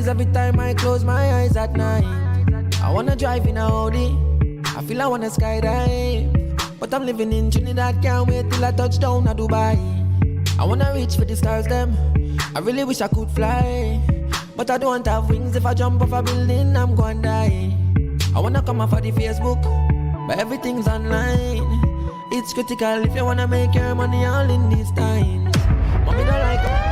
tease every time I close my eyes at night. I wanna drive in a Audi, I feel I wanna skydive, but I'm living in Trinidad, can't wait till I touch down at Dubai. I wanna reach for the stars them, I really wish I could fly, but I don't have wings. If I jump off a building, I'm gonna die. I wanna come off of the Facebook, but everything's online. It's critical if you wanna make your money all in these times. Mommy don't like it.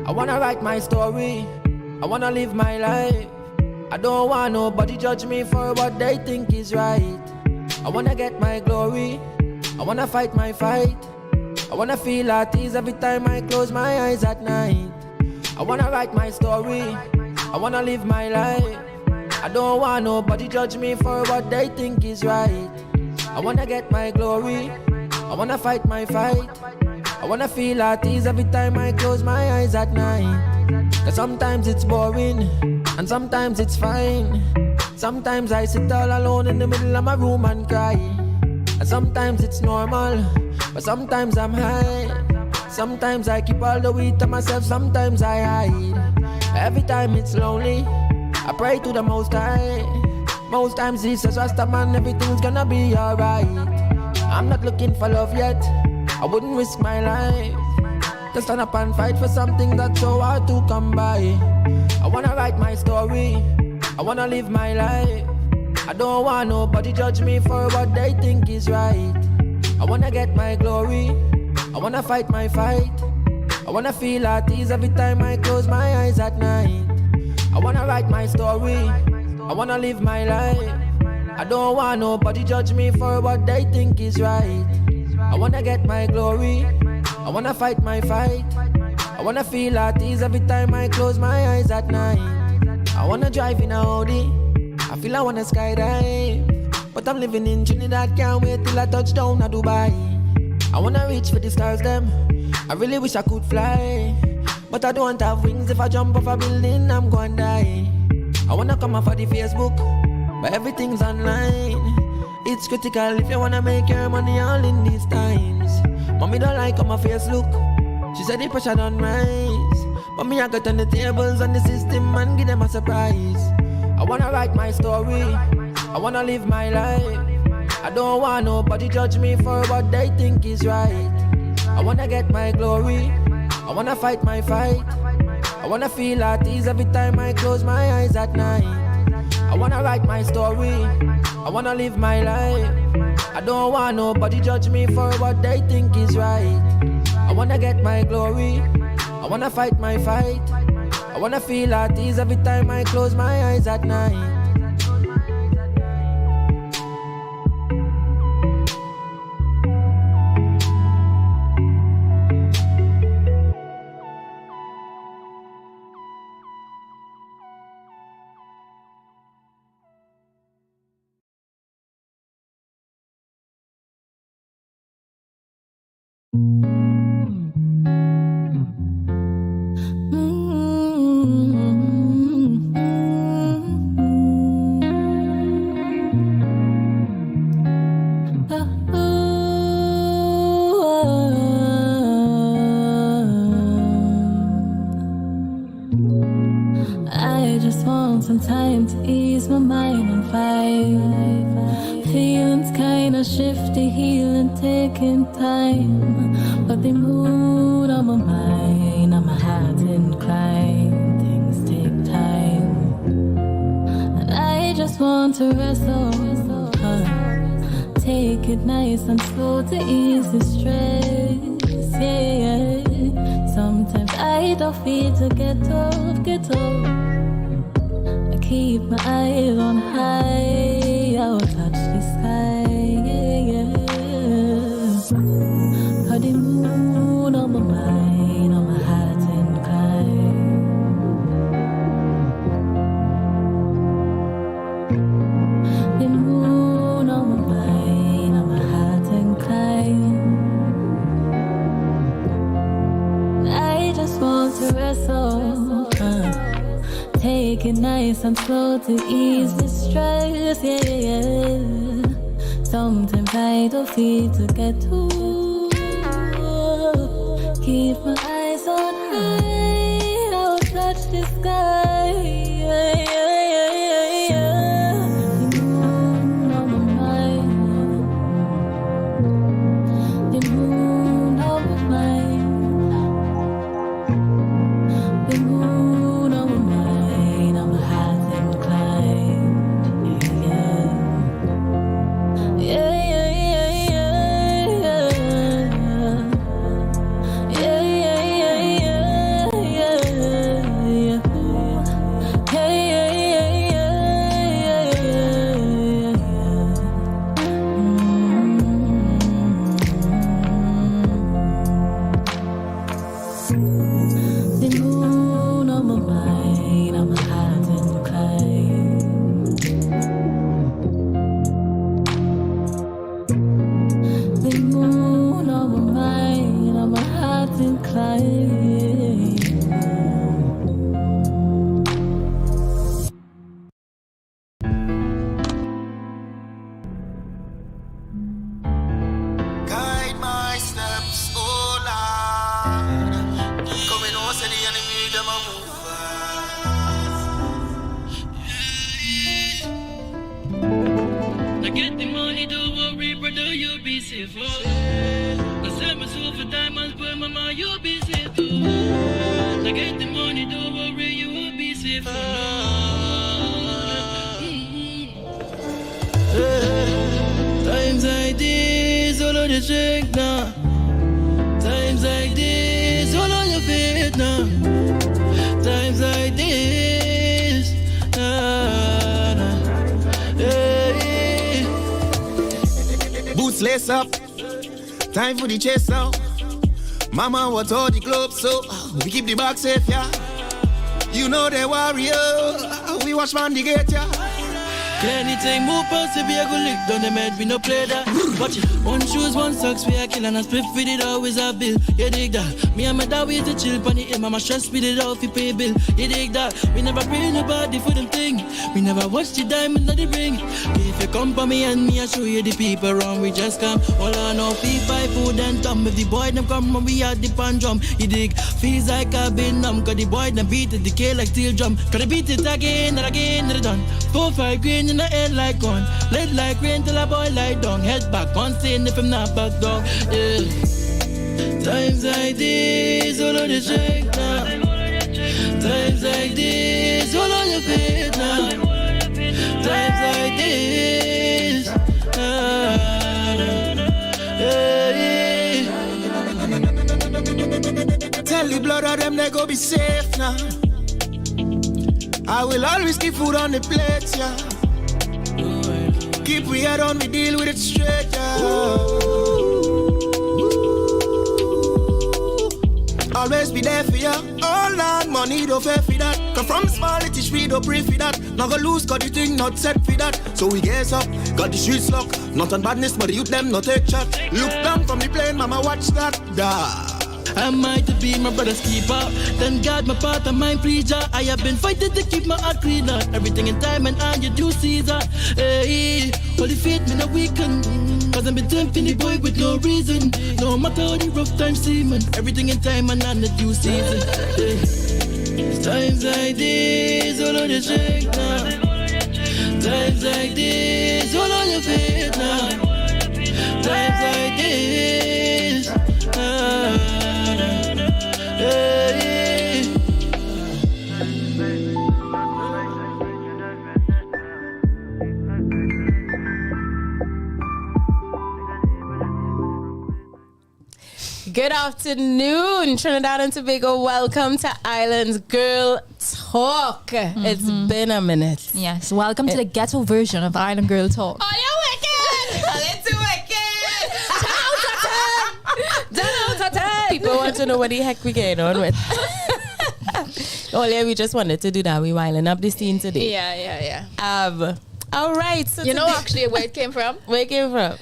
I wanna write my story, I wanna live my life. I don't want nobody judge me for what they think is right. I wanna get my glory, I wanna fight my fight. I wanna feel at ease every time I close my eyes at night. I wanna write my story, I wanna live my life. I don't want nobody judge me for what they think is right. I wanna get my glory, I wanna fight my fight. I wanna feel at ease every time I close my eyes at night. Cause sometimes it's boring, and sometimes it's fine. Sometimes I sit all alone in the middle of my room and cry. And sometimes it's normal, but sometimes I'm high. Sometimes I keep all the weed to myself, sometimes I hide. Every time it's lonely, I pray to the Most High. Most times he says, Rasta man, everything's gonna be alright. I'm not looking for love yet, I wouldn't risk my life to stand up and fight for something that's so hard to come by. I wanna write my story, I wanna live my life. I don't want nobody judge me for what they think is right. I wanna get my glory, I wanna fight my fight. I wanna feel at ease every time I close my eyes at night. I wanna write my story, I wanna live my life. I don't want nobody judge me for what they think is right. I wanna get my glory, I wanna fight my fight. I wanna feel at ease every time I close my eyes at night. I wanna drive in a Audi, I feel I wanna skydive, but I'm living in Trinidad, can't wait till I touch down at Dubai. I wanna reach for the stars them, I really wish I could fly, but I don't have wings. If I jump off a building, I'm gonna die. I wanna come off of the Facebook, but everything's online. It's critical if you wanna make your money all in these times. Mommy don't like how my face look, she said the pressure don't rise, but me I got on the tables and the system and give them a surprise. I wanna write my story, I wanna live my life. I don't want nobody judge me for what they think is right. I wanna get my glory, I wanna fight my fight. I wanna feel at ease every time I close my eyes at night. I wanna write my story, I wanna live my life. I don't want nobody judge me for what they think is right. I wanna get my glory, I wanna fight my fight. I wanna feel at ease every time I close my eyes at night. Some time to ease my mind and fight. Feelings kinda shifty, healing taking time, but the mood on my mind, on my heart inclined. Things take time, and I just want to wrestle. Take it nice and slow to ease the stress. Yeah, sometimes I don't feel to get off. Keep my eyes on high, I'll touch the sky, yeah. Got the moon on my mind, on my heart inclined. The moon on my mind, on my heart inclined. I just want to wrestle. Take it nice and slow to ease the stress, yeah. Sometimes I don't feel to get to. Keep my eyes on high, I'll touch the sky, yeah. The moon on my mind, the moon on my mind, the moon on my mind, I'm a heart inclined, yeah. Guide my steps, oh Lord. Coming on, say the enemy, them a move. I get the money, don't worry, brother, you'll be safe. I sell myself for diamonds, but mama, you'll be safe. I get the money, don't worry, you will be safe. Times like this, all on the drink now. Times like this, all on your feet now. Times like this, hey. Boots lace up, time for the chase now. Mama, what all the globes so we keep the bag safe, yeah. You know the warrior, we watch man the gate, yeah. Anytime move past, if we a go lick down the med, we no play that. Watch it, one shoes, one socks, we a kill and a split with it always a bill. You dig that? Me and my dad we to chill pon the hill, mama stress with it off, we pay bill. You dig that? We never pray nobody for them thing. We never watch the diamond on the ring. If you come for me and me, I show you the people around, we just come. All I know, P5 food and thumb. If the boy them come when we at the pan drum, you dig? Feels like I've been numb, cause the boy them beat it, decay like steel drum. Cause they beat it again and again and they done. 4-5 green in the head like gun. Lead like rain till a boy lie down. Head back, one stain if I'm not back down. Yeah. Times like this, all on the drink now. Times like this, all on your feet now. Times like this, hey. Tell the blood of them they go be safe now. I will always keep food on the plate, yeah. Keep we head on, we deal with it straight, yeah. Always be there for ya. All that money don't pay for that. Cause from small it is we don't pray for that. Not gonna lose cause the thing not set for that. So we get up, got the streets locked. Not on badness but the youth them not take shot. Look down from the plane, mama watch that. Da. I might be my brother's keeper. Then God, my part of mine, please, Jah. I have been fighting to keep my heart cleaner. Everything in time and on your due season. Hey, holy faith, me no weaken. Cause I've been tempting the boy with no reason. No matter how the rough times seem. Everything in time and on the due season. Hey. It's times like this, all on the drink now. Times like this, all on your feet now. Times like this, hey. Good afternoon, Trinidad and Tobago. Welcome to Island's Girl Talk. It's been a minute. Yes, welcome to the ghetto version of Island Girl Talk. Oh, you're wicked! A little wicked! People want to know what the heck we getting on with. Oh, yeah, we just wanted to do that. We wilding up the scene today. Yeah. All right. So you know actually where it came from? Where it came from?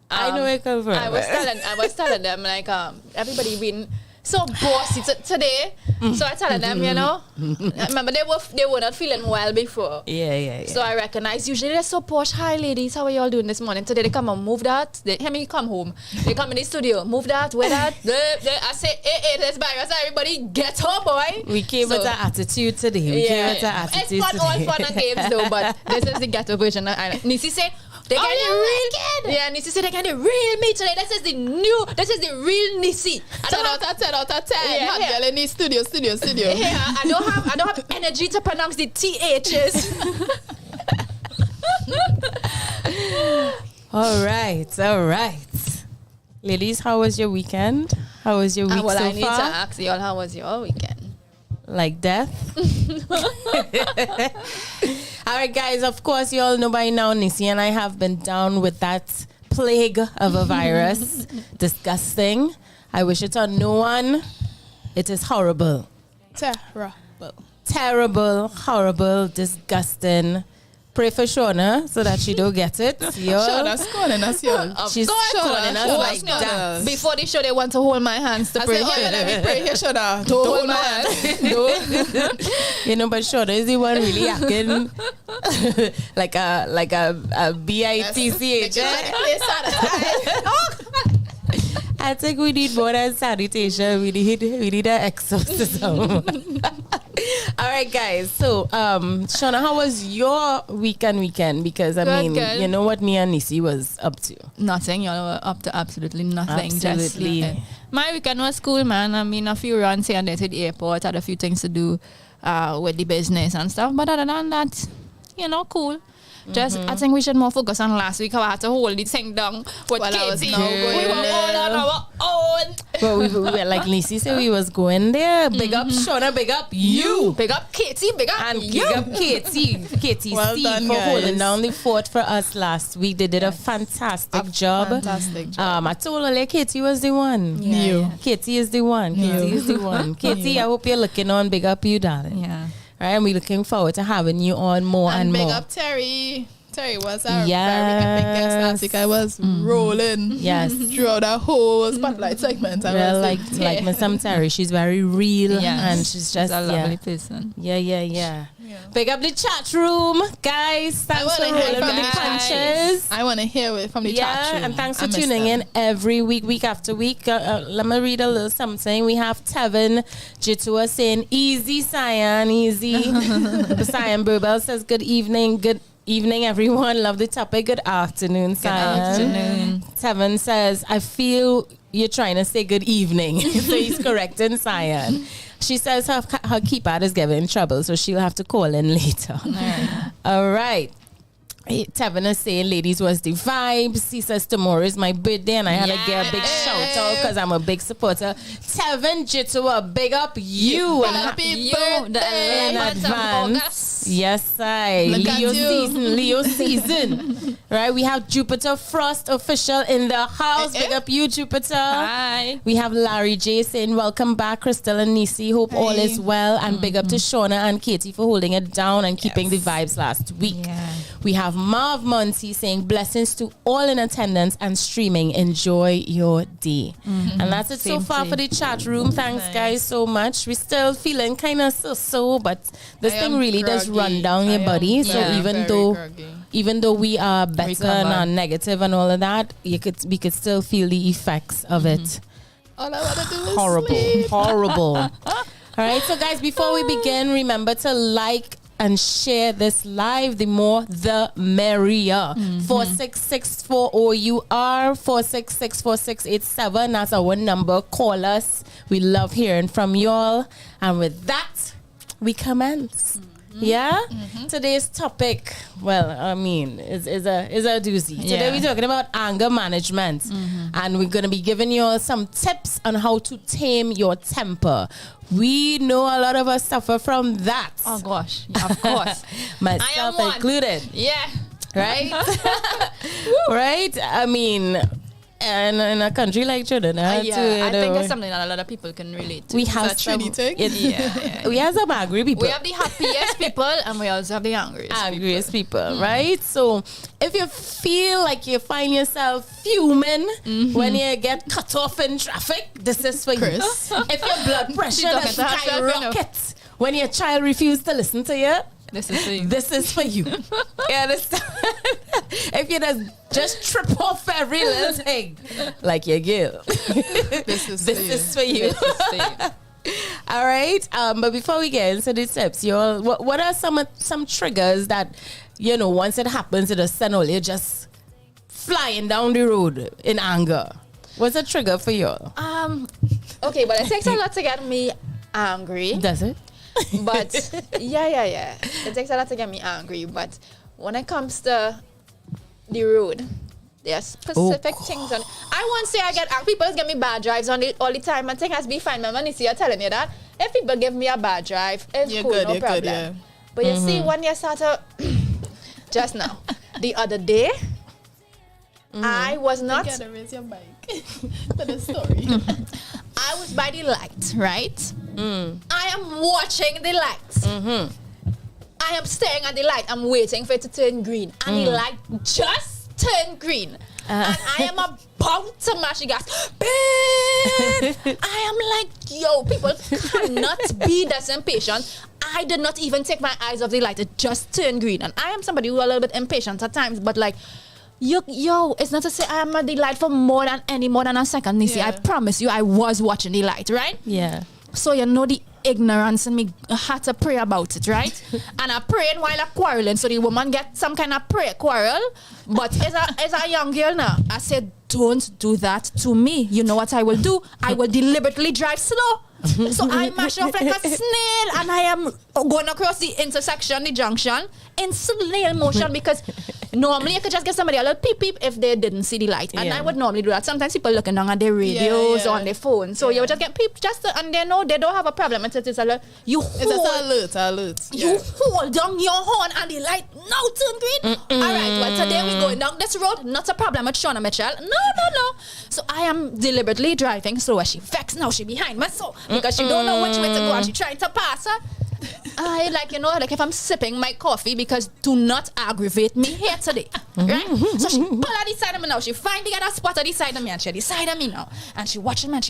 I know where it came from. I was telling them like everybody been so bossy today. So I tell them, you know, remember they were not feeling well before. Yeah. So I recognize usually they're so posh. Hi ladies, how are y'all doing this morning? Today they come and move that. They hear me come home. They come in the studio, move that, wear that. I say, hey, let's buy us. Everybody get up, boy. We came with an attitude today. It's fun, all fun and games though, but this is the ghetto version. Neicy say, they get the real. Yeah, Neicy said they get the real me today. This is the real Neicy. 10 out of 10. Yeah, Hot girl in the studio. Yeah, I don't have energy to pronounce the THs. All right. Ladies, how was your weekend? How was your week so far? I need to ask y'all, how was your weekend? Like death? All right, guys, of course, you all know by now, Neicy and I have been down with that plague of a virus. Disgusting. I wish it on no one. It is horrible. Terrible, horrible, disgusting. Pray for Shawna so that she don't get it. Shawna's calling us, y'all. She's calling us like that. Before the show, they want to hold my hands to pray. Let me pray here, Shawna. Don't hold my hand. You know, but Shawna is the one really acting like a BITCH. I think we need more than sanitation. We need an exorcism. All right, guys. So, Shawna, how was your weekend? Because Good. you know what me and Neicy was up to. Nothing. Y'all were up to absolutely nothing. Absolutely. Just my weekend was cool, man. I mean, a few runs here and there to the airport. Had a few things to do with the business and stuff. But other than that, cool. Just, I think we should more focus on last week how I had to hold the thing down with Katie. We were all on our own. But we were like Neicy said, we was going there. Big up Shawna, big up you. Big up Katie, big up and you. big up Katie Well Steve done, for guys. holding down the fort for us last week. They did a fantastic job. Fantastic job. I told her like Katie was the one. New. Katie is the one. Katie is the one. Katie, I hope you're looking on. Big up you, darling. Yeah. Right, and we're looking forward to having you on more and big more. up Terry. Terry was our very Yes. epic guest last week. I was rolling throughout the whole spotlight segment. Well, like Miss Terry, she's very real and she's just a lovely person. Yeah. Big up the chat room, guys. Thanks for rolling with the punches. I want to hear it from the chat room. And thanks for tuning in every week after week. Let me read a little something. We have Tevin Jitua saying, easy, Cyan, easy. Cyan Burbel says, good evening, everyone. Love the topic. Good afternoon, Cyan. Tevin says, I feel you're trying to say good evening. So he's correcting Cyan. She says her keypad is giving trouble, so she'll have to call in later. All right. Tevin is saying, ladies, was the vibes. He says, tomorrow is my birthday, and I had to get a big shout out because I'm a big supporter. Tevin Jitua, big up you. Happy birthday in advance. Yes, Leo season. Right, we have Jupiter Frost official in the house. Big up you, Jupiter. Hi. We have Larry J saying, welcome back, Krystal and Neicy. Hope all is well. And big up to Shawna and Katie for holding it down and keeping the vibes last week. Yeah. We have Marv Muncie saying, blessings to all in attendance and streaming. Enjoy your day. And that's it so far for the chat room. Thanks, guys, so much. We're still feeling kind of so, but this thing really does run down your body. So even though we are better and negative and all of that, we could still feel the effects of it. All I want to do is Horrible. All right, so guys, before we begin, remember to like and share this live. The more, the merrier. 4664 O.U.R 4664687. That's our number. Call us. We love hearing from y'all. And with that, we commence. Yeah? Today's topic, well, I mean, is a doozy. Today we're talking about anger management. And we're going to be giving you all some tips on how to tame your temper. We know a lot of us suffer from that. Oh, gosh. Yeah, of course. Myself included. Yeah. Right? Right? I mean, And in a country like Trinidad, yeah, too, I think it's something that a lot of people can relate to. we have some. We have some angry people. We have the happiest people, and we also have the angriest people, right? So if you feel like you find yourself fuming when you get cut off in traffic, this is for you. If your blood pressure skyrockets when your child refuses to listen to you, this is for you. This is for you. You understand? If you just trip off every little thing, like your girl, this is for you. All right. But before we get into the tips, what are some triggers that once it happens, it just send all you just flying down the road in anger? What's a trigger for you? Okay, but it takes a lot to get me angry. Does it? But yeah. It takes a lot to get me angry. But when it comes to the road, there are specific things on. I won't say I get angry. People get me bad drives on it all the time. I think has be fine. My man is here telling you that if people give me a bad drive, it's cool, no problem. Good, yeah. But you see, when you start to just now, the other day, I was not. You gotta raise your mic for the story. I was by the light, right? I am watching the light. I am staring at the light. I'm waiting for it to turn green. And the light just turned green. And I am about to mash the gas. I am like, yo, people cannot be this impatient. I did not even take my eyes off the light. It just turned green. And I am somebody who is a little bit impatient at times. But like, yo, it's not to say I am at the light for more than a second, Neicy. I promise you, I was watching the light, right? Yeah. So the ignorance in me had to pray about it, right? And I prayed while I quarreling, so the woman get some kind of prayer quarrel. But as a young girl now, I said, don't do that to me. You know what I will do? I will deliberately drive slow. So I mash off like a snail, and I am going across the intersection, the junction, in snail motion, because normally I could just get somebody a little peep peep if they didn't see the light. And I would normally do that. Sometimes people looking down at their radios or on their phone. So you would just get peep and they know they don't have a problem. It's a alert. It's alert. You hold down your horn and the light now turn green. All right, well today we're going down this road. Not a problem with Shawna Mitchell. No. So I am deliberately driving slow. She vexed now. She behind me so because she don't know which way to go and she trying to pass her. I like if I'm sipping my coffee, because do not aggravate me here today, right? So she pull at the side of me now. She finally got a spot at the side of me, and she decide on me now, and she watching me, and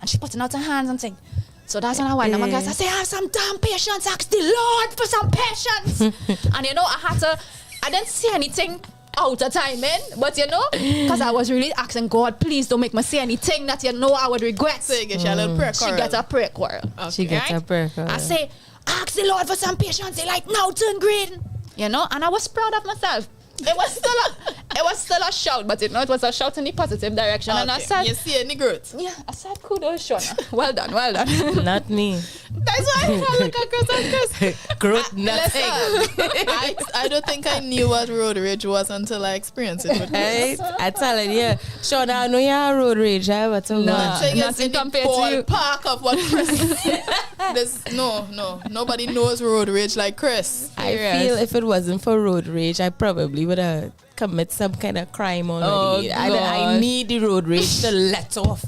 she putting out her hands and saying. So that's when I wind up my guys. I say, have some damn patience. Ask the Lord for some patience. And I didn't see anything out of timing, but because I was really asking God, please don't make me say anything that I would regret. So you get a little prayer quarrel. She gets a prayer quarrel. Okay. She gets a prayer quarrel. I say, ask the Lord for some patience. They like now turn green. And I was proud of myself. It was still a shout, but it was a shout in the positive direction. Okay. And I said, you see any growth? Yeah, I said, kudos, Shawna. Well done. Not me. That's why I look at Chris. Growth, nothing. I don't think I knew what road rage was until I experienced it. Right? I tell you, Shawna, I know you have road rage. But nothing compared to you. Park of what Chris. No. Nobody knows road rage like Chris. I feel if it wasn't for road rage, I probably would have commit some kind of crime already. I need the road rage to let off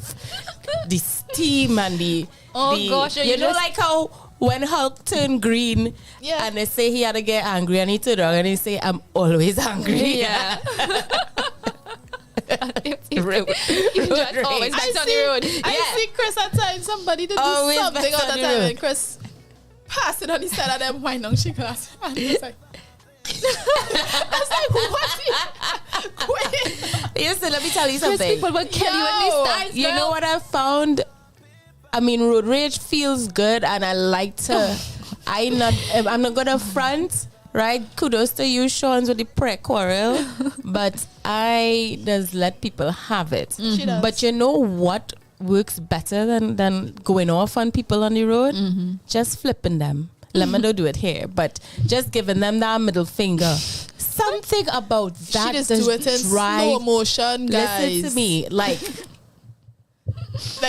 the steam and the gosh, like how when Hulk turned green and they say he had to get angry and he turned around and he say, I'm always angry. Yeah. Always back on the road. I see Chris at times somebody to do always something all the time and Chris pass it on the side of them wine on she glass. And it's like I was like, what? Listen, let me tell you something. People will kill you in these times. You know what I found? I mean, road rage feels good, and I like to. I'm not gonna front, right? Kudos to you, Sean, with the prayer quarrel, but I just let people have it. But you know what works better than going off on people on the road? Just flipping them. Let me not do it here, but just giving them that middle finger. Something about that. She just do it in slow motion, guys. Listen to me, like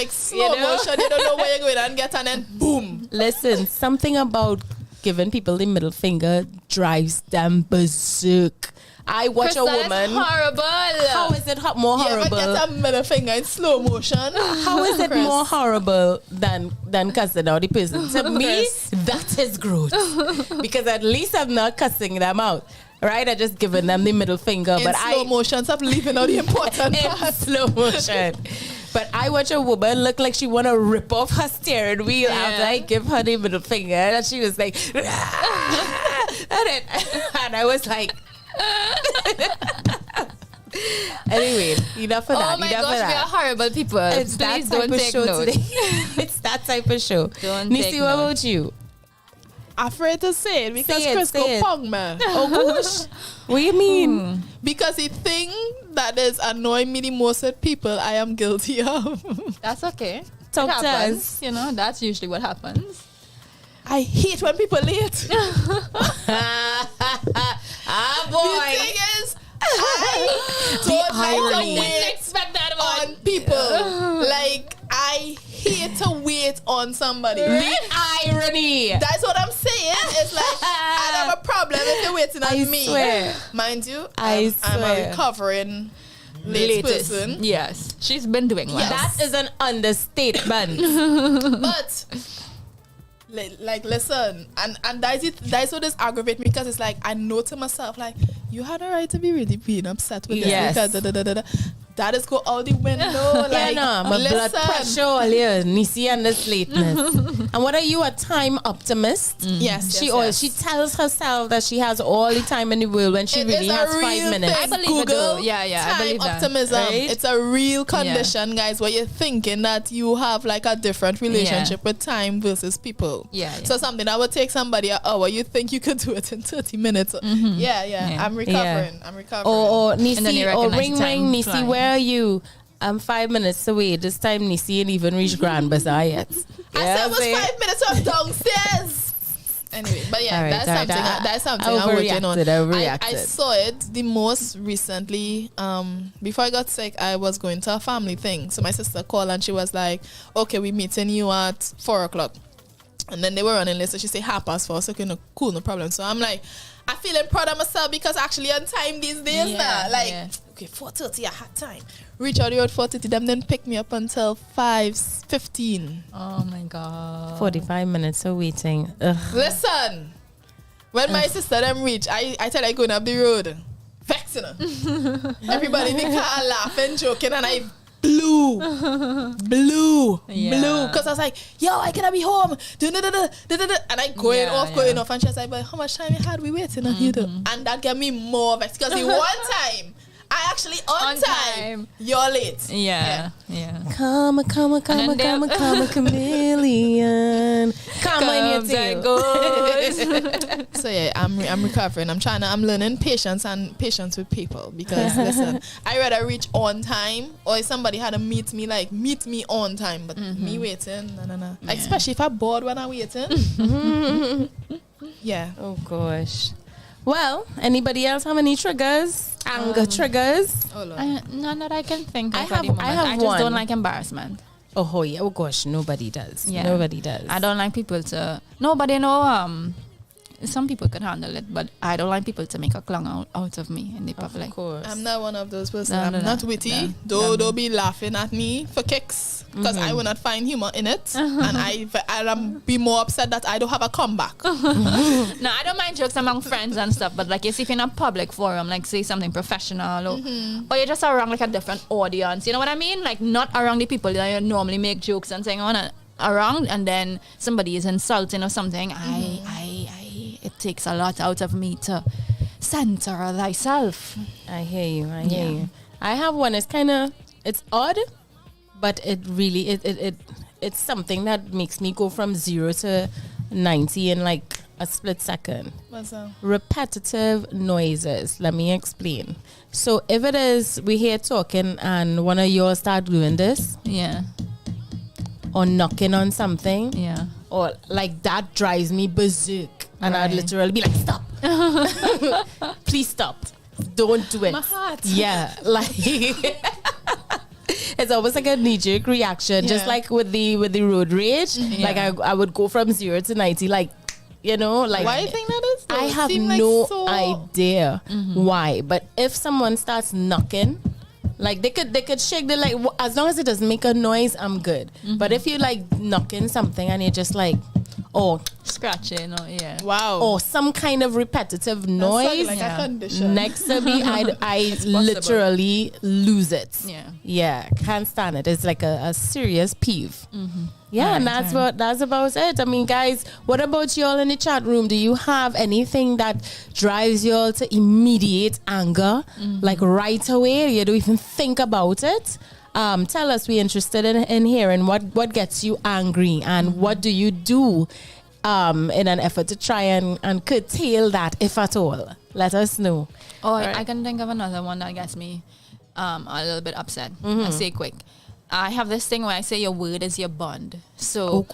slow motion. You don't know where you're going and get, and then boom. Listen, something about giving people the middle finger drives them berserk. I watch Krystal, a woman. It's horrible. How is it more horrible? Yeah, but get a middle finger in slow motion. How is it more horrible than cussing out the person? To me, that is growth. Because at least I'm not cussing them out. Right? I'm just giving them the middle finger. In slow motion, stop leaving out the important in part. slow motion. But I watch a woman look like she want to rip off her steering wheel after I give her the middle finger. And she was like, and I was like, anyway, enough of that. Oh my gosh, we are horrible people. It's Please that type don't of take show note. today. It's that type of show. Don't Neicy, take what note. about you? Afraid to say it because Say it, Chris say go it. pong man. Oh gosh. What do you mean? Because the thing that is annoying me the most with people, I am guilty of. That's okay. Talk It to happens. us. You know, that's usually what happens. I hate when people late. Ah The boy. thing is, I don't like irony. to wait Expect that on people. Like, I hate to wait on somebody. The irony. That's what I'm saying. It's like, I have a problem if you're waiting on I me. swear. Mind you, I I'm swear. a recovering late person. Yes. She's been doing well. That is an understatement. But like listen, and that's what this aggravates me, because it's like I know to myself, like, you had a right to be really being upset with Yes. this because that is go out the window. Like, my blood pressure all here, Neicy and this lateness. And what are you, a time optimist? Yes, She yes, always she tells herself that she has all the time in the world when she It really is a has 5 real minutes. thing. I believe it Google though. Yeah, I time believe that. optimism. Right? It's a real condition, guys, where you're thinking that you have like a different relationship with time versus people. Yeah. So something that would take somebody an hour, you think you could do it in 30 minutes. Yeah. I'm recovering. I'm recovering. Or And then you Neicy, or recognize ring the time Neicy, flying. where are you? I'm 5 minutes away. This time Neicy ain't even reached Grand Bazaar yet. I said it was 5 minutes from downstairs. Anyway, but yeah, All right, that's all something. right. That's something I I'm working on. overreacted. I saw it the most recently. Before I got sick, I was going to a family thing. So my sister called and she was like, "Okay, we meeting you at 4:00." And then they were running late, so she said 4:30. So okay, no, cool, no problem. So I'm like, I feeling proud of myself because actually on time these days now. Like, okay, 4:30, I had time. Reach out the road 4:30, them then pick me up until 5:15. Oh my god. 45 minutes of waiting. Ugh. Listen, when my sister them reach, I tell her I going up the road. Vexing her. Everybody in the car laughing, joking, and I blew. Because I was like, yo, I gotta be home. And I going off. And she was like, but how much time you had we waiting on you though? And that gave me more vex. Because the one time, I actually on time, you're late. Yeah. Come a chameleon. Come in your tail. So yeah, I'm recovering. I'm learning patience with people, because listen, I rather reach on time, or if somebody had to meet me on time, but me waiting, no. Yeah. Especially if I'm bored when I'm waiting. Yeah. Oh gosh. Well, anybody else have any triggers? Anger triggers? None that I can think of I at have- the moment. I have just one. don't like embarrassment. Oh yeah. Oh gosh, nobody does. Yeah. Nobody does. I don't like people to. Nobody know. Some people can handle it, but I don't like people to make a clown out of me in the public. Of course. I'm not one of those persons. No, I'm not no. witty. No. Don't be laughing at me for kicks, because I will not find humor in it, and I'll be more upset that I don't have a comeback. No, I don't mind jokes among friends and stuff, but like if you're in a public forum, like say something professional, or you're just around like a different audience, you know what I mean? Like not around the people that you normally make jokes and saying around, and then somebody is insulting or something. It takes a lot out of me to center thyself. I hear you. I hear you. I have one. It's odd, but it really it's something that makes me go from 0 to 90 in like a split second. What's that? Repetitive noises. Let me explain. So if it is we here talking and one of you start doing this, Yeah. or knocking on something, Yeah. or like that drives me berserk, and I'd Right. literally be like, stop. Please stop, don't do it. My heart. Yeah, like it's almost like a knee-jerk reaction, just Yeah. like with the road rage. Like I would go from 0 to 90 like you know, like Why do you think that is? though? I It have seem like no so- idea why. But if someone starts knocking, like they could shake the like as long as it doesn't make a noise, I'm good. But if you like knocking something and you're just like, oh, Scratching or yeah. Wow. or some kind of repetitive That sounds noise like Yeah. a condition. next to me, I possible. literally lose it. Yeah. Yeah, can't stand it. It's like a serious peeve. Yeah, Alright, and that's about it. I mean, guys, what about y'all in the chat room? Do you have anything that drives y'all to immediate anger, like right away? You don't even think about it. Tell us. We're interested in hearing what gets you angry and what do you do in an effort to try and curtail that, if at all. Let us know. Oh, Alright. I can think of another one that gets me a little bit upset. I say quick. I have this thing where I say your word is your bond. So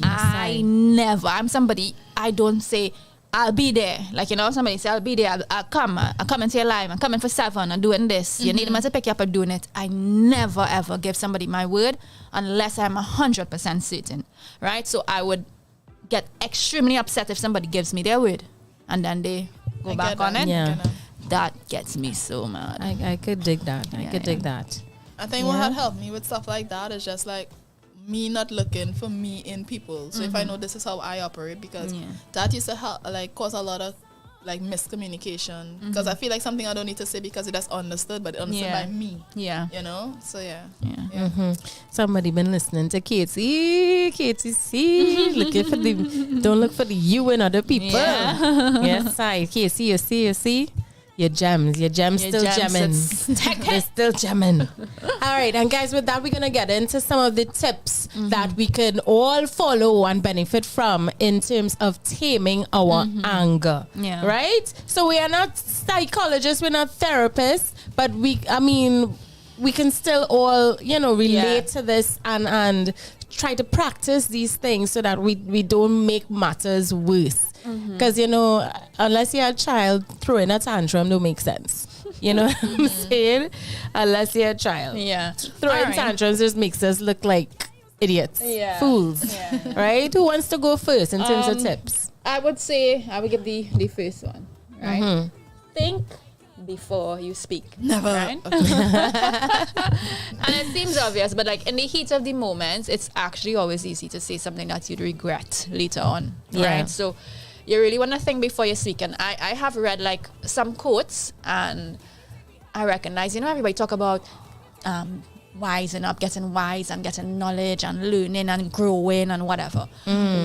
I'm somebody, I don't say I'll be there. Like, you know, somebody say I'll be there, I'll come into your life, I'm coming for 7, I'm doing this. You need me to pick you up and doing it. I never ever give somebody my word unless I'm 100% certain. Right? So I would get extremely upset if somebody gives me their word and then they go I back get on that. it. Yeah. That gets me so mad. I could dig that. I Yeah, could dig yeah. that. I think what had helped me with stuff like that is just like me not looking for me in people. So if I know this is how I operate, because Yeah. that used to help, like cause a lot of like miscommunication. Because I feel like something I don't need to say because it is understood, but understood Yeah. by me. Yeah. You know? So yeah. Yeah. Somebody been listening to Katie. Katie C. Looking for the don't look for the you in other people. Yeah. Yes, I Katie, you see. Your gems still gemming. They're still gemming. All right, and guys, with that, we're gonna get into some of the tips that we can all follow and benefit from in terms of taming our anger. Yeah. Right? So we are not psychologists, we're not therapists, but we can still all, relate to this and try to practice these things so that we don't make matters worse. Because, unless you're a child, throwing a tantrum don't make sense. You know what I'm saying? Unless you're a child. Yeah. Throwing All right. tantrums just makes us look like idiots. Yeah. Fools. Yeah. Right? Who wants to go first in terms of tips? I would say I would give the first one. Right? Think before you speak. Never. Right? And it seems obvious, but like in the heat of the moment, it's actually always easy to say something that you'd regret later on. Yeah. Right? So you really want to think before you speak. And I have read like some quotes and I recognize, everybody talk about wising up, getting wise and getting knowledge and learning and growing and whatever.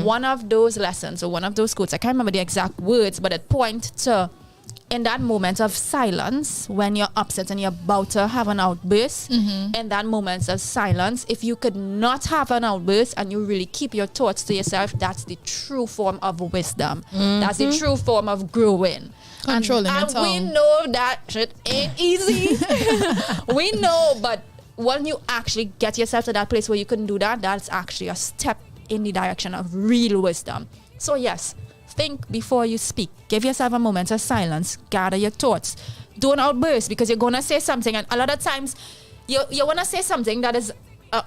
One of those lessons or one of those quotes, I can't remember the exact words, but it points to in that moment of silence when you're upset and you're about to have an outburst, in that moment of silence, if you could not have an outburst and you really keep your thoughts to yourself, that's the true form of wisdom. That's the true form of growing. Controlling your and we tongue. know that shit ain't easy. We know, but when you actually get yourself to that place where you can do that, that's actually a step in the direction of real wisdom. So yes, think before you speak. Give yourself a moment of silence. Gather your thoughts. Don't outburst because you're going to say something. And a lot of times, you want to say something that is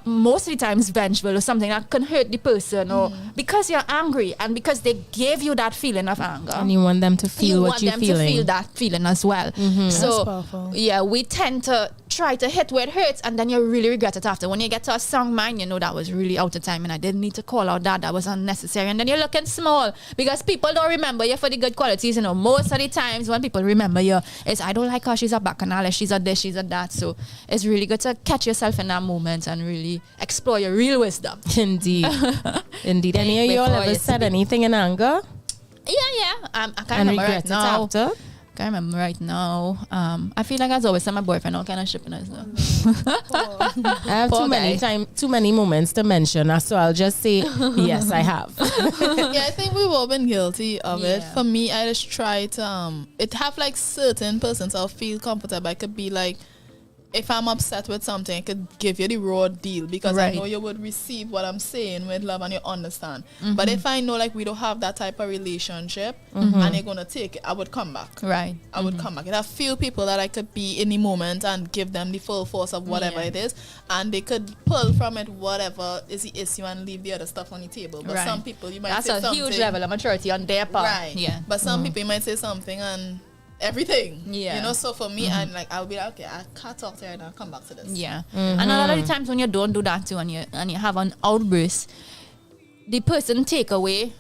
most of the times vengeful or something that can hurt the person or because you're angry and because they gave you that feeling of anger. And you want them to feel what want you're them feeling. to feel that feeling as well. That's So powerful. yeah, we tend to try to hit where it hurts and then you really regret it after. When you get to a song mind, that was really out of time and I didn't need to call out that was unnecessary, and then you're looking small because people don't remember you for the good qualities. Most of the times when people remember you, it's I don't like her, she's a bacchanal, she's a this, she's a that. So it's really good to catch yourself in that moment and really explore your real wisdom. Indeed. Indeed. Any of y'all Before ever you said speak. anything in anger Yeah. I can't and remember regret right it now. after? Can't remember right now. I feel like I was always my boyfriend all kind of shipping us though. I have Poor too many moments to mention, so I'll just say yes, I have. Yeah, I think we've all been guilty of it. Yeah. For me, I just try to it have like certain persons I'll feel comfortable. I could be like if I'm upset with something, I could give you the raw deal because I know you would receive what I'm saying with love and you understand. But if I know like we don't have that type of relationship and you're gonna take it, I would come back. Right. I would come back. And I feel people that I could be in the moment and give them the full force of whatever it is, and they could pull from it whatever is the issue and leave the other stuff on the table. But some people you might say something. That's a huge level of maturity on their part. Right. Yeah. But some people you might say something and everything. Yeah. You know, so for me, I'm like, I'll be like, okay, I can't talk to her and I'll come back to this. Yeah. And a lot of the times when you don't do that too and you have an outburst, the person take away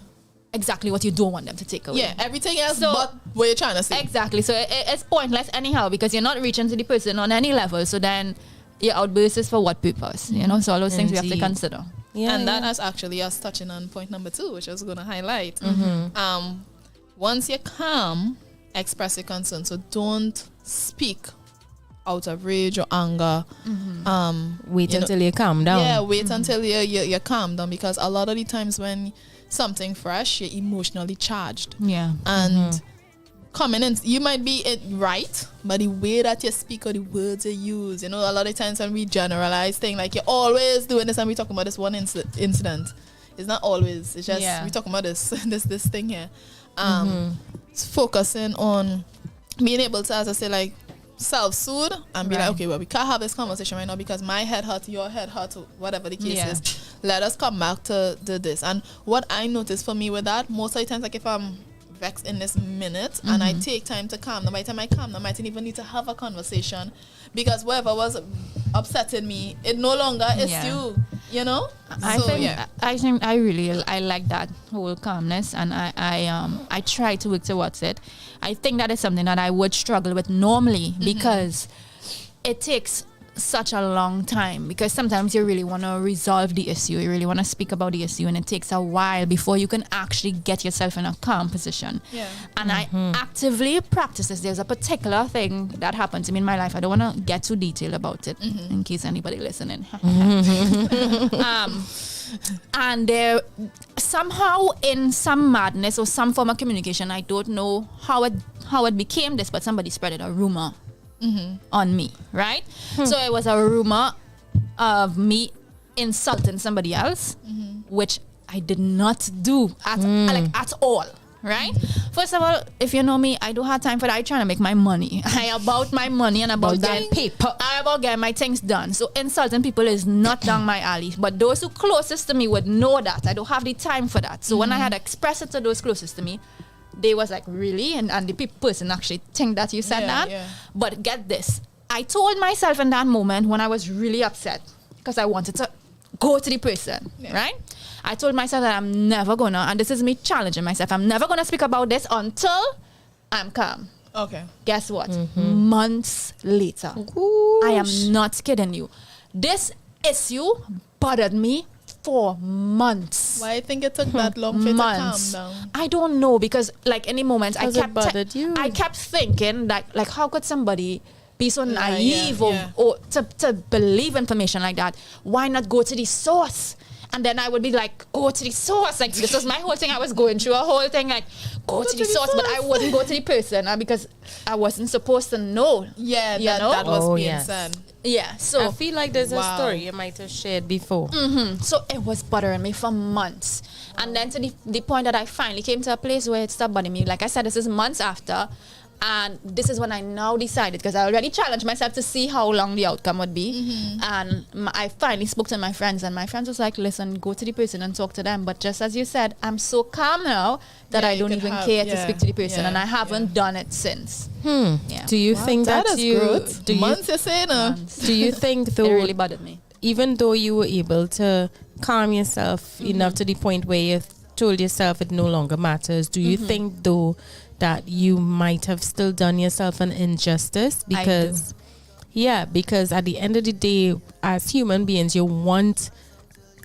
exactly what you don't want them to take away. Yeah, everything else but what you're trying to say. Exactly. So it's pointless anyhow because you're not reaching to the person on any level. So then your outburst is for what purpose? You know, so all those things we have to consider. Yeah, and that is actually us touching on point number 2, which I was going to highlight. Once you're calm, express your concern. So don't speak out of rage or anger. Wait until you calm down. Yeah, wait until you're calm down, because a lot of the times when something fresh, you're emotionally charged. Yeah. And coming in, you might be right, but the way that you speak or the words you use, you know, a lot of times when we generalize things, like you're always doing this and we're talking about this one incident. It's not always. It's just we're talking about this thing here. Focusing on being able to, as I say, like self-soothe and be like, okay, well, we can't have this conversation right now because my head hurt, your head hurt, whatever the case is. Let us come back to this. And what I noticed for me with that, most of the times, like if I'm vexed in this minute and I take time to calm down, by the time I calm down, I might even need to have a conversation, because whatever was upsetting me, it no longer is you know. I think I like that whole calmness, and I try to work towards it. I think that is something that I would struggle with normally because it takes such a long time, because sometimes you really want to resolve the issue, you really want to speak about the issue, and it takes a while before you can actually get yourself in a calm position. And I actively practice this. There's a particular thing that happened to me in my life. I don't want to get too detailed about it in case anybody listening. And there somehow, in some madness or some form of communication, I don't know how it became this, but somebody spreaded a rumor on me, right? So it was a rumor of me insulting somebody else, which I did not do at all, right? First of all, if you know me, I don't have time for that. I trying to make my money. I about my money and about that paper. I about getting my things done. So insulting people is not down my alley. But those who closest to me would know that. I don't have the time for that. So when I had expressed it to those closest to me, they was like, really? And the person actually think that you said that. But get this. I told myself in that moment when I was really upset, because I wanted to go to the person, right? I told myself that I'm never gonna, and this is me challenging myself, I'm never gonna speak about this until I'm calm. Okay. Guess what? Months later, I am not kidding you, this issue bothered me for months. Why I think it took that long for it to calm down? I don't know, because like any moment I kept thinking like how could somebody be so naive or to believe information like that? Why not go to the source? And then I would be like, go to the source. Like, this was my whole thing. I was going through a whole thing, like, go to the source. But I wouldn't go to the person because I wasn't supposed to know. Yeah, that was being said. Yeah, so I feel like there's a story you might have shared before. So it was bothering me for months. And then to the point that I finally came to a place where it stopped bothering me. Like I said, this is months after. And this is when I now decided, because I already challenged myself to see how long the outcome would be. And I finally spoke to my friends, and my friends was like, listen, go to the person and talk to them. But just as you said, I'm so calm now that I don't even care to speak to the person. And I haven't done it since. Do you think that is you... good. Months you're saying, do you think though... It really bothered me. Even though you were able to calm yourself enough to the point where you told yourself it no longer matters, do you think though that you might have still done yourself an injustice? Because because at the end of the day, as human beings, you want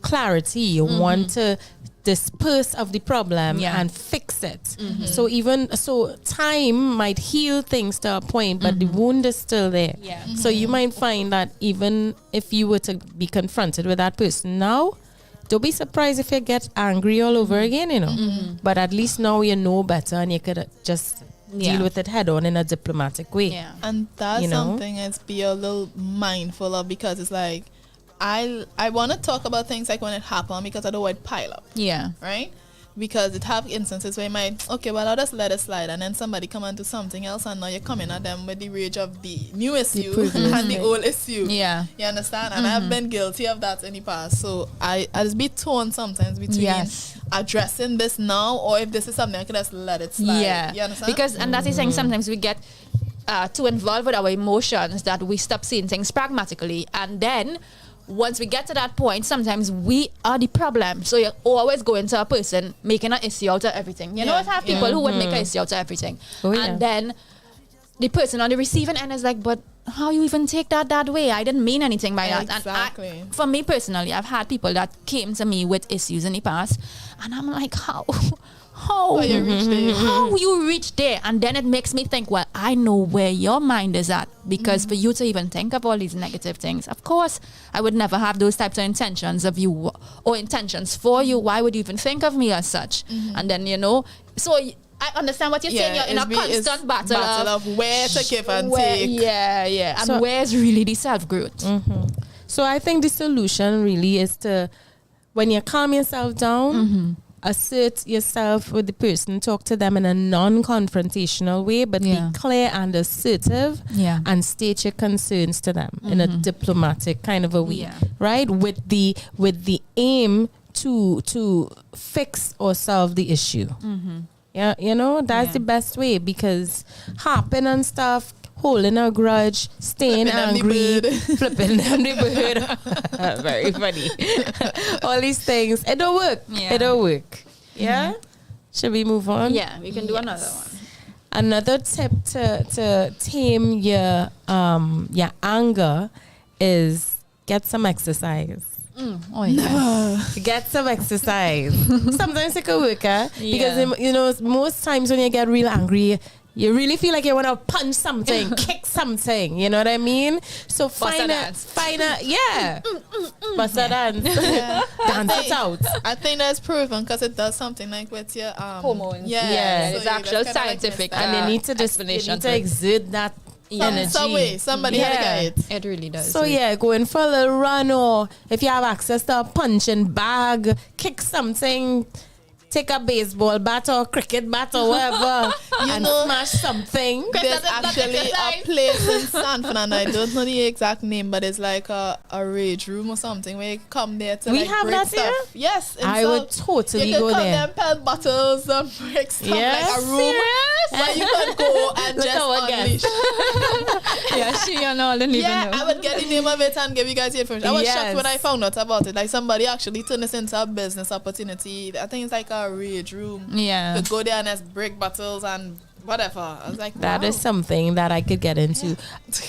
clarity, you want to disperse of the problem and fix it. So time might heal things to a point, but the wound is still there. So you might find that even if you were to be confronted with that person now, don't be surprised if you get angry all over again, you know. But at least now you know better and you could just deal with it head on in a diplomatic way. Yeah. And that's You know? something is be a little mindful of, because it's like I want to talk about things like when it happened, because I don't want pile up, Yeah. right? Because it have instances where you might, okay, well, I'll just let it slide, and then somebody come and do something else, and now you're coming at them with the rage of the new issue and the old issue. Yeah. You understand? And I've been guilty of that in the past. So I just be torn sometimes between Yes. addressing this now, or if this is something I can just let it slide. Yeah. You understand? Because, and that is saying sometimes we get too involved with our emotions that we stop seeing things pragmatically. And then once we get to that point, sometimes we are the problem. So you're always going to a person making an issue out of everything. You know, I have people who would make an issue out of everything. Oh, yeah. And then the person on the receiving end is like, but how you even take that way? I didn't mean anything by that. Exactly. And for me personally, I've had people that came to me with issues in the past, and I'm like, how you reach there? how you reach there? And then it makes me think, well, I know where your mind is at, because for you to even think of all these negative things, of course I would never have those types of intentions of you or intentions for you. Why would you even think of me as such? And then, you know, so I understand what you're saying. You're in a constant battle of where to give and where, take. yeah, and So- where's really the self-growth? So I think the solution really is to, when you calm yourself down, assert yourself with the person, talk to them in a non-confrontational way, but Yeah. be clear and assertive, Yeah. and state your concerns to them in a diplomatic kind of a way, Yeah. right? With the aim to fix or solve the issue. Yeah, you know, that's the best way, because harping and stuff, holding a grudge, staying Flipping them the angry, bird. flipping them the bird. Very funny. All these things, it don't work. Yeah. It don't work. Yeah? Should we move on? Yeah, we can do another one. Another tip to tame your anger is get some exercise. Oh, yes. Get some exercise. Sometimes it can work, because Yeah. you know, most times when you get real angry, you really feel like you want to punch something, kick something. You know what I mean? So Bust a dance. bust a dance, dance it out. I think that's proven, because it does something like with your Hormones. Yeah. So It's you actual just kinda scientific, like And you need to just exert that energy. some way, somebody had to get it. It really does. So yeah, going for a little run, or if you have access to a punching bag, kick something, take a baseball bat or cricket bat or whatever, and know, smash something. There's actually a place in San Fernando, I don't know the exact name, but it's like a rage room or something where you come there to We like have break that stuff. here? Yes. and I so would totally you can go come there. there and pelt bottles and break stuff Yes? like a room. But you can go and Look just how I guess. unleash. yeah, she and all, didn't Yeah, even know. I would get the name of it and give you guys the information. I was Yes. shocked when I found out about it. Like somebody actually turned this into a business opportunity. I think it's like a rage room. Yeah. To go there and just break bottles and whatever. I was like, That wow. is something that I could get into.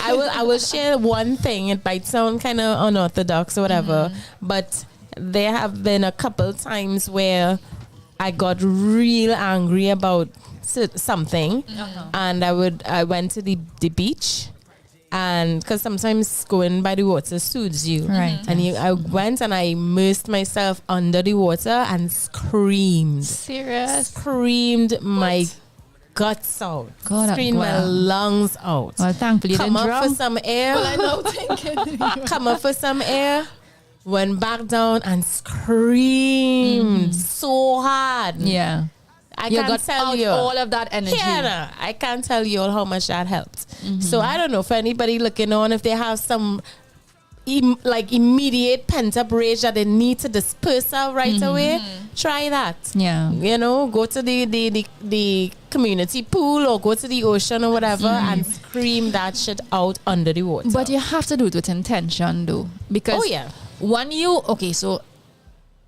I will share one thing. It might sound kind of unorthodox or whatever, but there have been a couple times where I got real angry about something, and I went to the beach. And because sometimes going by the water soothes you, Right. And I went and I immersed myself under the water and screamed. Serious? Screamed my guts out. God, Screamed my wow. lungs out. Well, thankfully you Come didn't up for drown. some air. I know thinking. Come up for some air. Went back down and screamed so hard. Yeah. I You can't got tell out you. all of that energy. Yeah, I can't tell you all how much that helped. So I don't know for anybody looking on, if they have some immediate pent up rage that they need to disperse out right away, try that. Yeah. You know, go to the community pool or go to the ocean or whatever and scream that shit out under the water. But you have to do it with intention, though. Because Oh, yeah. when so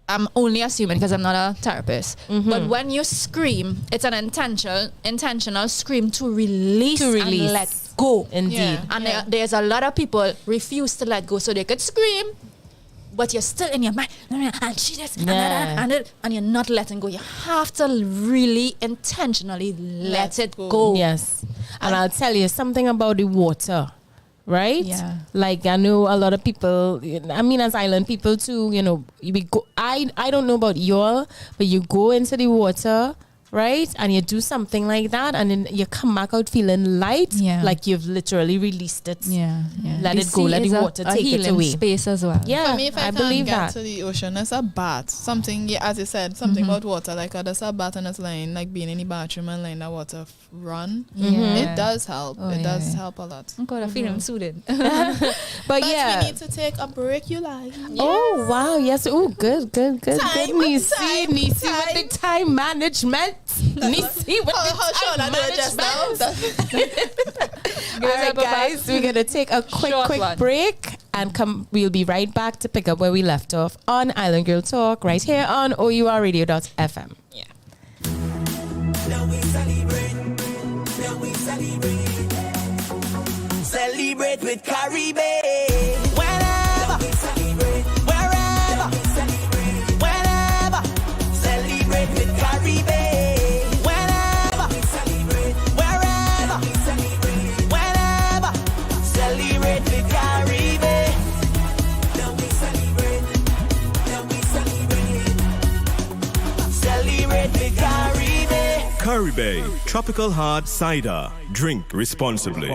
I'm only assuming because I'm not a therapist, but when you scream, it's an intentional scream to release, To release. and let go. Indeed. Yeah. And there's a lot of people refuse to let go, so they could scream, but you're still in your mind, and she just, Yeah. and you're not letting go. You have to really intentionally let it go. Yes. And I'll tell you something about the water, right? Yeah. Like I know a lot of people, I mean as island people too, you know, we go, I don't know about y'all, but you go into the water, right? And you do something like that, and then you come back out feeling light, like you've literally released it. Let it go, let the water take it away. Space as well. Yeah, for me, if I believe get that. to the ocean, it's a bath. Something, as you said, something about water. Like there's a bath and it's lying, like being in the bathroom and letting the water run. It does help. It does help a lot. Oh God, I feel I'm soothing. But yeah, we need to take a break, you like. Oh wow, yes. Oh, good. Neicy with the time management. Neicy with the time management. All right, guys, we're gonna take a quick break and we'll be right back to pick up where we left off on Island Girl Talk right here on OURradio.fm. Yeah. Now we celebrate. Celebrate with Caribbean. Whenever we celebrate, wherever we celebrate, whenever celebrate with Caribbean. Whenever we celebrate, wherever we celebrate, whenever celebrate with Caribbean. Now we celebrate, celebrate with Caribbean. Caribbean Tropical Hard Cider. Drink responsibly.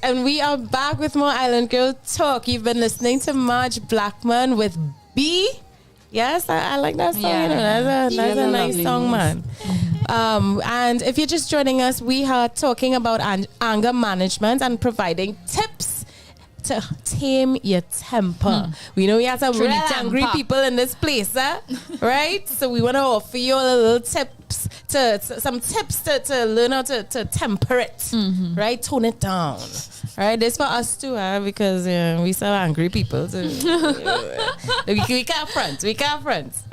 And we are back with more Island Girl Talk. You've been listening to Marge Blackman with B. Yes, I like that song. Yeah. You know, that's a nice song, man. And if you're just joining us, we are talking about anger management and providing tips to tame your temper. We know we have some really angry people in this place, right? So we want to offer you a little tips to learn how to temper it, right? Tone it down, right? This for us too, because we so angry people. So, we can't front,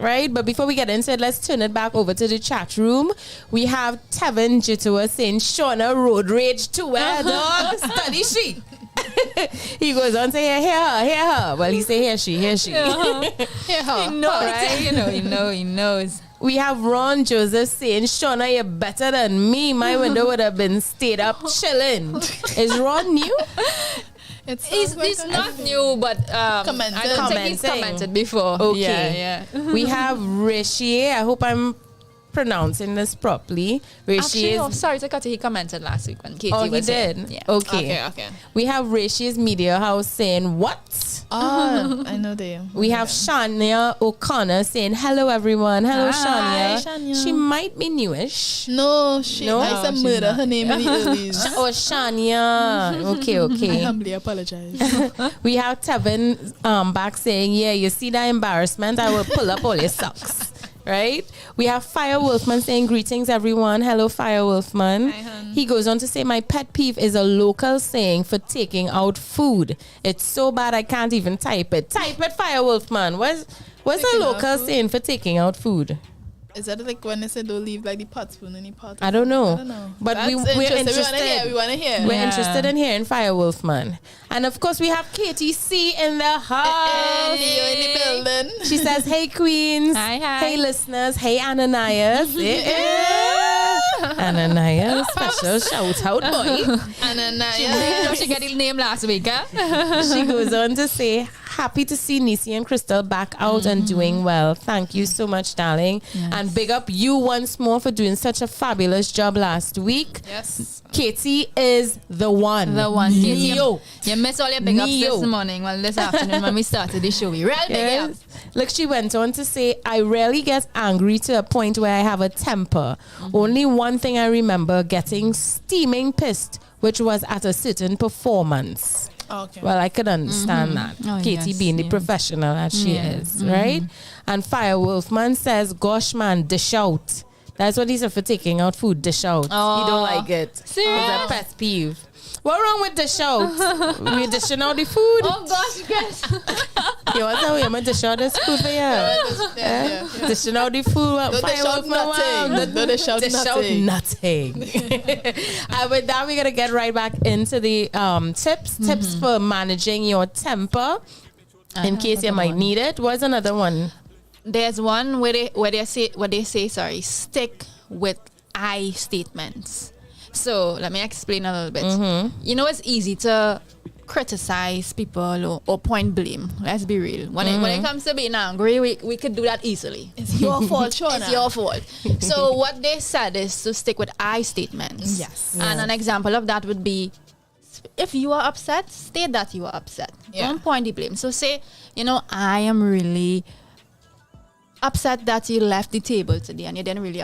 right? But before we get into it, let's turn it back over to the chat room. We have Tevin Jitua saying, Shawna road rage to where dog study she. He goes on to say, hear her. Well, he say, hear she. Hear her. He knows, right? He knows. We have Ron Joseph saying, Shawna, you're better than me. My window would have been stayed up chilling. Is Ron new? He's not new, but I don't think he's commented before. Okay. Yeah. We have Rishi. I hope I'm pronouncing this properly. Actually, sorry to cut you. He commented last week when Katie Oh, he was did? here. Yeah. Okay. Okay. We have Rishi's Media House saying, what? Oh, I know they. We have Shawna O'Connor saying, hello, everyone. Hello, Hi, Shawna. Shawna. She might be newish. No, I said she's murder not. her name in the earlies. Oh, Shania. Okay, I okay. humbly apologize. We have Tevin back saying, yeah, you see that embarrassment? I will pull up all your socks. Right? We have Fire Wolfman saying, greetings, everyone. Hello, Fire Wolfman. Hi, hon. He goes on to say, my pet peeve is a local saying for taking out food. It's so bad I can't even type it. Type it, Fire Wolfman. What's a Taking out local food? saying for taking out food? Is that like when they say don't leave like the pot spoon in the pot? I don't know. I don't know. But That's we're interested. We want to hear. We're Yeah. interested in hearing Fire Wolfman. And of course, we have Katie C in the house. You're in the building. She says, hey, queens. Hi, hi. Hey, listeners. Hey, Ananias. Ananias. Special shout out, boy. And then She got his name last week, huh? She goes on to say, happy to see Neicy and Krystal back out and doing well. Thank you so much, darling. Yes. And big up you once more for doing such a fabulous job last week. Yes. Katie is the one. The one. Katie, Neo. you missed all your big ups Neo. this morning. Well, this afternoon when we started the show. We real big ups. Yes. Look, she went on to say, I rarely get angry to a point where I have a temper. Only one thing I remember getting steaming pissed, which was at a certain performance. Okay. Well, I could understand that. Oh, Katie yes, being the yes. professional that she Yeah. is, right? And Fire Wolfman says, gosh, man, dish out. That's what he said for taking out food, dish out. Oh. You don't like it. Serious? It's a pet peeve. What wrong with dish out? We're dishing out the food. Oh, gosh, Chris. You want to tell me I'm dish out this food for you? Yeah. Dishing out the food. Don't they shout nothing. Don't they shout Dish out nothing. nothing. And with that, we're going to get right back into the tips for managing your temper. In case you might need it. What's another one? There's one where they say stick with I statements. So let me explain a little bit. You know, it's easy to criticize people or point blame. Let's be real. When it comes to being angry, we could do that easily. It's your fault, Shawna. It's your fault. So what they said is to stick with I statements. Yes. And an example of that would be, if you are upset, state that you are upset. Yeah. Don't point the blame. So say, I am really upset that you left the table today and you didn't really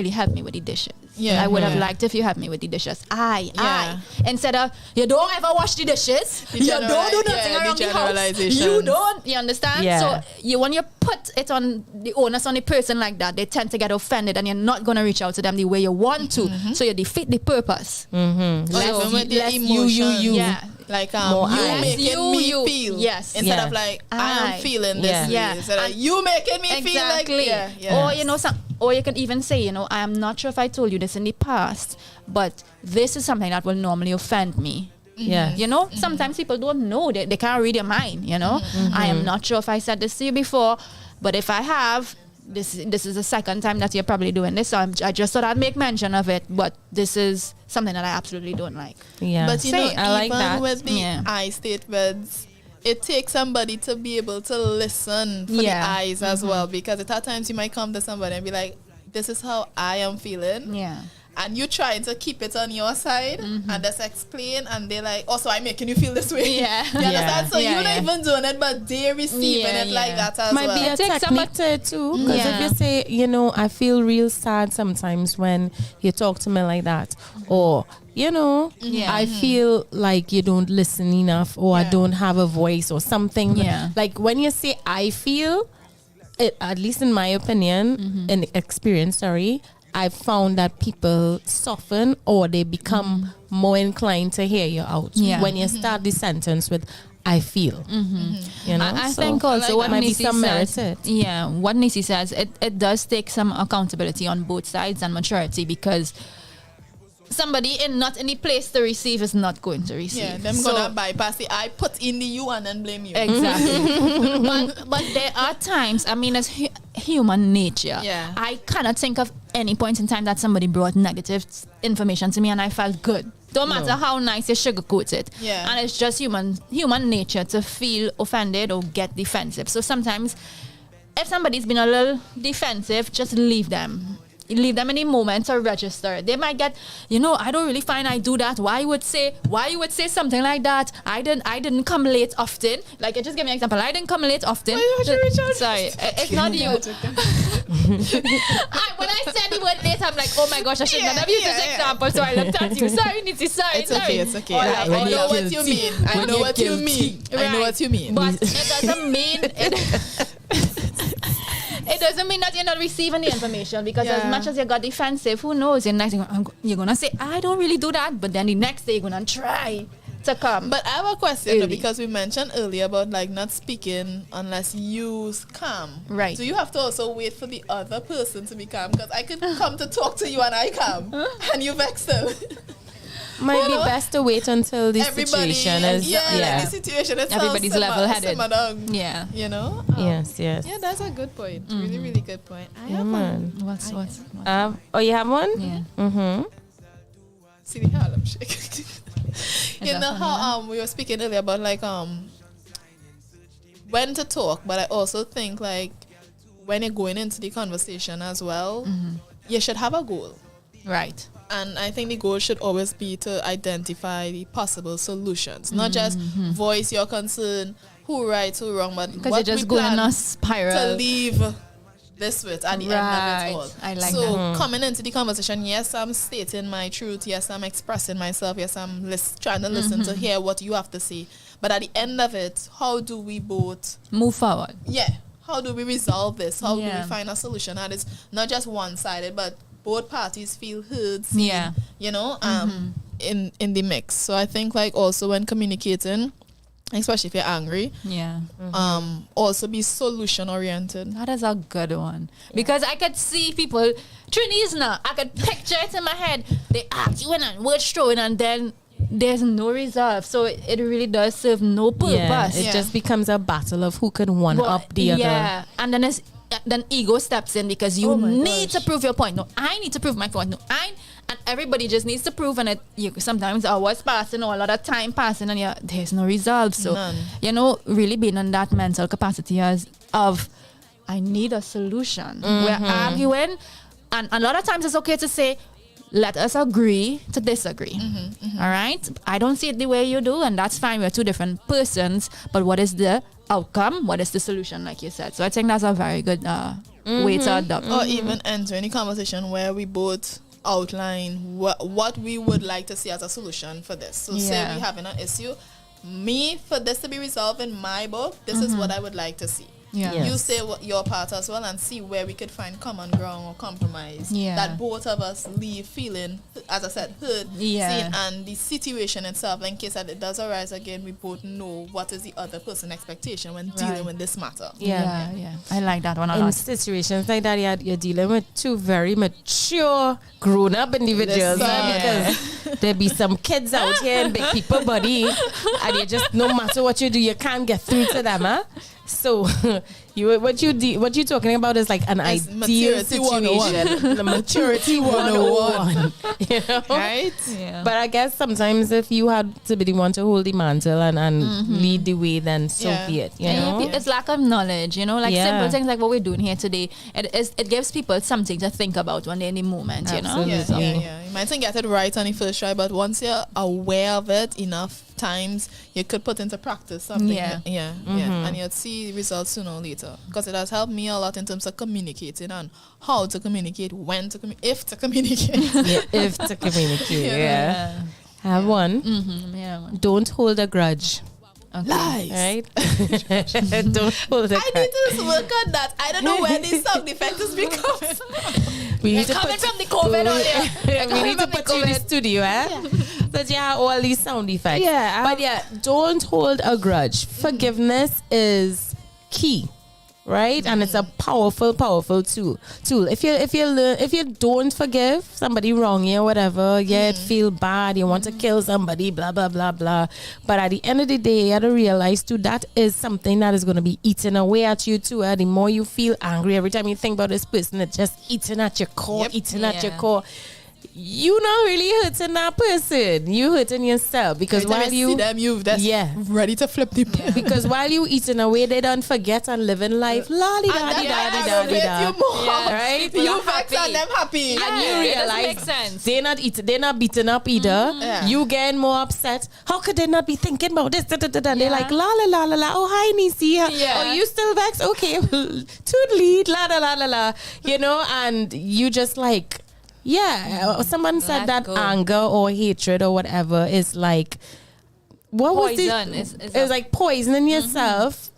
help me with the dishes. Yeah. I would have Yeah. liked if you helped me with the dishes. Yeah. I. Instead of, you don't ever wash the dishes. The You don't do generali- nothing yeah, around the the house. generalizations. You don't. You understand? Yeah. So when you put it on the onus on the person like that, they tend to get offended and you're not going to reach out to them the way you want to. So you defeat the purpose. Even with the emotions. Yeah. Like More you I. making me feel. Yes. Instead Yeah. of like I I. am feeling this Yeah. way. Yeah. Instead of And- you making me feel like Or or you can even say, I am not sure if I told you this in the past, but this is something that will normally offend me. Yeah. Sometimes people don't know. They can't read your mind, I am not sure if I said this to you before, but if I have, this is the second time that you're probably doing this. So I just thought I'd make mention of it, but this is something that I absolutely don't like. Yeah. But you know, Say, I like even that. with the Yeah. I statements, it takes somebody to be able to listen for the Yeah. eyes as well. Because at times you might come to somebody and be like, this is how I am feeling. Yeah. And you trying to keep it on your side and just explain, and they're like, also I'm making you feel this way. Yeah. You understand? So Yeah, you're yeah. not even doing it, but they're receiving Yeah, it like yeah. that as Might well. be a Take some technique to it too. Because Yeah. if you say, I feel real sad sometimes when you talk to me like that. Or, Yeah. I feel like you don't listen enough, or I Yeah. don't have a voice or something. Yeah. Like when you say I feel, at least in my opinion, in experience, I've found that people soften or they become more inclined to hear you out Yeah. when you start the sentence with I feel. I So think also there what might be Neicy some merit says, to it. yeah, what Neicy says, it does take some accountability on both sides and maturity, because somebody not in the place to receive is not going to receive. Yeah, them So- gonna bypass the I, put in the you, and then blame you. Exactly. but there are times, as human nature, Yeah. I cannot think of any point in time that somebody brought negative information to me and I felt good. Don't matter how nice you sugarcoat it. Yeah. And it's just human nature to feel offended or get defensive. So sometimes if somebody's been a little defensive, just leave them. leave them in the moment to register. They might get, I don't really find I do that. Why you would say something like that? I didn't come late often. Like, just give me an example. I didn't come late often. Sorry, it's not you. When I said the word late, I'm like, oh my gosh, I should not have used this example. So I looked at you. Sorry, Neicy, sorry. It's okay. I know what you mean. I know what you mean. But it doesn't mean it doesn't mean that you're not receiving the information, because as much as you got defensive, who knows? You're gonna say, I don't really do that, but then the next day you're gonna try to come. But I have a question though, because we mentioned earlier about like not speaking unless you calm. Right. Do you have to also wait for the other person to be calm? Because I could come to talk to you and I calm, and you vex them. Might be best to wait until the situation is like the situation is everybody's level-headed. Yeah. Yes. Yeah, that's a good point. Really, really good point. I have one. What's you have one? Yeah. See the Harlem Shake. You know how we were speaking earlier about like when to talk, but I also think like when you're going into the conversation as well, you should have a goal. Right. And I think the goal should always be to identify the possible solutions, not just voice your concern, who right, who wrong, but because what you're just we going plan on a spiral to leave this with at the end of it all. I like so that. Coming into the conversation, yes, I'm stating my truth, yes, I'm expressing myself, yes, I'm trying to listen to hear what you have to say. But at the end of it, how do we both move forward? Yeah. How do we resolve this? How do we find a solution that is not just one-sided, but both parties feel heard, seen, in the mix. So I think like also when communicating, especially if you're angry, also be solution oriented. That is a good one, because I could see people Trinidad now. I could picture it in my head. They arguing and words throwing, and then there's no resolve. So it really does serve no purpose. It just becomes a battle of who can one up the other. Yeah, and then ego steps in, because you need to prove your point. No, I need to prove my point. No, and everybody just needs to prove, and sometimes hours passing or a lot of time passing, and there's no resolve. So really being in that mental capacity of I need a solution. We're arguing, and a lot of times it's okay to say, let us agree to disagree. All right, I don't see it the way you do, and that's fine. We're two different persons, but what is the outcome? What is the solution, like you said? So I think that's a very good way to adopt. Or even enter any conversation where we both outline what we would like to see as a solution for this. So say we having an issue, for this to be resolved in my book, this is what I would like to see. You say what your part as well, and see where we could find common ground or compromise that both of us leave feeling, as I said, heard, seen, and the situation itself, in case that it does arise again, we both know what is the other person's expectation when dealing with this matter. I like that one a lot. In lot. situations like that, you're dealing with two very mature, grown-up individuals, because there be some kids out here and big people body, and you just, no matter what you do, you can't get through to them, So what you talking about is like an ideal situation, the maturity 101, right? Yeah. But I guess sometimes if you had to be the one to hold the mantle and lead the way, then so be it. It's lack of knowledge, simple things like what we're doing here today. It gives people something to think about when they're in the moment. You might not get it right on the first try, but once you're aware of it enough times, you could put into practice something. And you'll see results sooner or later, because it has helped me a lot in terms of communicating and how to communicate, when to communicate, if to communicate. If to communicate. Have one. Don't hold a grudge. Okay. Lies. Right? Don't hold a grudge. I need to work on that. I don't know where these sound effects is because we need to coming from the COVID earlier. We need to put you in the studio, that all these sound effects. But don't hold a grudge. Forgiveness is key, right? And it's a powerful tool. If you don't forgive somebody wrong or whatever, it feel bad, you want to kill somebody, blah blah blah blah. But at the end of the day, you have to realize too, that is something that is going to be eating away at you too. The more you feel angry every time you think about this person, it's just eating at your core, at your core. you not really hurting that person. You hurting yourself because Every time while you see them, you that's ready to flip the pen. because while you eating away, they don't forget and living life. La di da di da di da di da. Right? You vex and them happy. And you it doesn't realize make sense. they're not beaten up either. Yeah. You getting more upset. How could they not be thinking about this? And they're like la la la la la. Oh hi Neicy. Yeah. Oh you still vexed? Okay, toodly la la la la la. You know, and you just like. Yeah, someone said that anger or hatred or whatever is like what poison. was it? It's like poisoning yourself,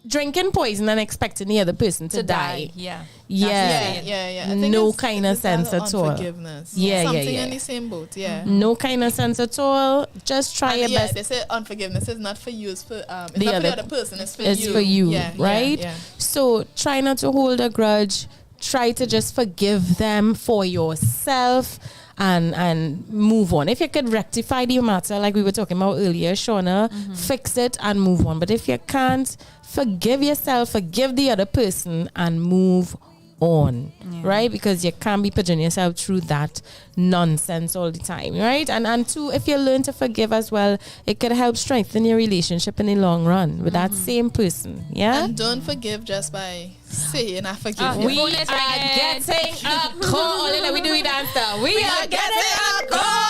drinking poison and expecting the other person to die. Yeah. Yeah. I think No it's kind of sense at all. Unforgiveness. Yeah, Something yeah. in the same boat. Yeah. No kind of sense at all. Just try your best. They say unforgiveness is not for you. It's for it's not for other- the other person. It's for you. It's for you, Yeah, right? Yeah. So try not to hold a grudge. Try to just forgive them for yourself and move on. If you could rectify the matter like we were talking about earlier, Shawna, fix it and move on. But if you can't, forgive yourself, forgive the other person and move on, right? Because you can't be putting yourself through that nonsense all the time, right? And two, if you learn to forgive as well, it could help strengthen your relationship in the long run with that same person, yeah? And don't forgive just by saying I forgive you. We are getting a call. Let me do it answer. We are getting a call.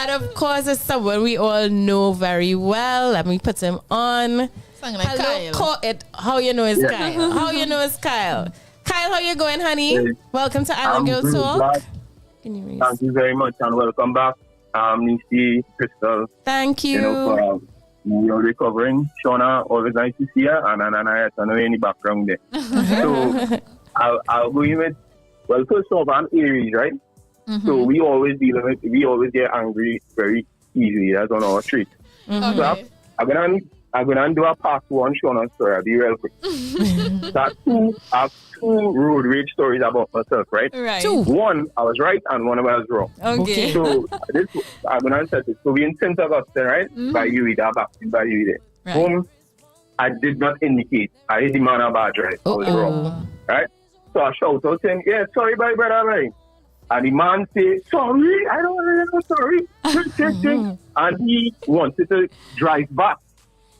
And of course, it's someone we all know very well. Let me put him on. Sounding like Kyle. Call it. How you know it's Kyle? How you know it's Kyle? Kyle, how you going, honey? Hey. Welcome to Island Girl Talk. Can you raise? Thank you very much and welcome back. Neicy, Krystal. Thank you. For you're recovering. Shawna, always nice to see you. And I don't know any background there. So I'll go in with, well, first off, I'm Aries, right? So we always get angry very easily. That's on our trait. So I'm gonna do a part one Shawna story. I'll be real quick. I have two road rage stories about myself, right? Right. Two. One, I was right and one I was wrong. Okay. So I'm gonna set it. So we in St. Augustine, right? By you there, back by you there. Right. Boom. I did not indicate. I hit the man a badge, right? I was wrong. Right? So I shout out saying, yeah, sorry, bye, brother, right? And the man say, sorry, I don't want to sorry. And he wanted to drive back.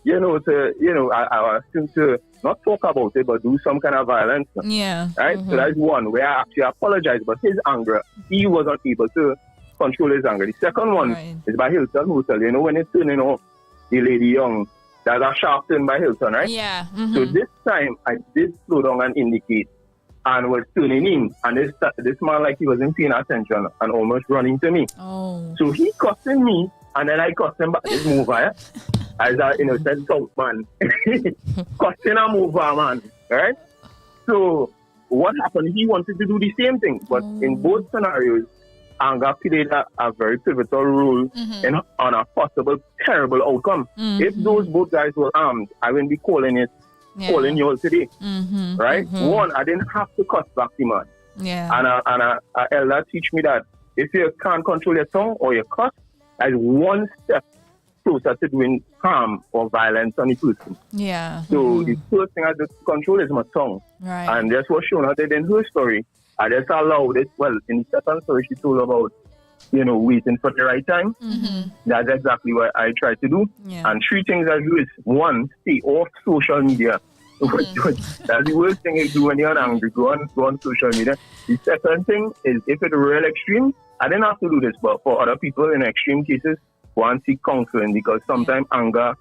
I asked him to not talk about it, but do some kind of violence. Yeah. Right? So that's one where I actually apologize, but his anger, he wasn't able to control his anger. The second one is by Hilton Hotel. You know, when it's turning off the lady young, there's a sharp turn by Hilton, right? Yeah. So this time, I did slow down and indicate and was turning in. And this man, like he wasn't paying attention and almost running to me. Oh. So he cussing me, and then I cussed him back. This mover, as a innocent South man. Cussing a mover, man. Right? So what happened? He wanted to do the same thing. But in both scenarios, anger played a very pivotal role on a possible terrible outcome. If those both guys were armed, I wouldn't be calling you all today. Right? One, I didn't have to cuss back the man. Yeah. And a elder teach me that if you can't control your tongue or your cuss, as one step closer to doing harm or violence on the person. Yeah. So the first thing I just control is my tongue. Right. And that's what Shawna did in her story. I just allowed it. Well, in the second story, she told about, waiting for the right time. That's exactly what I try to do. Yeah. And three things I do is, one, stay off social media. That's the worst thing you do when you're angry. Go on social media. The second thing is, if it's real extreme, I didn't have to do this, but for other people in extreme cases, go and seek counseling, because sometimes anger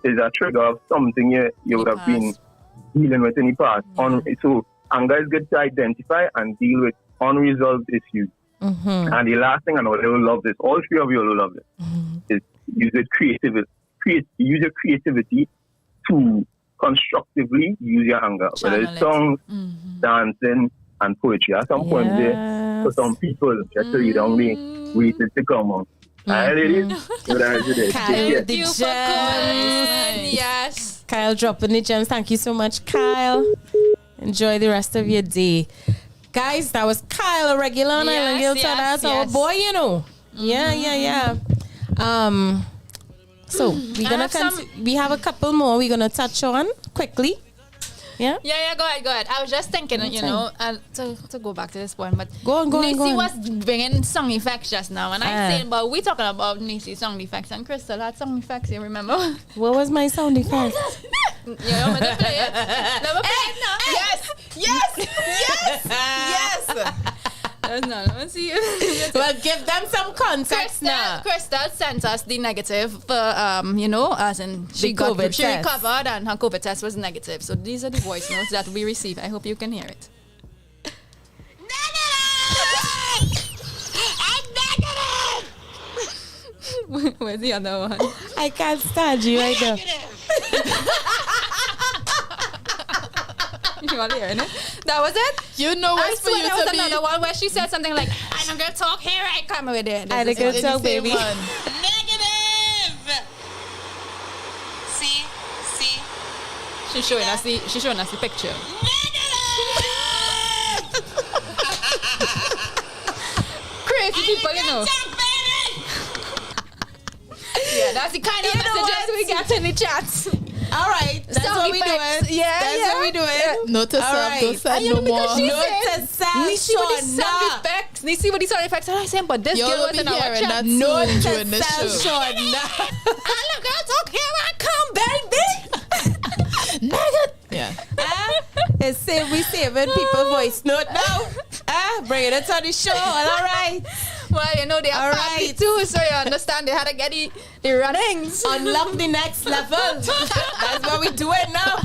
is a trigger of something you would have been dealing with in the past. So anger is good to identify and deal with unresolved issues. And the last thing, I know they will love this, all three of you will love this, is use your creativity to constructively use your anger, whether it's songs, dancing, and poetry. At some point there, for some people, just so you don't be waiting to come on. Alright, ladies? Kyle the gems. Yes. Kyle dropping the gems. Thank you so much, Kyle. Enjoy the rest of your day. Guys, that was Kyle, a regular on Island Girl. That's our boy, Yeah. So we're gonna we have a couple more we're gonna touch on quickly. Yeah? Yeah, go ahead. I was just thinking, to go back to this point, but Go on. Neicy was bringing song effects just now, and I'm saying, but we talking about Neicy song effects, and Krystal had song effects, you remember? What was my sound effect? You want me to play it? Let me play it now. Yes. No, let me see you. Well, give them some context now. Krystal sent us the negative for, as in she recovered and her COVID test was negative. So these are the voice notes that we receive. I hope you can hear it. Negative! Where's the other one? I can't stand you right now. You want to hear it? That was it? You know what's for you there to was be. another one where she said something like, I'm not going to talk, here I come with it. I'm not going to talk, baby. Negative. See? She's showing us the picture. Crazy people, you know. Yeah, that's the kind of messages we get in the chats. All right, that's what we doing. Yeah, that's what we doing. Note to self, don't say no more. Note to self, Neicy with the sound effects. Neicy with the sound effects. And I saying, but this girl was in our chat. Note to during the show. self, Shawna. Look, girls, okay, I come, baby. Yeah. It's say we saving people voice note now. Bringing it on the show. All right. Well, they are happy too, so you understand they had to get the runnings. Unlock the next level. That's what we doing now.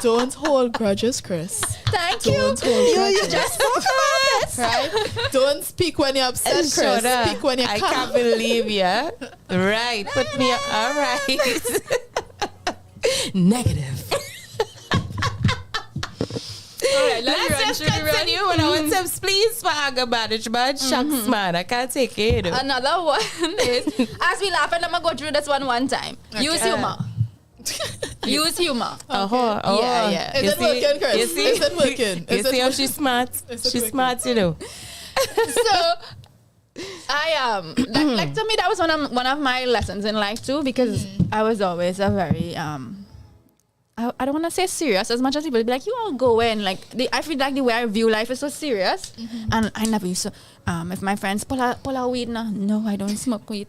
Don't hold grudges, Chris. Thank you. Don't hold grudges. You just spoke about it. Right? Don't speak when you're upset, Chris. Shawna, Speak when you're I calm. can't believe you. Right. Put me all right. Negative. All right, Let's just continue with our tips, please, for anger management. Shucks, man, I can't take it. Another one is, as we laugh, and I'm going to go through this one time. Okay. Use humor. Use humor. Yeah. Is it working, Chris? You see? Is it working? You see how she's smart? She's smart, you know. So, I like to me that was one of my lessons in life too, because I was always a very I don't want to say serious as much as people be like, you all go in. Like, I feel like the way I view life is so serious. And I never used to, if my friends pull out weed, no, I don't smoke weed.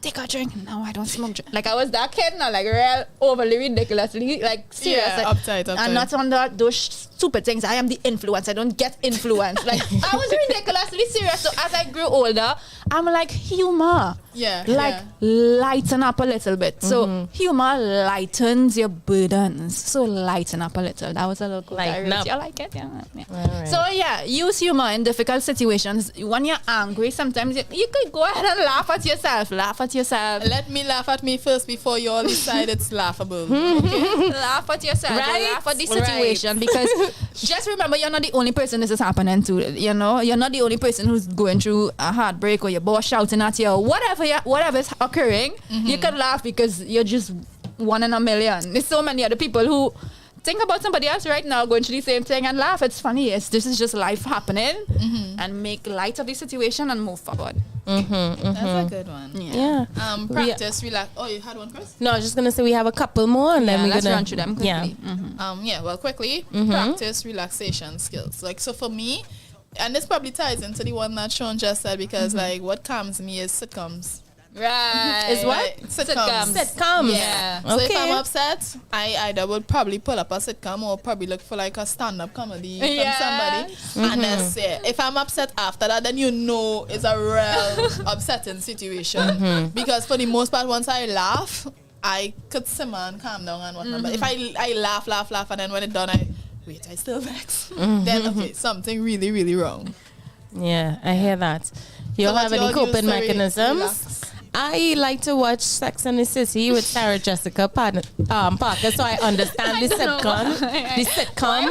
Take a drink, no, I don't smoke drink. Like, I was that kid now, like, real overly ridiculously, like, serious. Yeah, like, uptight. And not on those stupid things. I am the influence. I don't get influence. Like, I was ridiculously serious. So as I grew older, I'm like, humor. Yeah. Like, lighten up a little bit. So, humor lightens your burdens. So, lighten up a little. That was a little cool. Lighten up. You like it? Yeah. Right. So, use humor in difficult situations. When you're angry, sometimes you could go ahead and laugh at yourself. Let me laugh at me first before you all decide it's laughable. Okay? Laugh at yourself. Right? Laugh at the situation. Because just remember, you're not the only person this is happening to. You're not the only person who's going through a heartbreak or your boss shouting at you or whatever is occurring. You can laugh because you're just one in a million. There's so many other people who think about somebody else right now going through the same thing and laugh. It's funny. This is just life happening, and make light of the situation and move forward. That's a good one. Yeah. Practice, relax. Oh, you had one, Chris? No, I was just going to say we have a couple more and then we're let's going to run through them quickly. Yeah. Quickly, practice relaxation skills. Like, so for me, and this probably ties into the one that Sean just said, because like what calms me is sitcoms. Right. Is what? Like, sitcoms. Sitcoms. Yeah. So if Okay. I'm upset, I either would probably pull up a sitcom or probably look for like a stand-up comedy Yeah. from somebody. And then say, if I'm upset after that, then you know it's a real upsetting situation. Because for the most part, once I laugh, I could simmer and calm down and whatnot. But if I laugh, and then when it's done, I still vex. Then, okay, something really, really wrong. Yeah, I hear that. You all what have you any all coping use to mechanisms? relax? I like to watch Sex and the City with Sarah Jessica Parker, so I understand the sitcom. The sitcom.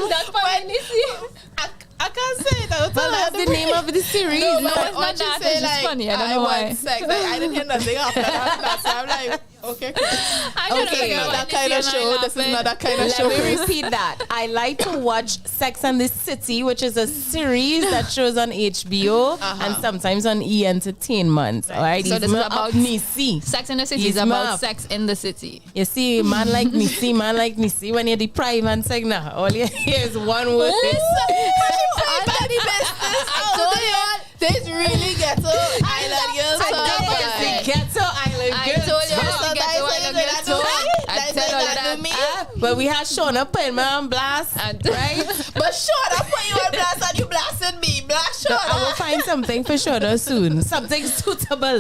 I can't say that. Well, that's the name of the series. No, No, but it's when not you that, say it's just like, funny. I don't I know want why. sex, like, I didn't hear nothing after that. So I'm like, Okay. I don't Okay, know that kind of show. This is not that kind of Let show. me repeat that. I like to watch Sex and the City, which is a series that shows on HBO and sometimes on E! Entertainment. All right. So this is about Neicy. Sex in the City He's is about mad. sex in the city. You see, man like Neicy, when you deprive and say, nah, all you hear is one word. This really ghetto island girls. Ghetto island I girls. told you to get to island girls too. I tell you that. But we had Shawna putting me on blast, right? But Shawna put you on blast and you blasted me. Blast So I will Shawna. find something for Shawna soon. Something suitable.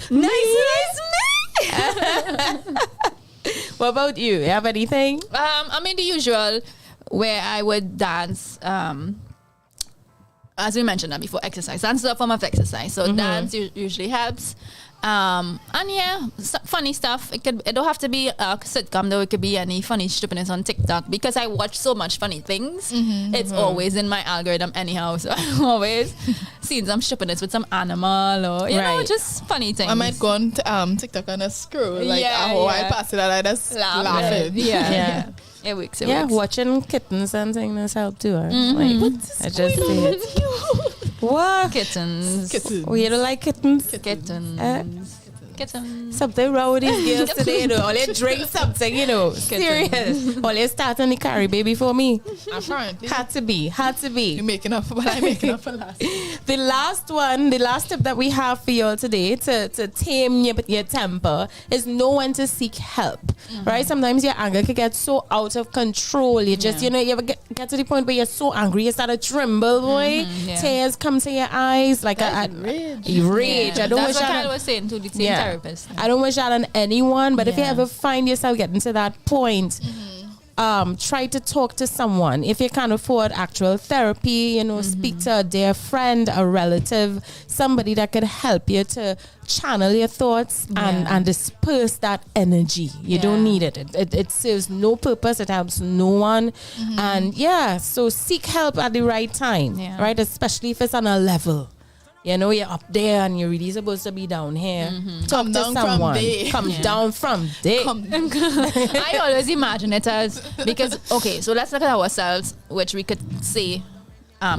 nice me. What about you? You have anything? I mean the usual where I would dance. As we mentioned that before, exercise. Dance is a form of exercise, so dance usually helps. And yeah, funny stuff. It don't have to be a sitcom though. It could be any funny stupidness on TikTok because I watch so much funny things. It's always in my algorithm anyhow. So I'm always seeing some stupidness with some animal or you know just funny things. I might go on TikTok and just scroll like Yeah, I yeah. pass it and I just laughing. Yeah. It works. It works. Watching kittens and things help too. Right? Like, I just see it. What? Kittens. Oh, you don't like kittens? Kittens. Something wrong with these girls today, you know. All they drink something, you know. Serious. All they start on the carry baby for me. Apparently. Had to be. You're making up for what I'm making up for last. The last tip that we have for you all today to tame your temper is know when to seek help. Right? Sometimes your anger can get so out of control. You just, you ever get to the point where you're so angry, you start to tremble, boy. Tears come to your eyes. Like rage. Yeah. I don't That's wish what I was saying to the same therapist. I don't wish that on anyone, but if you ever find yourself getting to that point, try to talk to someone. If you can't afford actual therapy, speak to a dear friend, a relative, somebody that could help you to channel your thoughts and disperse that energy. You don't need it. It serves no purpose. It helps no one. And so seek help at the right time, right? Especially if it's on a level. You know, you're up there and you're really supposed to be down here. Talk to someone. Come down from there. I always imagine it as, because, okay, so let's look at ourselves, which we could say,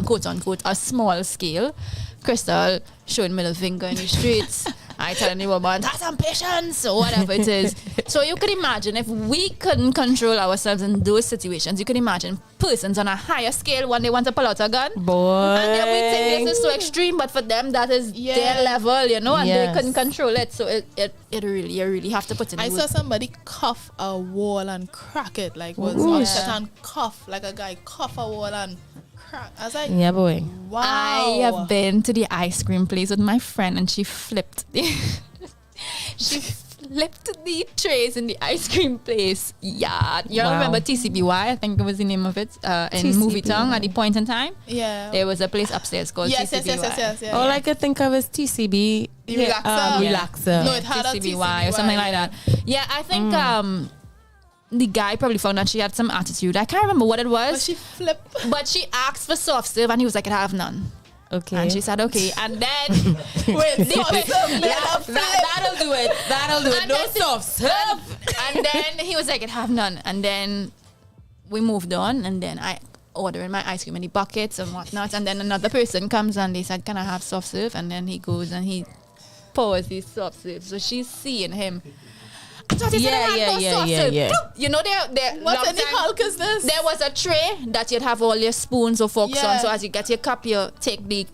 quote unquote, a small scale. Krystal showing middle finger in the streets. I telling the woman, have some patience or whatever it is. So you could imagine if we couldn't control ourselves in those situations, you could imagine persons on a higher scale when they want to pull out a gun. Boy. And then we think this is so extreme, but for them that is their level, and they couldn't control it. So it really, you really have to put in I the saw somebody cuff a wall and crack it, like was upset and cuff, like a guy cuff a wall and crack. I was like, yeah, boy. Wow. I have been to the ice cream place with my friend and she flipped the trays in the ice cream place. Yeah. You remember TCBY? I think it was the name of it. In Movie Tongue at the point in time. Yeah. There was a place upstairs called TCBY. Yes. All I could think of is TCB. Relaxer. No, it had TCBY or something like that. Yeah, I think the guy probably found that she had some attitude. I can't remember what it was. But she flipped. But she asked for soft serve and he was like, I have none. Okay. And she said, okay. And then wait, that'll do it. And No then soft serve. And then he was like, I have none. And then we moved on. And then I ordering my ice cream in the buckets and whatnot. And then another person comes and they said, can I have soft serve? And then he goes and he pours these soft serve. So she's seeing him. I thought he said I had no soft serve. You know, what in the Hulk is this? There was a tray that you'd have all your spoons or forks on. So as you get your cup, you take the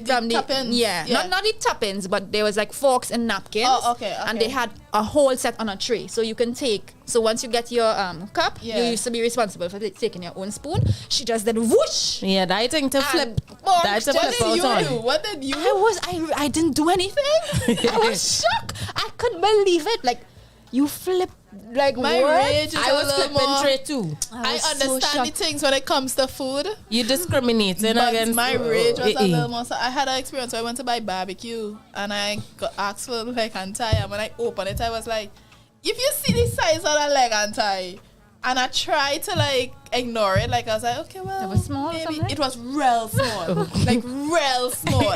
tuppence. Not the tuppence, but there was like forks and napkins. Oh, okay. And they had a whole set on a tray, so you can take. So once you get your cup, you used to be responsible for taking your own spoon. She just did whoosh. Yeah, that thing to flip. That's a flip out on. What did you do? I didn't do anything. I was shocked. I couldn't believe it. Like, you flip. Like, my rage is I was a little flipping more. tray too. I understand the things when it comes to food. You discriminating But against my rage was a little more. So I had an experience where I went to buy barbecue and I got asked for like anti. And when I opened it, I was like, if you see the size of that leg anti, And I tried to like ignore it. Like I was like, okay, well, it was small. Maybe it was real small, like real small,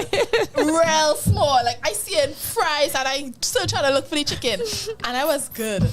real small. Like I see it fries, and I still trying to look for the chicken, and I was good.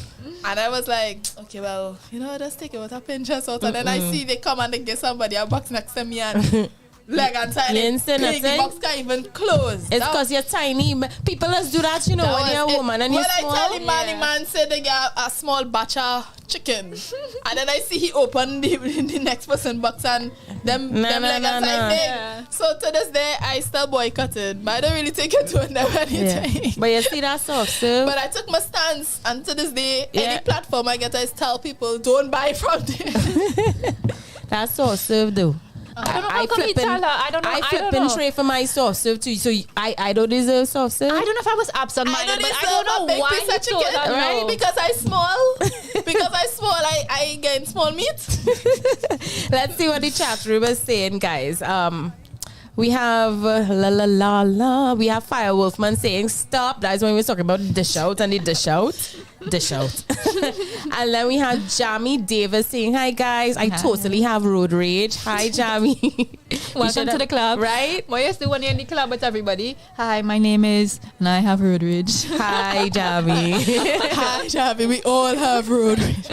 And I was like, okay, well, just take it with a pinch of salt. And then I see they come and they get somebody a box next to me and. Leg and tiny. The box can't even close. It's because you're tiny. People just do that, when you're a woman and you're small. When I tell the man said they get a small batch of chicken. And then I see he open the next person box and them leg and tiny. Yeah. So to this day, I still boycotted. But I don't really take it to anything. But you see that soft serve? But I took my stance. And to this day, any platform I get, I tell people, don't buy from there. That's soft serve though. I flip and tray for my soft serve too. So I don't deserve soft serve. I don't know if I was absent-minded, but I don't know why you told that. Right? Because I small. I get small meat. Let's see what the chat room is saying, guys. We have we have Fire Wolfman saying stop. That's when we were talking about dish out and the dish out. And then we have Jamie Davis saying hi guys. I totally have road rage. Hi Jamie. Welcome to the club. Right? Why is the one in the club with everybody? Hi, my name is and I have road rage. Hi Jamie. Hi Jamie. We all have road rage.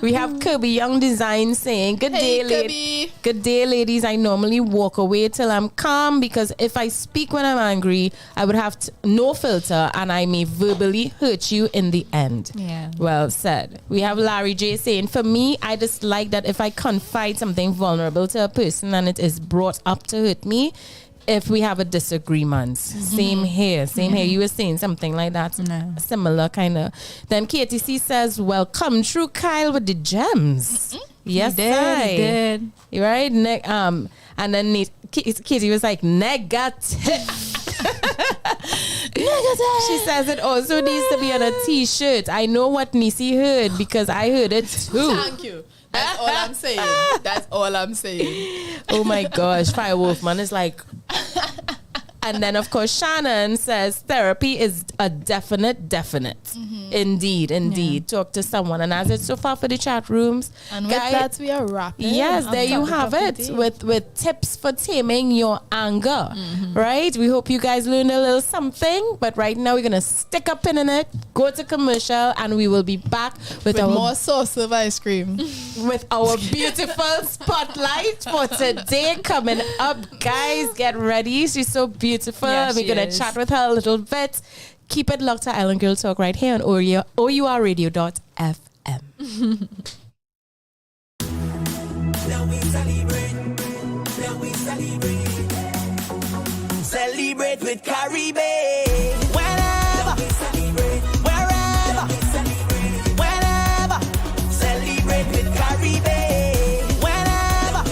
We have Kirby Young Design saying good day ladies. Good day ladies. I normally walk away till I'm calm because if I speak when I'm angry, I would have no filter and I may verbally hurt you in the end. Yeah. Well said. We have Larry J saying, for me, I just like that if I confide something vulnerable to a person and it is brought up to hurt me, if we have a disagreement. Same here. You were saying something like that. No. Similar kind of. Then KTC says, welcome through Kyle with the gems. Yes, he did. You're right. And then Katie was like, negative. She says it also needs to be on a t-shirt. I know what Neicy heard because I heard it too. Thank you. That's all I'm saying. Oh my gosh. Fire Wolfman is like... And then, of course, Shannon says therapy is a definite. Indeed. Yeah. Talk to someone. And as it's so far for the chat rooms. And with that, we are wrapping. Yes, there you have it. With tips for taming your anger. Right? We hope you guys learned a little something. But right now, we're going to stick a pin in it, go to commercial, and we will be back with our... more sauce of ice cream. With our beautiful spotlight for today coming up. Guys, get ready. She's so beautiful. Yeah, we're going to chat with her a little bit. Keep it locked to Island Girl Talk right here on O.U.R radio.fm. Celebrate with Caribbean. Whenever, wherever, whenever. Celebrate with Caribbean. Whenever,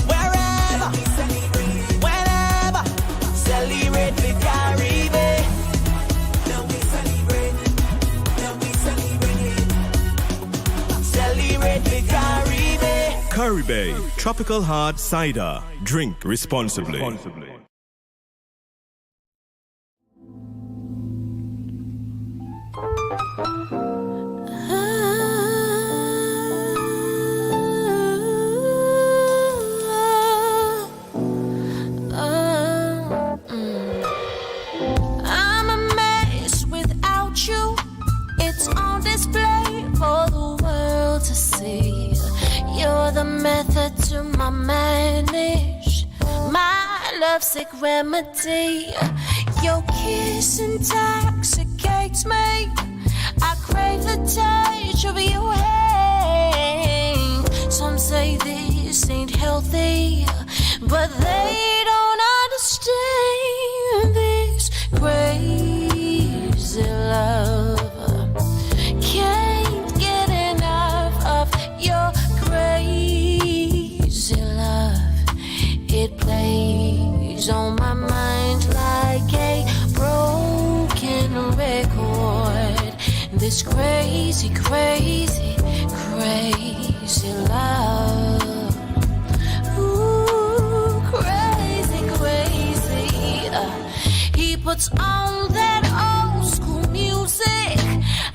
wherever, whenever. Celebrate with Caribbean. Now we celebrate. Celebrate with Caribbean. Caribbean Tropical Hard Cider. Drink responsibly. I'm a mess without you. It's on display for the world to see. You're the method to my madness, my lovesick remedy. Your kiss intoxicates me. I crave the touch of your hand. Some say this ain't healthy, but they don't understand this crazy love. Can't get enough of your crazy love. It plays on my mind like a broken record. This crazy, crazy, crazy love. Ooh, crazy, crazy. He puts on that old school music.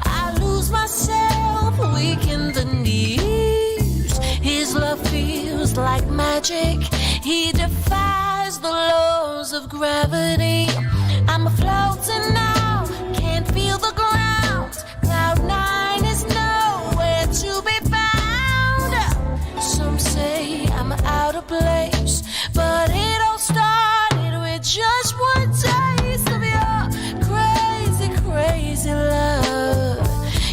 I lose myself, weak in the knee. magic. He defies the laws of gravity. I'm floating now, can't feel the ground. Cloud 9 is nowhere to be found. Some say I'm out of place, but it all started with just one taste of your crazy, crazy love.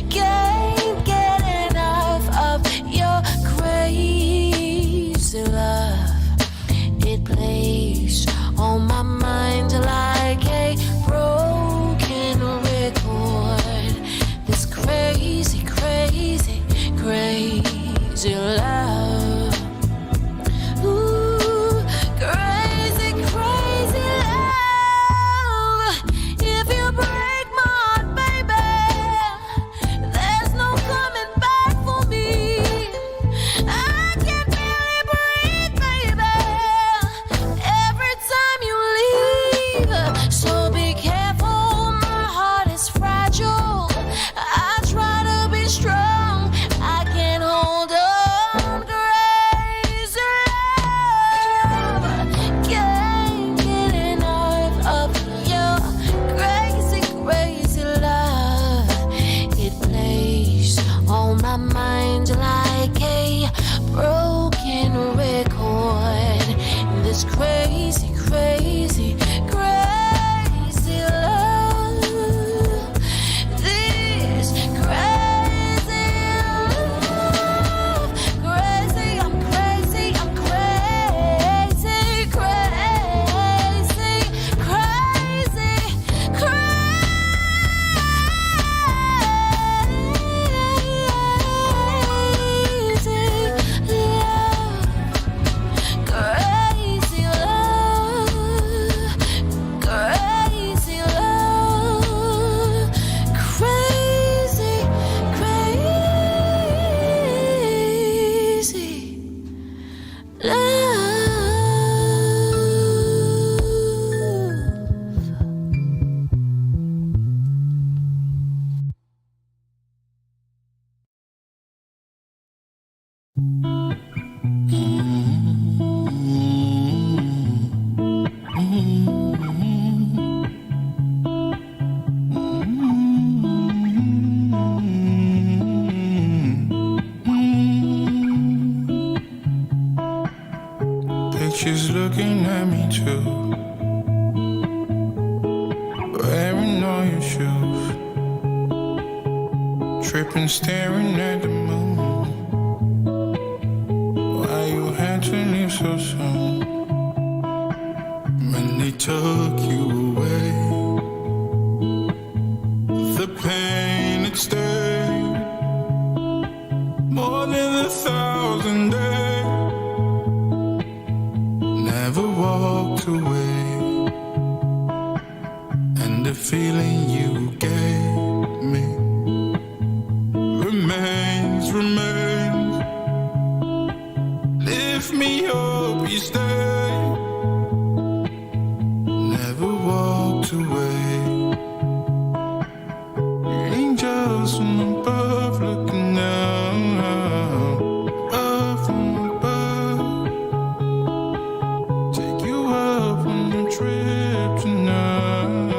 Can't get enough of your crazy love. It plays on my mind like a broken record. This crazy, crazy, crazy love. Ooh, crazy, crazy love. If you break my heart, baby, there's no coming back for me. I can barely breathe, baby, every time you leave. So be careful, my heart is fragile. I try to be strong, I can't hold on. Crazy love, can't get enough of your crazy, crazy love. It plays on my mind like a broken record. This crazy, crazy, crazy love. This crazy love. Crazy, I'm crazy, I'm crazy, crazy, crazy, crazy love. Crazy love, crazy, crazy love. Pictures looking at me too, wearing all your shoes, tripping, staring at the moon. Why you had to leave so soon? When they took you away, the pain it stayed more than 1,000 days. Never walked away, and the feeling you gave me remains. Lift me up, you stay. Never walked away. Angels from above looking down, up from above. Take you up on a trip tonight,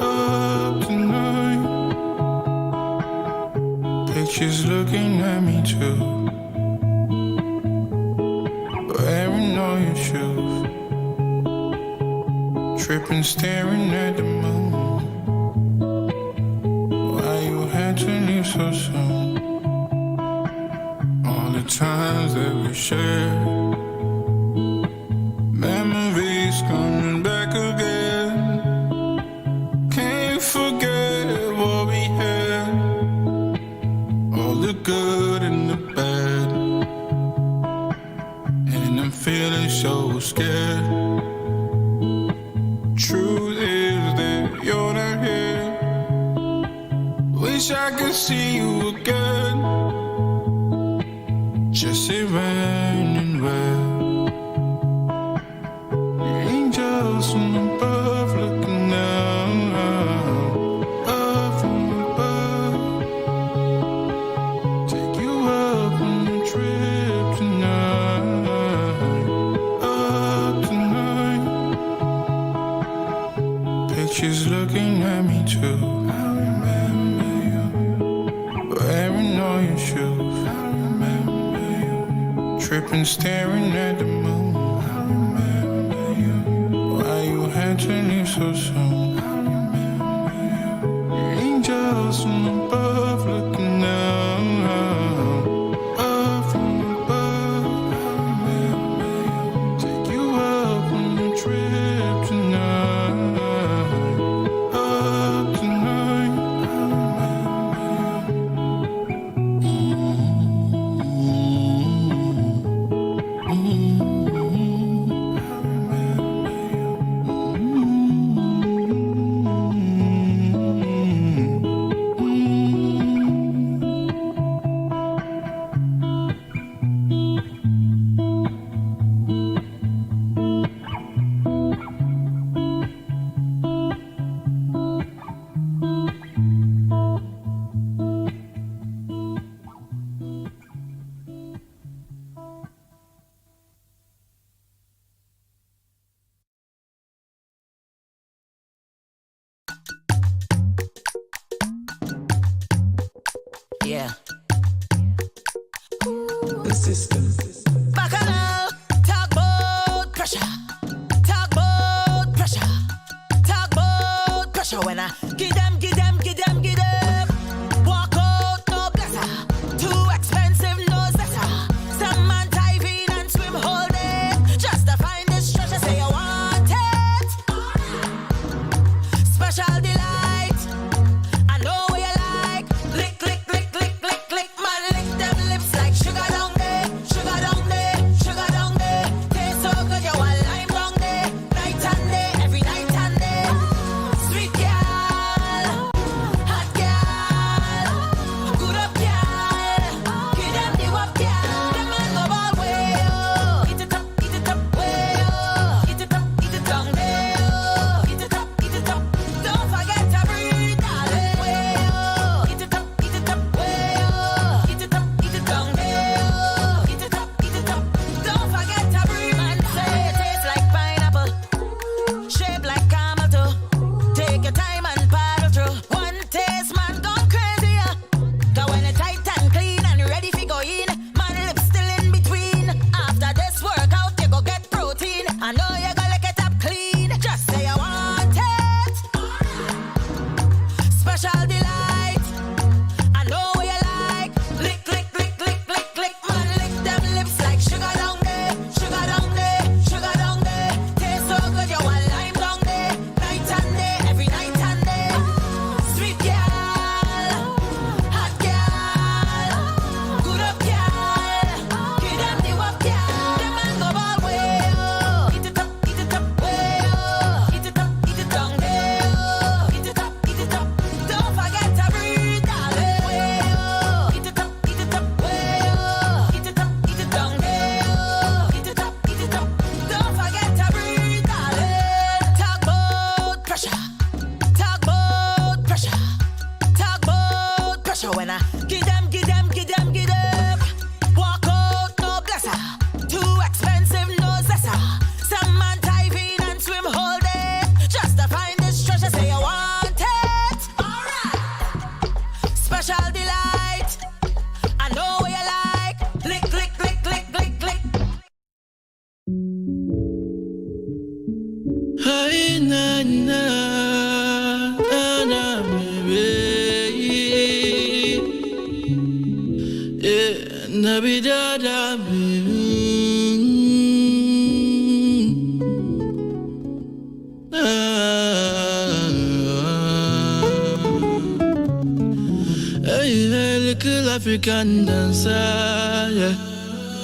up tonight. Pictures looking at me too, wearing all your shoes, tripping, staring at the moon. Why you had to leave so soon? All the times that we shared, memories coming back again. Can't forget what we had, all the good and the bad. And I'm feeling so scared. Truth is that you're not here. Wish I could see you again. Just say when and where. Angels from above looking down, up from above. Take you up on a trip tonight. she's looking at me too. I remember you wearing all your shoes. I remember you tripping, staring at the moon. I remember you why you had to leave so soon. I remember you angels from above looking down. Up from above. I remember you take you up on the trip tonight. Up tonight. I Yeah. The system. Bacchanal, talk about pressure. Talk about pressure. Talk about pressure. When I give them. Walk out, no blesser. Too expensive, no zesser. Some man dive in and swim whole day. Just to find this treasure, say you want it. Special delight. I know what you like. Lick. Man, lick them lips like sugar down there. Sugar down there. Taste so good, you want lime down there. Night and day, every night and day. Sweet girl, hot girl, good up girl. Give them the wop girl. Them man go all way, oh. Eat it up, way, oh. Eat it down there, oh. Eat it up. Don't forget to breathe, darling, way, oh. Eat it up, way, oh. Eat it down there, oh. Eat it up. Don't forget to breathe. Man say it tastes like pineapple, shape like camel too. Take your time and paddle through. One taste, man, gone crazy, yeah. 'Cause when it's tight and clean and ready for go in, man, lips still in between. After this workout, you go get protein. I know you gonna lick it up clean. Just say you want it. Special delight. I know what you like. Lick. Man, lick them lips like sugar down there. Taste so good, you want lime down there. Night and day, every night and day. Sweet girl, hot girl, good up girl. Give them the wop girl. Them man go all way, oh. Eat it up, way, oh. Eat it down there, oh. Eat it up. Don't forget to breathe, darling, way, oh. Eat it up, way, oh. Eat it down there, oh. Eat it up. Don't forget to breathe, darling. Talk about pressure. When I give them. Walk out, no blesser. Too expensive, no zesser. Some man dive in and swim whole day. Just to find this treasure, say you want it. Alright. Special delight. I know what you like. Lick. Hi, na, baby. Yeah, na be da, baby. Hey, little African dancer, yeah.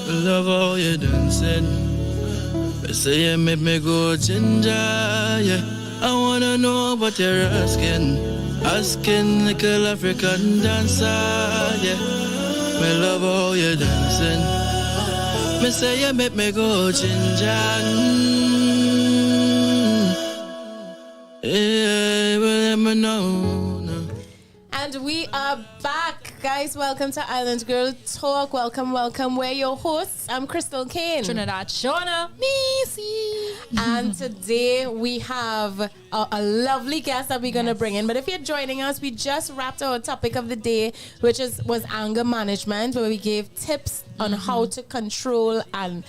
Love how you dancing. Say you make me go ginger, yeah. I wanna know what you're asking. Asking little African dancer, yeah. Me love how you dancing. Me say you make me go ginger. Yeah, but let me know. And we are back. guys, welcome to Island Girl Talk. Welcome. We're your hosts. I'm Krystal Khayne. Trinidad Shawna. Neicy. And today we have a lovely guest that we're going to bring in. But if you're joining us, we just wrapped our topic of the day, which was anger management, where we gave tips on how to control and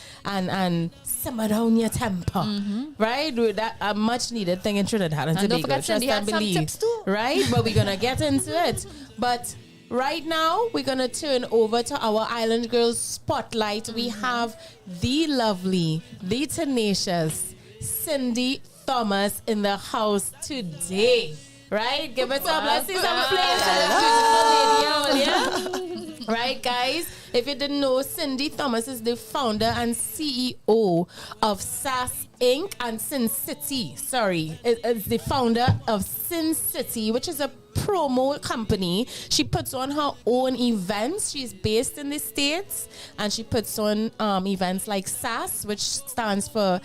simmer down your temper, right? That a much needed thing in Trinidad and Tobago. Don't forget Cindy had some tips too, right? But we're gonna get into it. But right now we're gonna turn over to our Island Girls spotlight. We have the lovely, the tenacious Cindy Thomas in the house today. Right? Give it some. Let's see some flames to the beautiful lady. Yeah? Right, guys? If you didn't know, Cindy Thomas is the founder and CEO of SAS Inc. and Sin City. Sorry, is the founder of Sin City, which is a promo company. She puts on her own events. She's based in the States, and she puts on events like SAS, which stands for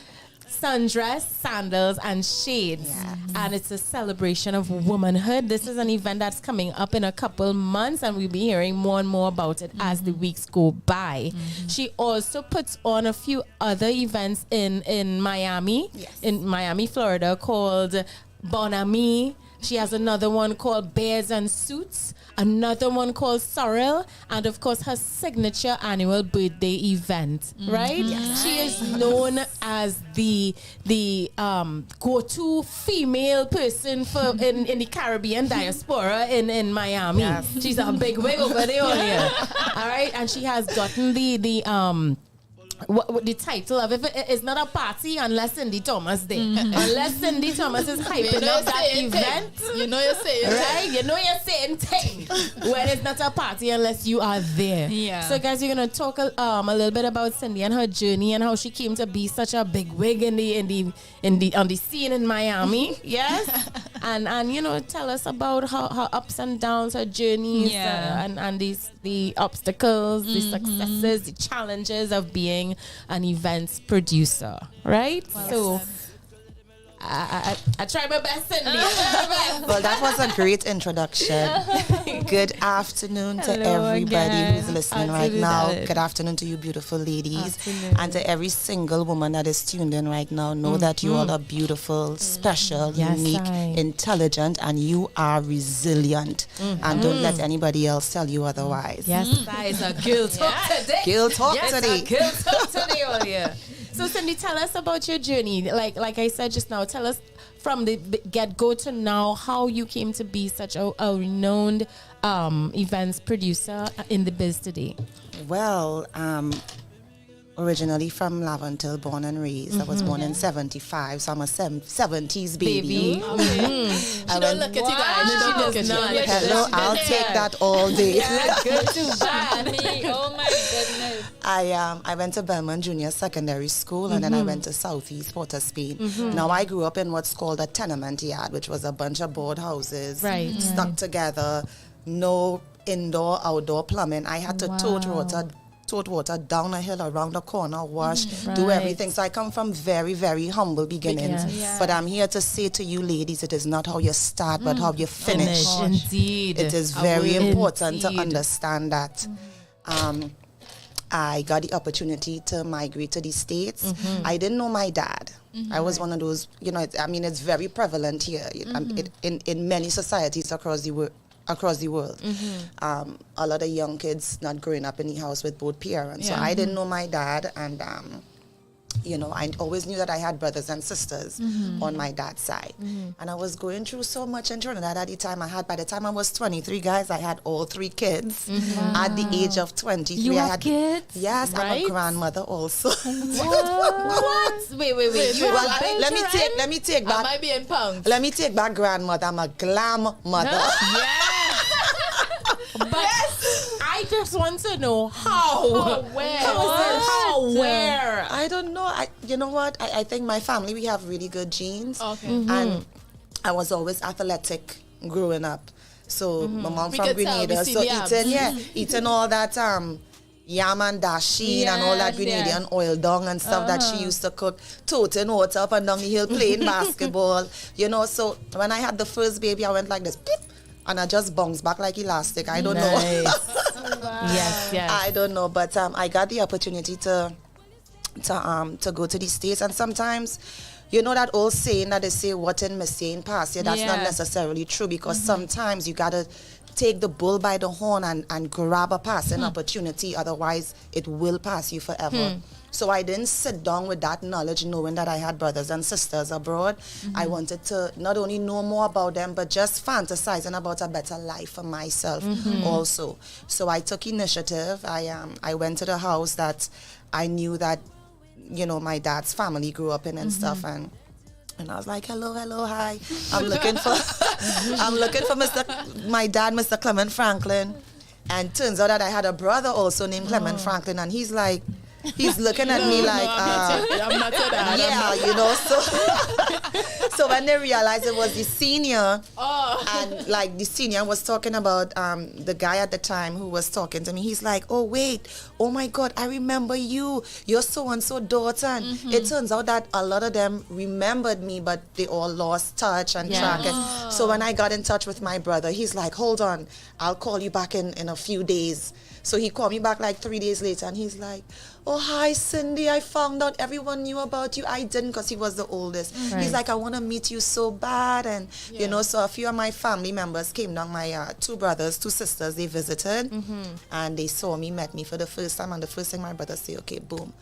Sundress, Sandals, and Shades. Yes. And it's a celebration of womanhood. This is an event that's coming up in a couple months, and we'll be hearing more and more about it as the weeks go by. She also puts on a few other events in Miami, in Miami, Florida, called Bon Ami. She has another one called Bears and Suits, another one called Sorrel, and of course her signature annual birthday event, right? Yes. She is known as the go-to female person for in the Caribbean diaspora in Miami. Yes. She's a big wig over there. All right, and she has gotten the the title of it is not a party unless Cindy Thomas there. Unless Cindy Thomas is hyping up that event. You know you're saying right? You know you're saying thing when it's not a party unless you are there. Yeah. So guys, we're gonna talk a little bit about Cindy and her journey and how she came to be such a big wig on the scene in Miami. Yes. and you know, tell us about her ups and downs, her journeys, and the obstacles, the successes, the challenges of being an events producer, right? Well, so I try my best, Cindy. Well, that was a great introduction. Good afternoon to everybody who's listening right now. Good afternoon to you beautiful ladies. And to every single woman that is tuned in right now. Know that you all are beautiful, special, unique, intelligent, and you are resilient. And don't let anybody else tell you otherwise. Yes, that is a girl talk today. Girl talk today. Girl talk today, all here. So Cindy, tell us about your journey. Like I said just now, tell us from the get-go to now how you came to be such a renowned events producer in the biz today. Well, originally from Laventille, born and raised. I was born in 75, so I'm a 70s baby. Okay. She don't look at you guys. She does not. Hello, I'll take that all day. Good to bad. Oh my goodness. I went to Belmont Junior Secondary School, and then I went to Southeast Port of Spain. Now I grew up in what's called a tenement yard, which was a bunch of board houses stuck together, no indoor, outdoor plumbing. I had to tote water down a hill, around the corner, wash, do everything. So I come from very, very humble beginnings. But I'm here to say to you ladies, it is not how you start, but how you finish. Indeed. It is very important to understand that. I got the opportunity to migrate to the States. I didn't know my dad. I was one of those, you know, it's very prevalent here in many societies across the world. A lot of young kids not growing up in the house with both parents. So I didn't know my dad, and you know, I always knew that I had brothers and sisters on my dad's side. And I was going through so much in Trinidad at the time. By the time I was 23, guys, I had all 3 kids. At the age of 23, you I had kids? Yes, right? I'm a grandmother also. What? Wait. Let me take back. I might be in pounds. Let me take back grandmother. I'm a glam mother. But I just want to know how. Where? I don't know. You know what? I think my family, we have really good genes. Okay. And I was always athletic growing up. So my mom from Grenada. So eating all that yam and dasheen and all that Grenadian oil dung and stuff that she used to cook, toting water up and down the hill playing basketball. You know, so when I had the first baby, I went like this. Beep, and I just bounce back like elastic. I don't know. Yes. I don't know, but I got the opportunity to go to the States, and sometimes, you know that old saying that they say, what in missing past? Yeah, that's not necessarily true, because sometimes you gotta take the bull by the horn and grab a passing opportunity, otherwise it will pass you forever. So I didn't sit down with that knowledge, knowing that I had brothers and sisters abroad. I wanted to not only know more about them, but just fantasizing about a better life for myself also. So I took initiative. I went to the house that I knew that, you know, my dad's family grew up in and stuff, and I was like, hello, hi. I'm looking for my dad, Mr. Clement Franklin. And turns out that I had a brother also named Clement Franklin, and he's looking at me like, I'm not your dad. Yeah, you know, so when they realized it was the senior, and like the senior was talking about the guy at the time who was talking to me, he's like, oh wait, oh my God, I remember you, you're so-and-so daughter. And it turns out that a lot of them remembered me, but they all lost touch and track. And so when I got in touch with my brother, he's like, hold on, I'll call you back in a few days. So he called me back like 3 days later, and he's like, oh, hi, Cindy, I found out everyone knew about you. I didn't, because he was the oldest. He's like, I want to meet you so bad. And, you know, so a few of my family members came down, my 2 brothers, 2 sisters, they visited, and they saw me, met me for the first time. And the first thing my brother said, okay, boom,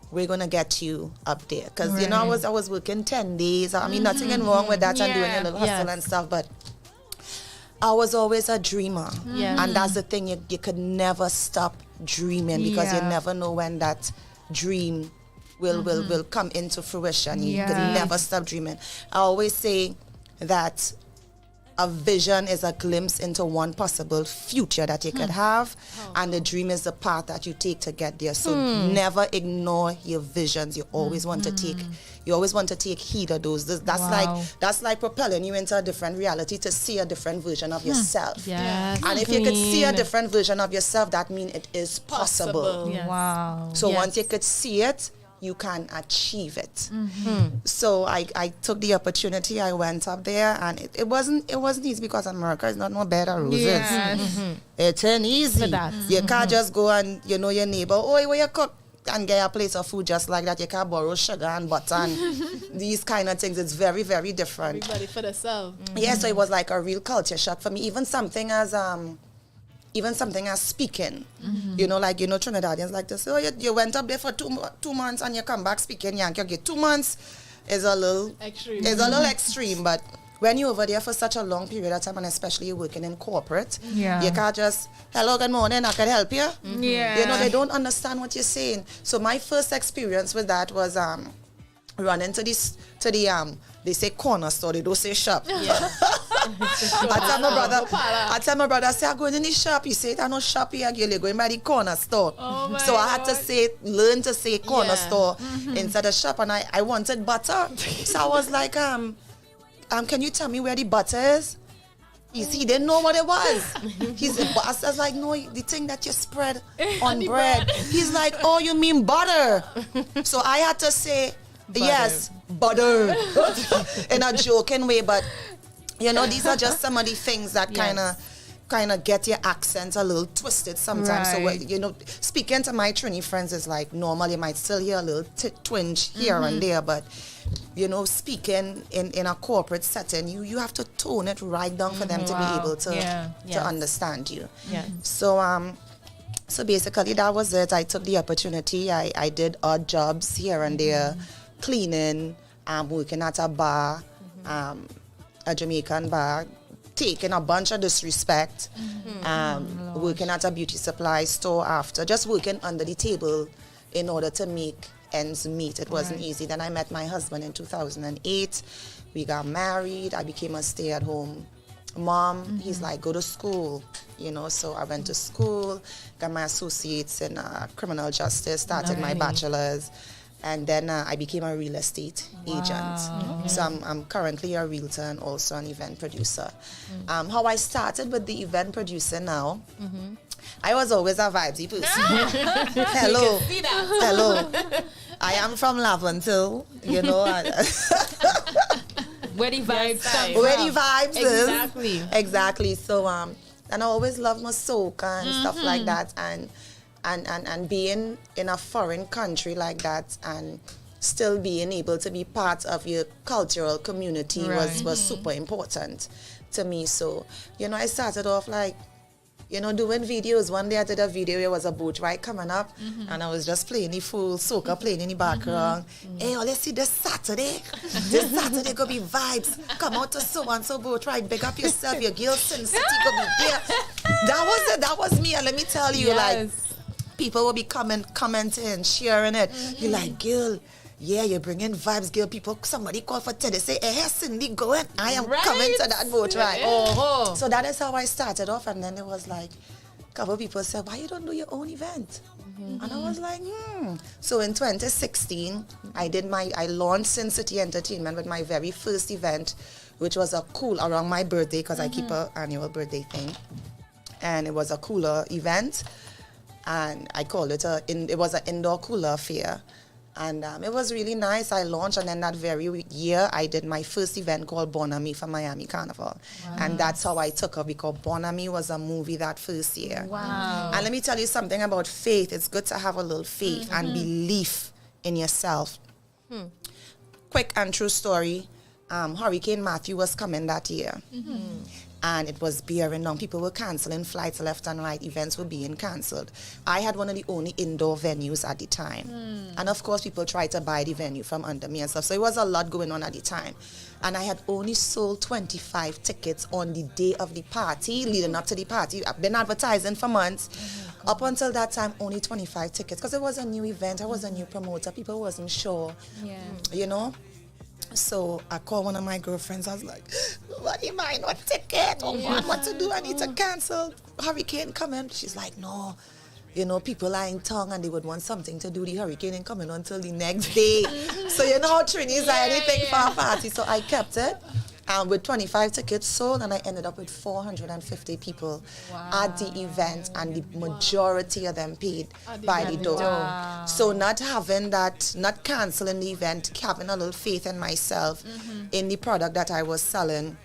we're going to get you up there. Because, you know, I was working 10 days. I mean, nothing wrong with that and doing a little hustle and stuff, but I was always a dreamer. And that's the thing, you could never stop dreaming, because you never know when that dream will come into fruition. You could never stop dreaming. I always say that a vision is a glimpse into one possible future that you could have, and the dream is the path that you take to get there. So never ignore your visions. You always want to take heed of those. That's like propelling you into a different reality, to see a different version of yourself. And if you could see a different version of yourself, that means it is possible. Wow. So once you could see it, you can achieve it. So I took the opportunity. I went up there, and it wasn't easy, because America is not no bed of roses. It ain't easy. You can't just go and, you know, your neighbor, oh, where you cook, and get a plate of food just like that. You can't borrow sugar and butter and these kind of things. It's very, very different. Everybody for themselves. Yeah, so it was like a real culture shock for me. Even something as speaking, you know, like, you know, Trinidadians like to say, oh, you went up there for 2 months and you come back speaking Yankee. Okay, 2 months is a little extreme. But when you're over there for such a long period of time, and especially you're working in corporate, you can't just, hello, good morning, I can help you. You know, they don't understand what you're saying. So my first experience with that was running to the they say corner store, they don't say shop. I tell my brother, I say, I'm going in the shop. He said, I no shop here, you're going by the corner store. So I had to learn to say corner store instead of shop, and I wanted butter. So I was like, can you tell me where the butter is? He didn't know what it was. I was like, no, the thing that you spread on bread. He's like, oh, you mean butter? So I had to say, yes, butter, in a joking way, but you know, these are just some of the things that kind of get your accent a little twisted sometimes. So, you know, speaking to my Trini friends is like normal. You might still hear a little twinge here and there, but, you know, speaking in a corporate setting, you have to tone it right down for them to be able to understand you. So basically that was it. I took the opportunity. I did odd jobs here and there, cleaning, working at a bar, a Jamaican bar, taking a bunch of disrespect, working at a beauty supply store after, just working under the table in order to make ends meet. It wasn't easy. Then I met my husband in 2008. We got married. I became a stay-at-home mom. He's like, go to school, you know. So I went to school, got my associates in criminal justice, started my bachelor's. And then I became a real estate agent. So I'm currently a realtor and also an event producer. How I started with the event producer now, I was always a vibesy person. Hello. Hello. I am from Laventille, you know. Where the vibes come Where from. the vibes Exactly. is. Exactly. So and I always love my soca and stuff like that, and being in a foreign country like that and still being able to be part of your cultural community was super important to me. So, you know, I started off like, you know, doing videos. One day I did a video, there was a boat ride coming up, and I was just playing the full soca playing in the background. Hey, let's see this Saturday. This Saturday gonna be vibes. Come out to so-and-so boat ride. Big up yourself, your girl Sin City gonna be there. That was it. That was me. And let me tell you, like, people will be commenting, sharing it. You're like, girl, yeah, you're bringing vibes, girl. People, somebody call for Ted. They say, hey, Cindy, go in. I am coming to that boat ride. So that is how I started off. And then it was like, a couple of people said, why you don't do your own event? And I was like, So in 2016, I launched Sin City Entertainment with my very first event, which was a cool around my birthday, because I keep an annual birthday thing. And it was a cooler event. And I called it it was an indoor cooler fair. And it was really nice. I launched, and then that very year, I did my first event called Bonami for Miami Carnival. And that's how I took off, because Bonami was a movie that first year. Wow. And let me tell you something about faith. It's good to have a little faith and belief in yourself. Quick and true story. Hurricane Matthew was coming that year. And it was bearing down. People were canceling flights left and right. Events were being cancelled. I had one of the only indoor venues at the time. And of course, people tried to buy the venue from under me and stuff. So it was a lot going on at the time. And I had only sold 25 tickets on the day of the party, leading up to the party. I've been advertising for months. Up until that time, only 25 tickets. Because it was a new event. I was a new promoter. People wasn't sure. You know? So I called one of my girlfriends. I was like, what do you mind? What ticket? Oh, what to do? I need to cancel. Hurricane coming. She's like, no. You know, people are in town and they would want something to do. The hurricane ain't coming until the next day. So you know how Trinis are anything for a party. So I kept it. With 25 tickets sold, and I ended up with 450 people at the event, and the majority of them paid by the door. So not having that, not canceling the event, having a little faith in myself, in the product that I was selling,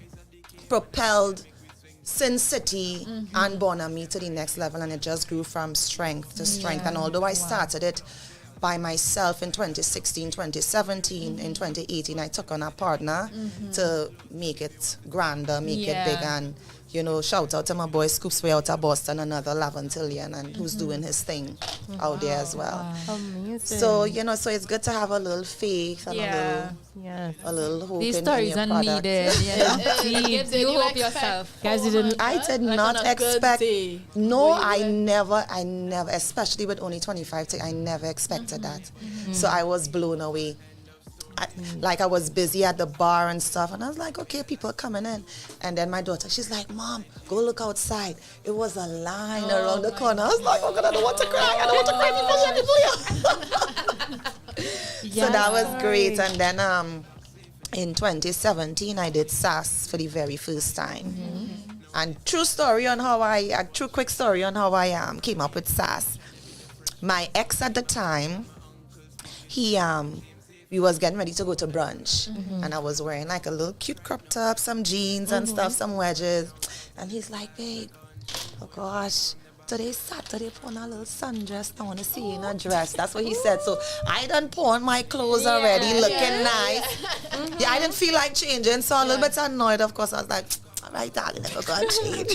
propelled Sin City and Bonami to the next level, and it just grew from strength to strength. And although I started it by myself in 2016, 2017, in 2018, I took on a partner to make it grander, make it big, and, you know, shout out to my boy Scoops way out of Boston, another Lavantillian, and who's doing his thing out there as well. Amazing. So, you know, so it's good to have a little faith and a little hope These in stories your are product. needed. You hope yourself. Guys, you didn't. I did not expect. No, I never, especially with only 25 tickets, I never expected that. So I was blown away. I was busy at the bar and stuff, and I was like, okay, people are coming in. And then my daughter, she's like, Mom, go look outside. It was a line around the corner. I was like, oh God, I don't want to cry. I don't want to cry. People. So that was great. And then in 2017, I did SAS for the very first time. And true quick story on how I came up with SAS. My ex at the time, we was getting ready to go to brunch, and I was wearing like a little cute crop top, some jeans and stuff, some wedges, and he's like, babe, oh gosh, today's Saturday, put on a little sundress, I want to see you in a dress. That's what he said. So I done put on my clothes already, looking nice. I didn't feel like changing, so a little bit annoyed, of course. I was like, all right, darling, never gonna change.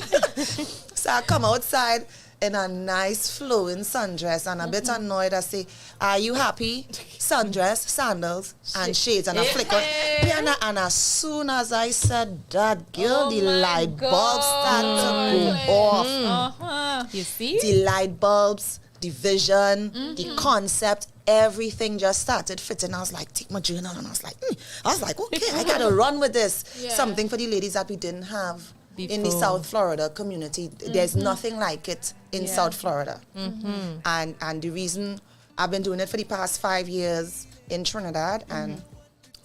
So I come outside in a nice flowing sundress, and a bit annoyed. I say, are you happy? Sundress, sandals, and shades, and I flick on piano. And as soon as I said that, girl, the light bulbs started to go off. You see? The light bulbs, the vision, the concept, everything just started fitting. I was like, take my journal, and I was like, okay, I gotta run with this. Something for the ladies that we didn't have in the South Florida community. There's nothing like it in South Florida. And the reason I've been doing it for the past 5 years in Trinidad, and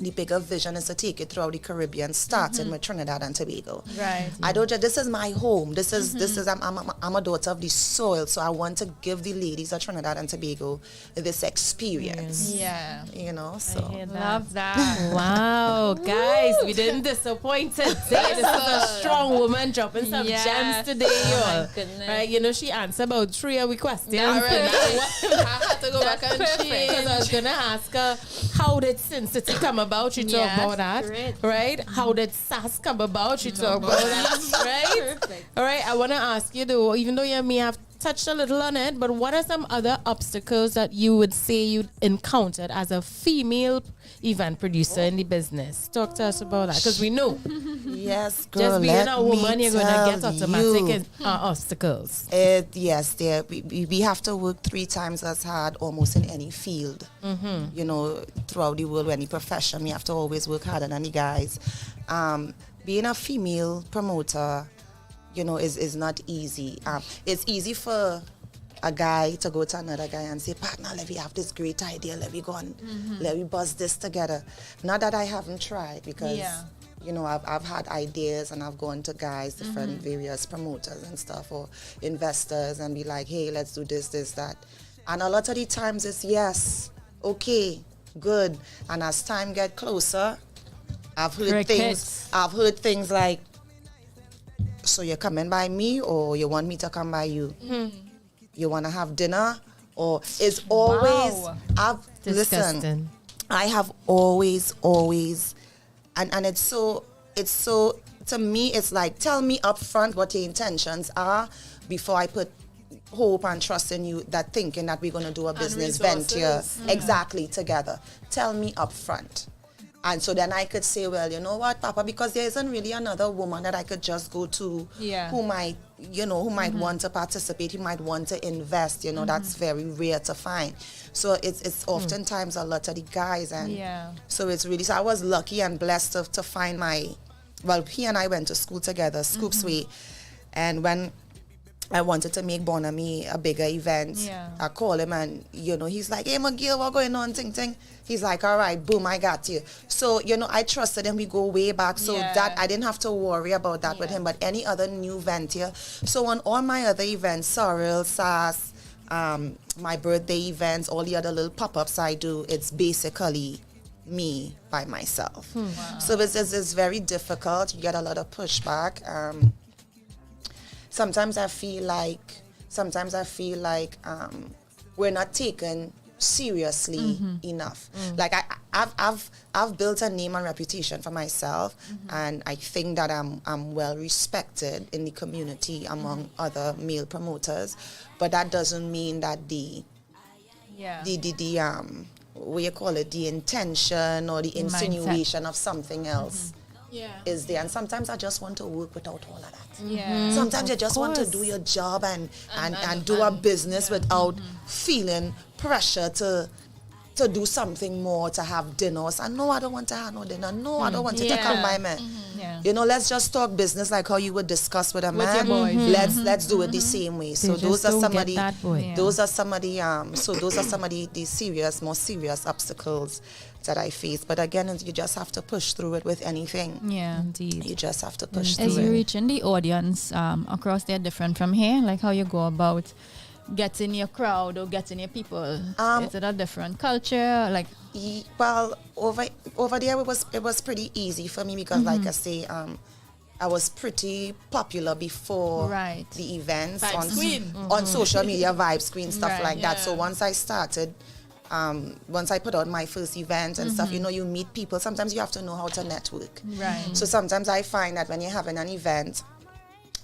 the bigger vision is to take it throughout the Caribbean, starting with Trinidad and Tobago. Right. I don't. This is my home. This is. I'm a daughter of the soil, so I want to give the ladies of Trinidad and Tobago this experience. Yeah. You know. So Love that. Wow, guys, we didn't disappoint today. This is a strong woman dropping some gems today, y'all. goodness. Right, you know, she answered about 3 of the questions. Already. I had to go back and change. Because I was going to ask her, how did Sin City come about? She talked about that. great. Right? How did SAS come about? She talked about that. Right? Perfect. All right, I want to ask you though, even though you may have touched a little on it, but what are some other obstacles that you would say you encountered as a female event producer in the business? Talk to us about that, because we know yes, girl. just being let a woman, me you're going to get tell automatic you. obstacles. Yes, we have to work 3 times as hard almost in any field. You know, throughout the world, any profession, we have to always work harder than the guys. Being a female promoter, you know, is not easy. It's easy for a guy to go to another guy and say, partner, let me have this great idea, let me go and let me buzz this together. Not that I haven't tried, because you know, I've had ideas and I've gone to guys, different various promoters and stuff, or investors, and be like, hey, let's do this, that. And a lot of the times it's yes, okay, good. And as time get closer, I've heard things like, so you're coming by me, or you want me to come by you? You want to have dinner? Or it's always, listen, I have always, and it's so, to me, it's like, tell me up front what your intentions are before I put hope and trust in you, that thinking that we're going to do a business venture exactly together. Tell me up front. And so then I could say, well, you know what, Papa, because there isn't really another woman that I could just go to who might, you know, who might want to participate, who might want to invest, you know, that's very rare to find. So it's oftentimes a lot of the guys. And so it's really, so I was lucky and blessed to find well, he and I went to school together, Scoops Way. And when I wanted to make Bonami a bigger event, I called him and, you know, he's like, hey, McGill, what going on, ting. He's like, all right, boom, I got you. So, you know, I trusted him. We go way back. So that I didn't have to worry about that with him. But any other new event here. So on all my other events, Sorrel, SAS, my birthday events, all the other little pop-ups I do, it's basically me by myself. Wow. So it's very difficult. You get a lot of pushback. Sometimes I feel like we're not taken seriously enough. Like I've built a name and reputation for myself, and I think that I'm well respected in the community among other male promoters, but that doesn't mean that the what you call it, the intention or the insinuation of something else is there. And sometimes I just want to work without all of that. Sometimes you just want to do your job and do a business without feeling pressure to do something more, to have dinners. And no, I don't want to have no dinner. No, I don't want you to come by me. You know, let's just talk business like how you would discuss with a man. Let's do it the same way. So those are some of the more serious obstacles that I face. But again, you just have to push through it with anything. Yeah, indeed. You just have to push through As it. you reaching the audience across there different from here, like how you go about getting your crowd or getting your people? Is it a different culture? Like, well, over there it was pretty easy for me because, like I say, I was pretty popular before the events on social media, Vibes Queen, stuff like that. So once I started, once I put out my first event and stuff, you know, you meet people. Sometimes you have to know how to network. So sometimes I find that when you're having an event,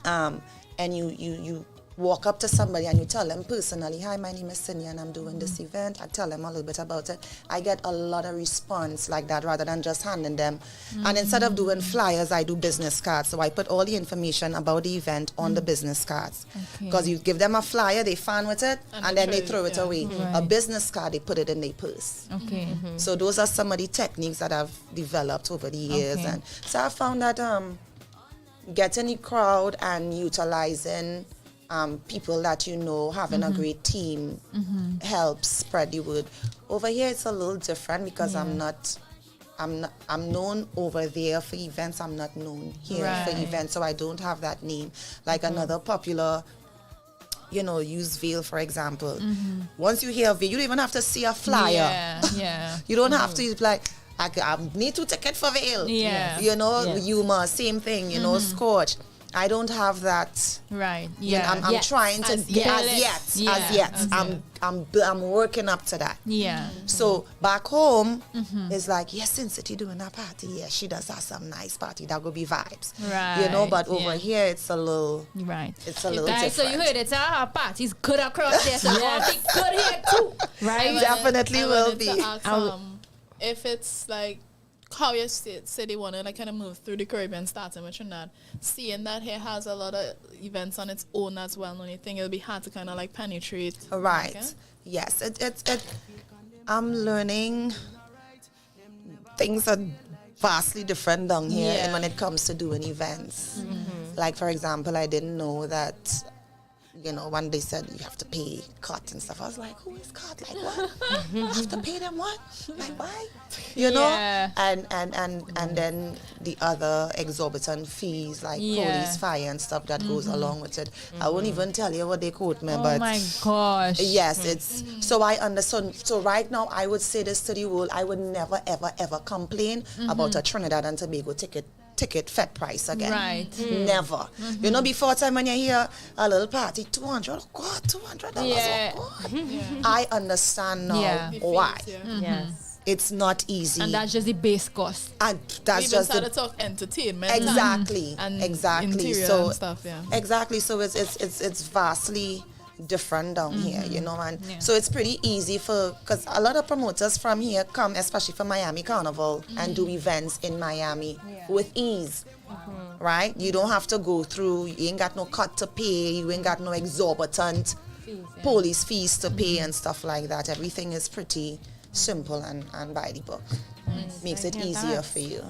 and you walk up to somebody and you tell them personally, hi, my name is Cinia and I'm doing this event. I tell them a little bit about it. I get a lot of response like that rather than just handing them. And instead of doing flyers, I do business cards. So I put all the information about the event on the business cards. Because you give them a flyer, they fan with it, and then they throw it away. A business card, they put it in their purse. So those are some of the techniques that I've developed over the years. And so I found that getting the crowd and utilizing people that you know, having a great team helps spread the word. Over here it's a little different because I'm not I'm known over there for events. I'm not known here for events, so I don't have that name. Like another popular, use Veil, for example. Once you hear Veil, you don't even have to see a flyer. Yeah. You don't have to like, I need to ticket for Veil. Yeah. Humor, same thing, Scorch. I don't have that. Right. Yeah. I'm trying to get as yet. I'm working up to that. Yeah. So back home, it's like, yes, Sin City doing a party. Yeah, she does have some nice party. That would be vibes. Right. But over here, it's a little. Right. It's a little different. So you heard it. Our party's good across there. So be good here too. Right. Definitely will be. If it's like how you say they want to like kind of move through the Caribbean, starting with Trinidad, seeing that here has a lot of events on its own as well, don't you think it'll be hard to kind of like penetrate? Right. Okay? Yes. I'm learning things are vastly different down here and when it comes to doing events. Like, for example, I didn't know that, when they said you have to pay cut and stuff, I was like, who is cut? Like, what? I have to pay them what? Like, why? And then the other exorbitant fees, like police, fire and stuff that goes along with it. I won't even tell you what they quote me, but... Oh, my gosh. Yes, it's... So I understand. So right now, I would say this to the world, I would never, ever, ever complain about a Trinidad and Tobago ticket fed price again. Right. Never. Before time when you hear a little party, $200, oh God, $200, oh God. I understand now why. Yes. It's not easy. And that's just the base cost. And that's just the talk entertainment. Exactly. And exactly. Interior So and stuff, exactly. So it's vastly different down here, and so it's pretty easy because a lot of promoters from here come, especially for Miami Carnival, and do events in Miami with ease, right? You don't have to go through, you ain't got no cut to pay, you ain't got no exorbitant police fees to pay and stuff like that. Everything is pretty simple and by the book. Makes it easier for you.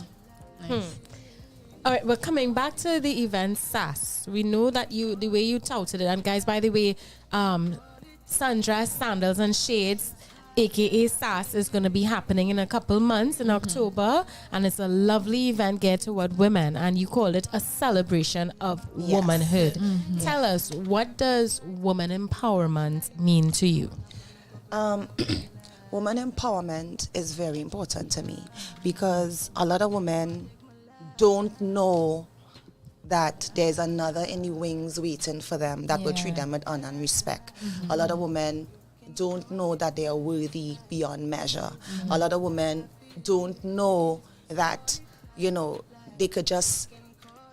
All right, we're coming back to the event SAS. We know that the way you touted it, and guys, by the way, Sundress, Sandals and Shades, aka SAS, is going to be happening in a couple months in October, and it's a lovely event geared toward women, and you call it a celebration of womanhood. Tell us, what does woman empowerment mean to you? Woman empowerment is very important to me because a lot of women don't know that there's another in the wings waiting for them that will treat them with honor and respect. A lot of women don't know that they are worthy beyond measure. A lot of women don't know that, they could just,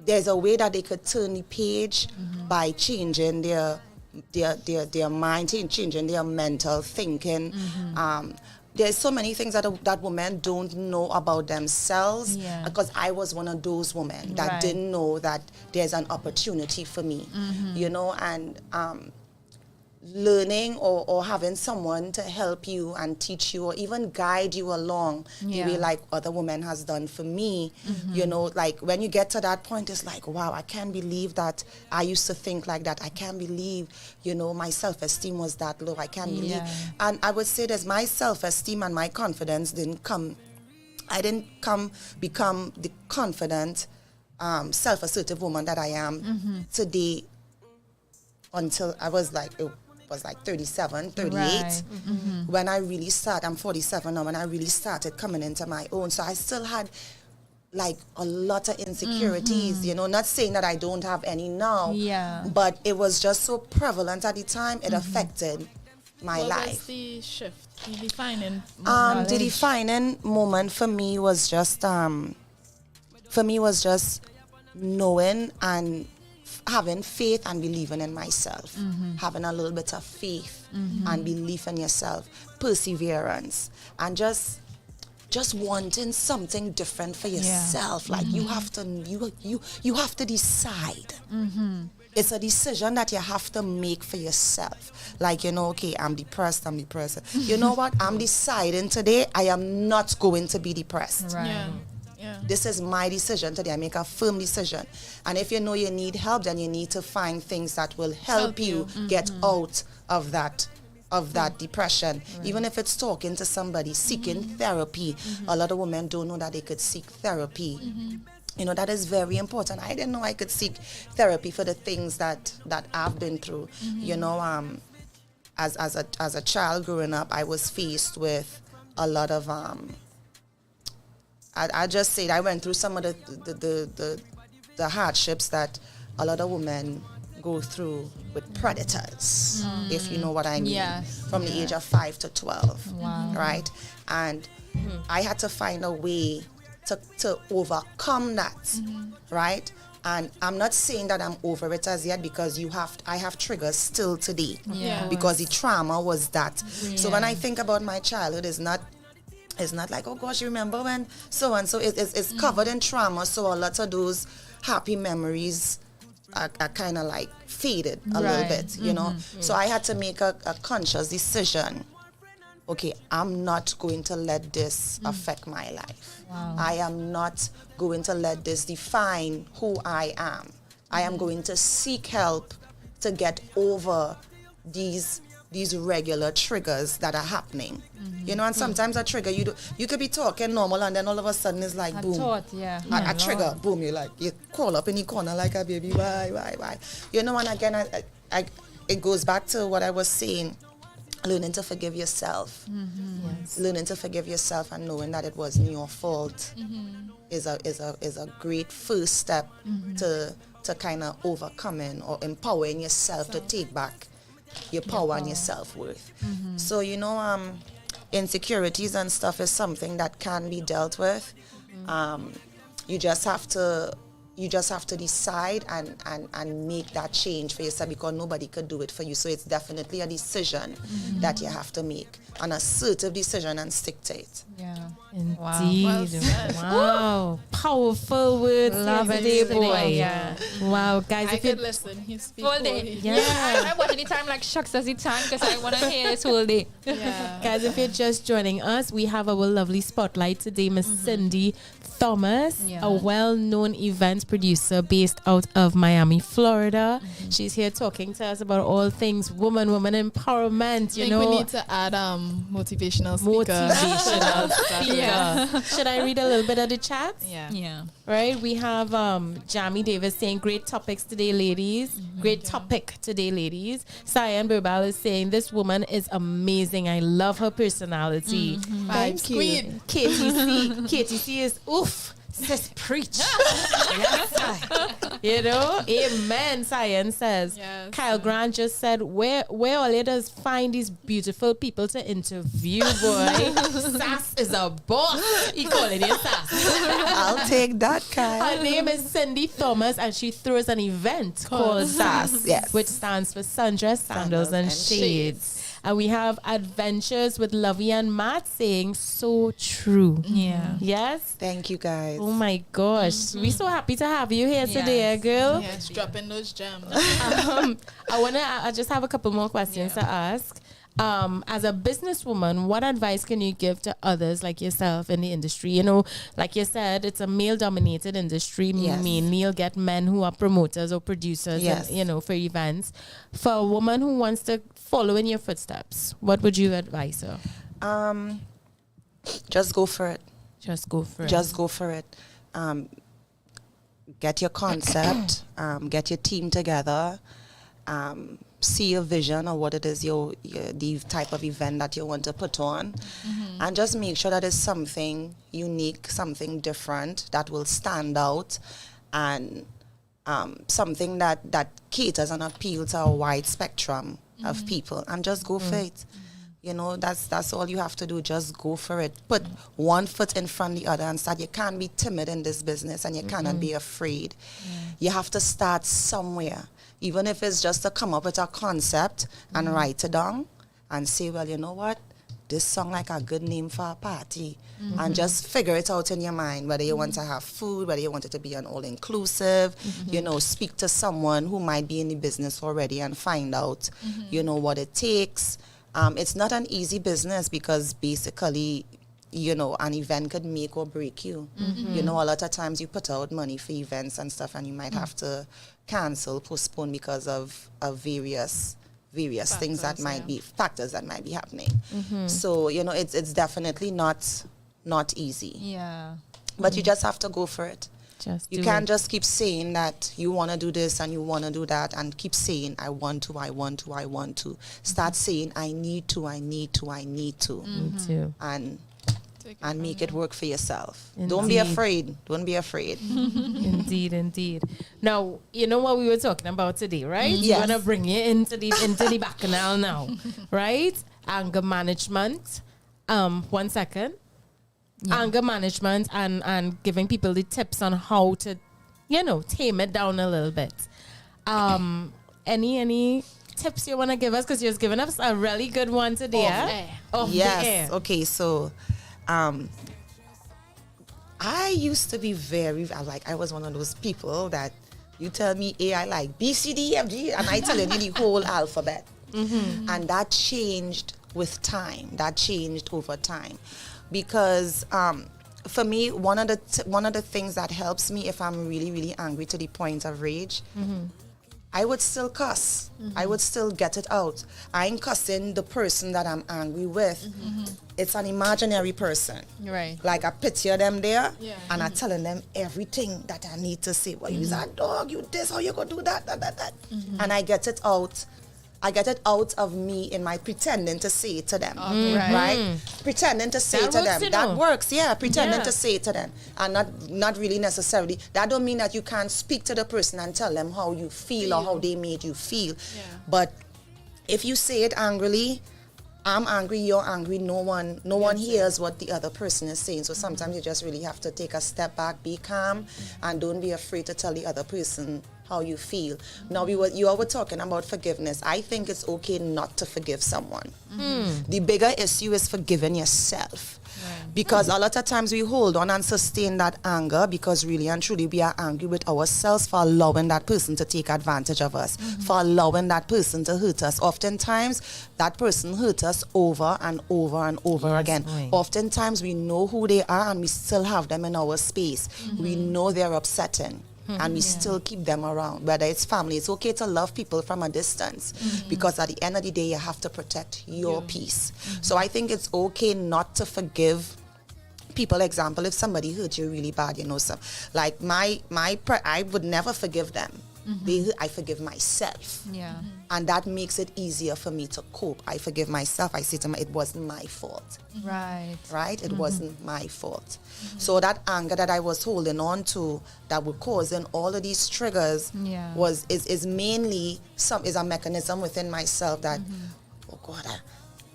there's a way that they could turn the page by changing their mind, changing their mental thinking. There's so many things that women don't know about themselves because I was one of those women that didn't know that there's an opportunity for me, and learning or having someone to help you and teach you or even guide you along the way like other women has done for me. Like when you get to that point, it's like, wow, I can't believe that I used to think like that. I can't believe, my self-esteem was that low. I can't believe. And I would say that my self-esteem and my confidence I didn't become the confident, self-assertive woman that I am today until I was like 37, 38. When I really started, I'm 47 now, when I really started coming into my own. So I still had like a lot of insecurities, not saying that I don't have any now, but it was just so prevalent at the time, it affected my life. What was the shift, the defining moment? The defining moment for me was just, knowing and having faith and believing in myself, having a little bit of faith and belief in yourself, perseverance, and just wanting something different for yourself. Like you have to decide. It's a decision that you have to make for yourself. Like, okay, I'm depressed. You know what? I'm deciding today I am not going to be depressed. Right. This is my decision today. I make a firm decision. And if you know you need help, then you need to find things that will help you get out of that of that depression. Even if it's talking to somebody, seeking therapy. A lot of women don't know that they could seek therapy. You know, that is very important. I didn't know I could seek therapy for the things that I've been through. You know, as a child growing up, I was faced with a lot of I just said I went through some of the hardships that a lot of women go through with predators, if you know what I mean, from the age of 5 to 12, right? And I had to find a way to overcome that, right? And I'm not saying that I'm over it as yet, because I have triggers still today, because the trauma was that. So when I think about my childhood, it's not like, oh gosh, you remember when so and so. It's covered in trauma, so a lot of those happy memories are kind of like faded a little bit, you know. So I had to make a conscious decision. Okay, I'm not going to let this affect my life. I am not going to let this define who I am. I am going to seek help to get over these regular triggers that are happening. You know, and sometimes a trigger, you could be talking normal, and then all of a sudden it's like, boom. A trigger, boom, you call up in the corner like a baby, why? You know, and again, it goes back to what I was saying, learning to forgive yourself. Learning to forgive yourself and knowing that it wasn't your fault is a great first step to kind of overcoming or empowering yourself to take back your power and your self-worth. So, you know, insecurities and stuff is something that can be dealt with. You just have to decide and make that change for yourself, because nobody could do it for you. So it's definitely a decision that you have to make, an assertive decision, and stick to it. Indeed. Wow. Powerful words. Love today, it, boy. Wow, guys. I could listen. He speaks whole day. I'm watching the time like shucks as it time, because I want to hear this whole day. Guys, if you're just joining us, we have our lovely spotlight today, Miss Cindy Thomas, a well-known events producer based out of Miami, Florida. She's here talking to us about all things woman empowerment. You know, we need to add motivational speaker. Should I read a little bit of the chat? Yeah. Right, we have Jamie Davis saying, great topics today, ladies. Great topic today, ladies. Cyan Birbal is saying, this woman is amazing. I love her personality. Thank you. KTC is oof. Sis, preach. You know, amen. Science says. Kyle Grant just said, where all it does find these beautiful people to interview, boy. Sass is a boss. He calling it Sass. I'll take that, Kyle. Her name is Cindy Thomas, and she throws an event called Sass, which stands for Sundress, Sandals, and Shades. And we have Adventures with Lovey and Matt saying, so true. Yes? Thank you, guys. Oh, my gosh. We're so happy to have you here today, girl. Yes, dropping those gems. I just have a couple more questions to ask. As a businesswoman, what advice can you give to others like yourself in the industry? You know, like you said, it's a male-dominated industry. Mainly you'll get men who are promoters or producers, and, you know, for events. For a woman who wants to follow in your footsteps, what would you advise her? Just go for it. Just go for it. Just go for it. Get your concept. Get your team together. See your vision of what it is the type of event that you want to put on, and just make sure that it's something unique, something different that will stand out, and something that caters and appeals to a wide spectrum of people, and just go for it. You know, that's all you have to do. Just go for it. Put one foot in front of the other and start. You can't be timid in this business, and you cannot be afraid. You have to start somewhere. Even if it's just to come up with a concept and write it down and say, well, you know what? This song like a good name for a party. And just figure it out in your mind, whether you want to have food, whether you want it to be an all-inclusive, you know, speak to someone who might be in the business already and find out, you know, what it takes. It's not an easy business, because basically, you know, an event could make or break you. You know, a lot of times you put out money for events and stuff, and you might have to cancel, postpone because of various various things that might be factors that might be happening. So it's definitely not easy. Yeah. But you just have to go for it. You can't just keep saying that you want to do this and you want to do that and keep saying I want to. Start saying I need to. Me too. And make it work for yourself. Indeed. Don't be afraid. Indeed. Now, you know what we were talking about today, right? Yes. We want to bring you into the bacchanal now, right? Anger management. 1 second. Yeah. Anger management and giving people the tips on how to, tame it down a little bit. Any tips you want to give us? Because you've given us a really good one today. Off the air. Okay, so I used to be I was one of those people that you tell me A, I like B, C, D, E, F, G, and I tell you the whole alphabet. And that changed with time. That changed over time. Because for me, one of the things that helps me if I'm really, really angry to the point of rage, I would still cuss. I would still get it out. I ain't cussing the person that I'm angry with. It's an imaginary person. Right. Like I picture them there and I'm telling them everything that I need to say. Well, you's a dog, you this, how you gonna do that. And I get it out. I get it out of me in my pretending to say it to them. Right? Pretending to say it to them. That works, pretending to say it to them. And not really necessarily. That don't mean that you can't speak to the person and tell them how you feel or how they made you feel. But if you say it angrily, I'm angry, you're angry, no one hears what the other person is saying. So sometimes you just really have to take a step back, be calm, and don't be afraid to tell the other person how you feel. Now, you all were talking about forgiveness. I think it's okay not to forgive someone. The bigger issue is forgiving yourself. Because a lot of times we hold on and sustain that anger because really and truly we are angry with ourselves for allowing that person to take advantage of us, for allowing that person to hurt us. Oftentimes, that person hurt us over and over and over again. Right. Oftentimes, we know who they are and we still have them in our space. We know they're upsetting. And we still keep them around, whether it's family. It's okay to love people from a distance because at the end of the day, you have to protect your peace. So I think it's okay not to forgive people. Example, if somebody hurt you really bad, like I would never forgive them. I forgive myself. And that makes it easier for me to cope. I forgive myself. I say to myself, it wasn't my fault. Right? It wasn't my fault. So that anger that I was holding on to that was causing all of these triggers is mainly is a mechanism within myself that, oh God,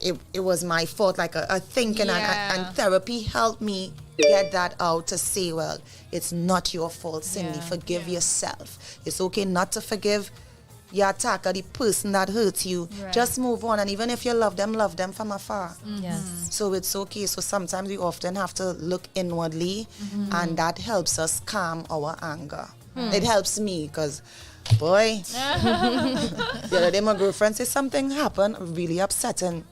it was my fault, like a thinking and therapy helped me get that out to say, well, it's not your fault, Cindy. Forgive yourself. It's okay not to forgive your attacker, the person that hurts you. Just move on. And even if you love them from afar. So it's okay. So sometimes we often have to look inwardly and that helps us calm our anger. It helps me because, boy, the other day my girlfriend said something happened really upsetting.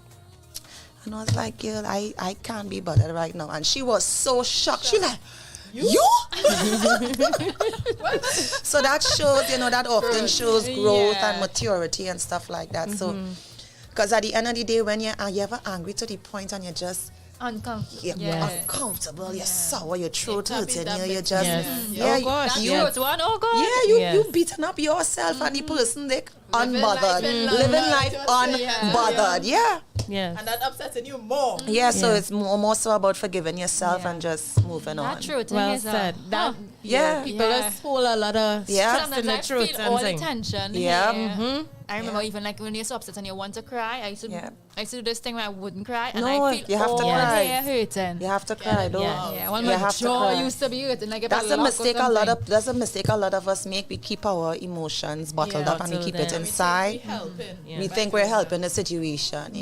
And I was like, girl, I can't be bothered right now. And she was so shocked. She like, you? So that shows, that often shows growth and maturity and stuff like that. So, because at the end of the day, when you're ever angry to the point and you're just uncomfortable, you're sour, your throat hurting, you're just oh gosh, you beating up yourself and the person unbothered, living life unbothered, and that upsetting you more. So it's more so about forgiving yourself and just moving on. Well said. People just hold a lot of stress in the truth and all the tension. I remember even like when you're so upset and you want to cry, I used to do this thing where I wouldn't cry and I feel you have to cry. Hurting. You have to cry, though. Well, my jaw used to be hurting. Like that's a mistake a mistake a lot of us make. We keep our emotions bottled up and we keep it inside. We think we're helping the situation.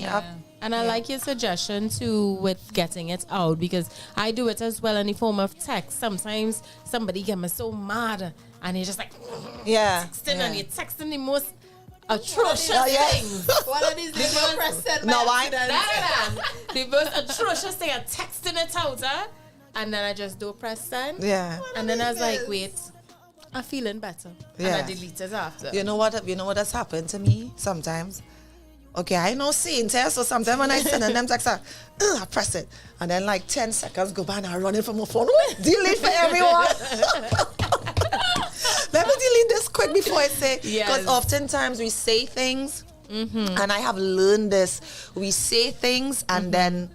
And I like your suggestion too with getting it out because I do it as well in the form of text. Sometimes somebody get me so mad and you're just like texting and you're texting the most atrocious things. One of these little press send the most atrocious thing, I'm texting it out, and then I just do press send. And then I was like, wait, I'm feeling better. And I delete it after. You know what has happened to me sometimes? okay, I know seeing test, so sometimes when I send them text, I press it. And then like 10 seconds go by and I run it from my phone. Delete for everyone. Let me delete this quick before I say, because oftentimes we say things, and I have learned this. We say things and then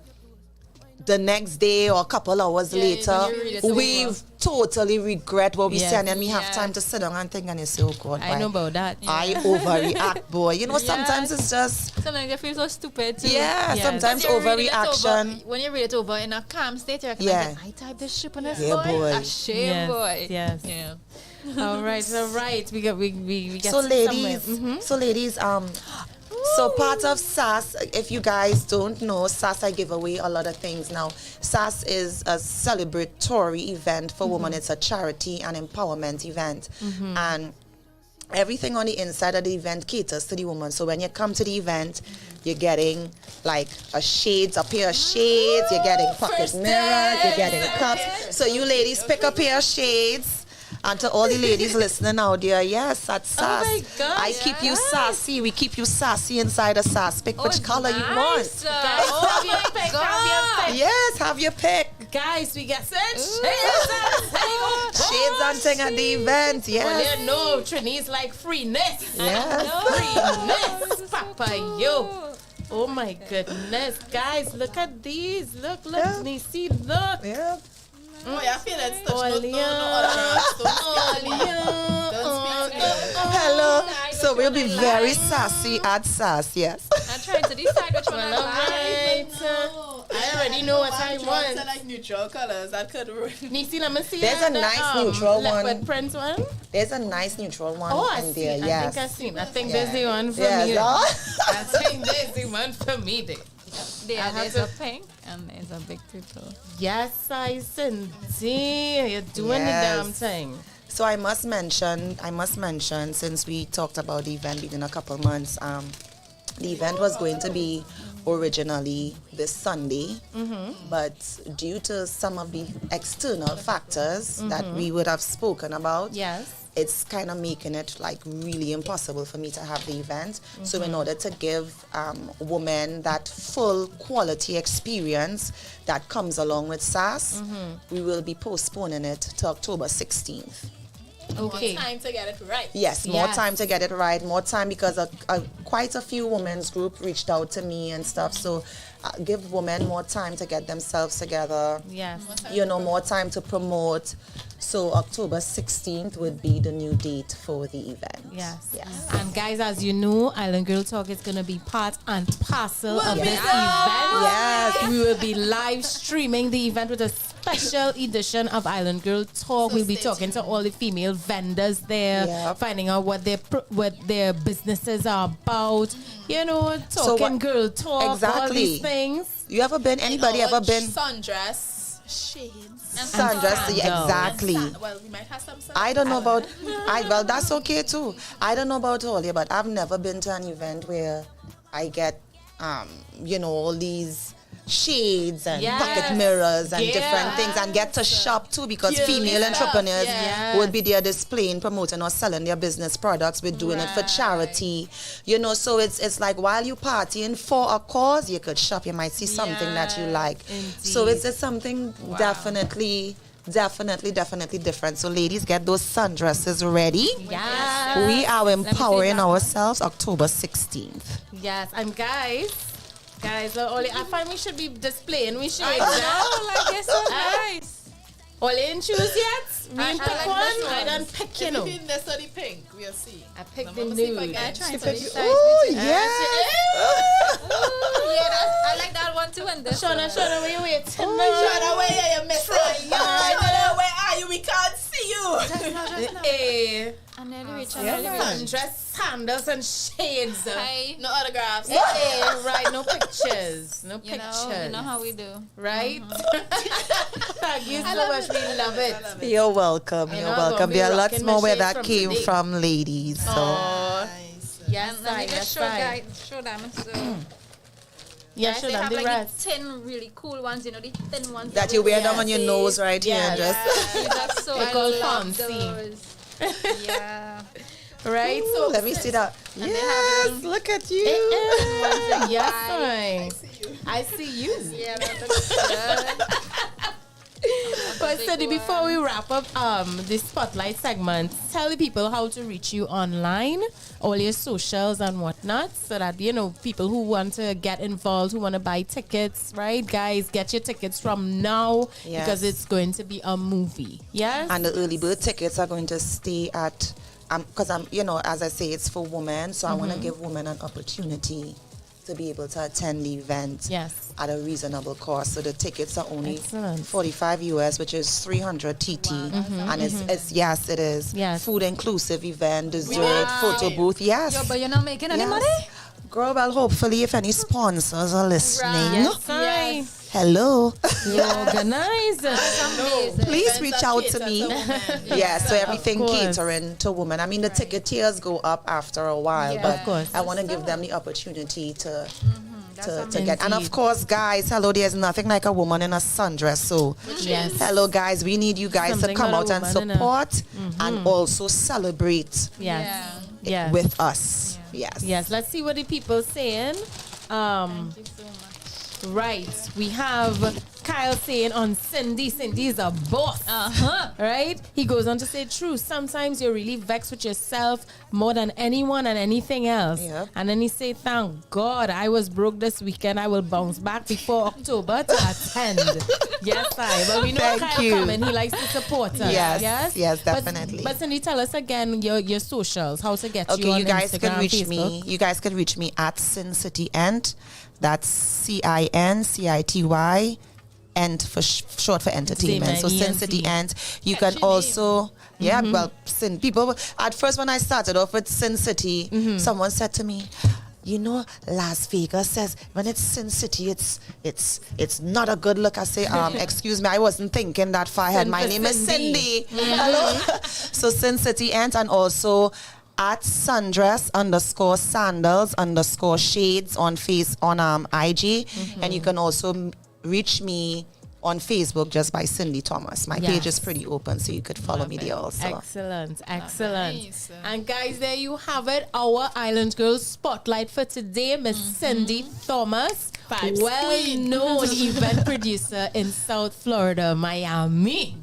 the next day or a couple hours later, we totally regret what we said, and then we have time to sit down and think, and you say, oh God, I know about that. I overreact, boy. You know, sometimes it's just... Sometimes you feel so stupid too. Yeah, sometimes overreaction. When you read it over in a calm state, you're like, I type this shit on this boy. A shame, boy. Yes. Yeah. All right. We get so ladies, so part of SAS, if you guys don't know, SAS, I give away a lot of things now. SAS is a celebratory event for women. It's a charity and empowerment event. And everything on the inside of the event caters to the woman. So when you come to the event, you're getting like a pair of shades, you're getting pocket mirrors, you're getting cups. So you ladies pick a pair of shades. And to all the ladies listening out there, yes, at SAS. Oh my God, I keep you sassy. We keep you sassy inside a SAS. Pick which color you want. Guys, have your pick. Yes, have your pick. Guys, we get shades and thing at the event, yes. Well, you know, Trini's like freeness. Yes. Freeness, Papa, yo. Oh my goodness, guys, look at these. Look, Neicy, look. Yeah. Oh, yeah, I feel it's touch. No other Hello. So we'll be very sassy at SAS, yes. I'm trying to decide which one I like. I already know what I want. I like neutral colors. I could. Neicy, let me see. There's a nice neutral one. Leopard print one. There's a nice neutral one in there. Yes. I think there's the one for me. I think there's the one for me. There's a pink and there's a big tutu. Yes, I see. You're doing the damn thing. So I must mention, since we talked about the event within a couple months, the event was going to be originally this Sunday, but due to some of the external factors that we would have spoken about, it's kind of making it like really impossible for me to have the event. So in order to give women that full quality experience that comes along with SAS, we will be postponing it to October 16th. Okay. More time to get it right. Yes, more time to get it right. More time because quite a few women's group reached out to me and stuff. So give women more time to get themselves together. Yes. You know, more time to promote. So October 16th would be the new date for the event. Yes. And guys, as you know, Island Girl Talk is going to be part and parcel of this event. Yes. We will be live streaming the event with a special edition of Island Girl Talk. We'll be talking to all the female vendors there, finding out what their businesses are about. You know, talking girl talk, all these things. You ever been? Anybody ever been? Sundress, shades. Sundress, exactly. Well, we might have some. I don't know about. Well, that's okay too. I don't know about all you, but I've never been to an event where I get, all these shades and pocket mirrors and different things, and get to shop too, because female entrepreneurs would be there displaying, promoting or selling their business products. We're doing it for charity, so it's like while you partying for a cause, you could shop, you might see something that you like. Indeed. So it's something definitely different. So ladies, get those sundresses ready. We are empowering ourselves October 16th. Yes, and guys, I find we should be displaying. We should. I know, like it's so nice. All in choose yet? Me pick one. I don't pick, If you didn't necessarily pink, we'll see. I picked the nude. I try to decide. Oh, yeah. I like that one too. And this Shawna, where you waiting? Shawna, where you miss Shawna, where are you? We can't see you. Sundress, sandals, and shades. No autographs. Right, no pictures. No pictures. You know how we do. Right? Thank you so much. We love it. You're welcome. You're welcome. There are lots more where that came from, ladies. So. Nice. Yes, let me just show them. So. Yeah, show them the rest. 10 really cool ones, the thin ones. That you wear them on your nose right here. That's so I love fancy. those. Yeah. right? Ooh, So let me see that. And Yes, look at you. Yes, I see you. Yeah, that's But Cindy, before we wrap up this spotlight segment, tell the people how to reach you online, all your socials and whatnot, so that people who want to get involved, who want to buy tickets, right? Guys, get your tickets from now because it's going to be a movie. Yes, and the early bird tickets are going to stay at because I'm as I say, it's for women, so I want to give women an opportunity to be able to attend the event at a reasonable cost. So the tickets are only $45 US, which is 300 TT. And it is food inclusive event, dessert, photo booth. Yes. Yo, but you're not making any money? Girl, well, hopefully if any sponsors are listening. Yes. Hello. Organize. Please reach out to me. So everything catering to women. I mean, the ticket tiers go up after a while, but I want to give them the opportunity to get. And of course, guys, hello, there's nothing like a woman in a sundress. So, hello, guys, we need you guys to come out and support and also celebrate with us. Yes. Let's see what the people saying. Thank you so much. Right, we have Kyle saying on Cindy's a boss. Right? He goes on to say, true, sometimes you're really vexed with yourself more than anyone and anything else. And then he say, thank God I was broke this weekend. I will bounce back before October to attend. But we know Kyle coming. He likes to support us. Yes, definitely. But Cindy, tell us again your socials, how to get you on you guys Instagram, can reach Facebook. me. You guys can reach me at Sin City Ent. That's CINCITY. And for short for entertainment. So Sin City Ent. You can also Sin people. At first when I started off with Sin City, someone said to me, Las Vegas says when it's Sin City, it's not a good look. I say, excuse me, I wasn't thinking that far ahead. My name is Cindy. Hello. So Sin City Ent, and also at sundress _sandals _shades on IG, and you can also reach me on Facebook just by Cindy Thomas. My page is pretty open, so you could follow me there also. Excellent. And guys, there you have it. Our Island Girls Spotlight for today, Miss Cindy Thomas, well-known event producer in South Florida, Miami.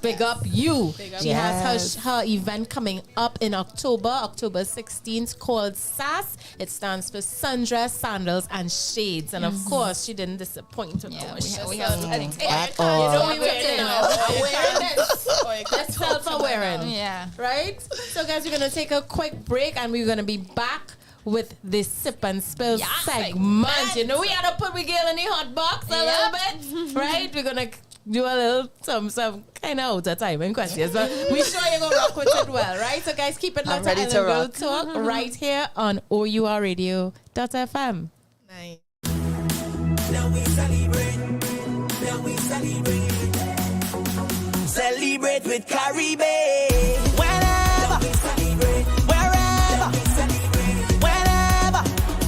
Big up you. She has her event coming up in October 16th, called SAS. It stands for Sundress, Sandals, and Shades. And of course, she didn't disappoint with We have at all. We wearing awareness. That's self-awareness. Right? So guys, we're going to take a quick break and we're going to be back with this sip and spill segment. We had to put we girl in the hot box a little bit. Right? We're going to do a little some kind of out of time in questions. But we sure you're going to rock with it well. Right? So guys, keep it locked to Island Girl Talk right here on O.U.R Radio.fm. Nice. Now we celebrate. Celebrate with Caribbean. Whenever, wherever, whenever.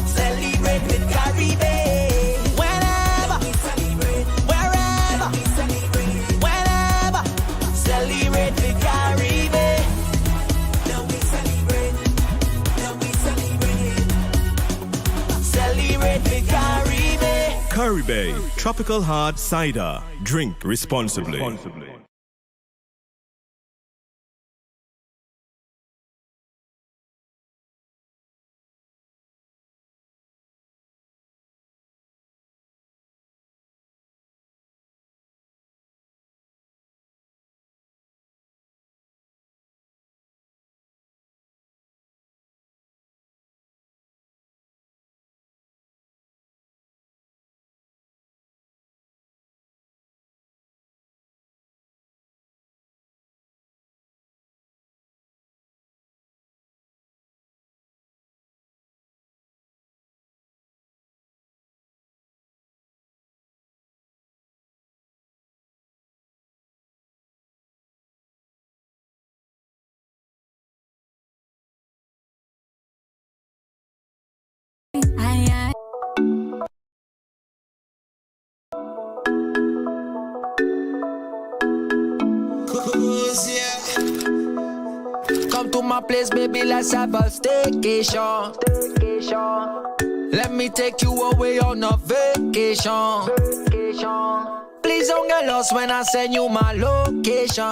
Celebrate with Caribbean. Whenever, wherever, whenever. Celebrate with Caribbean. Now we celebrate. Celebrate with Caribbean. Caribbean Tropical Hard Cider. Drink responsibly. Come to my place, baby, let's have a staycation. Let me take you away on a vacation. Please don't get lost when I send you my location.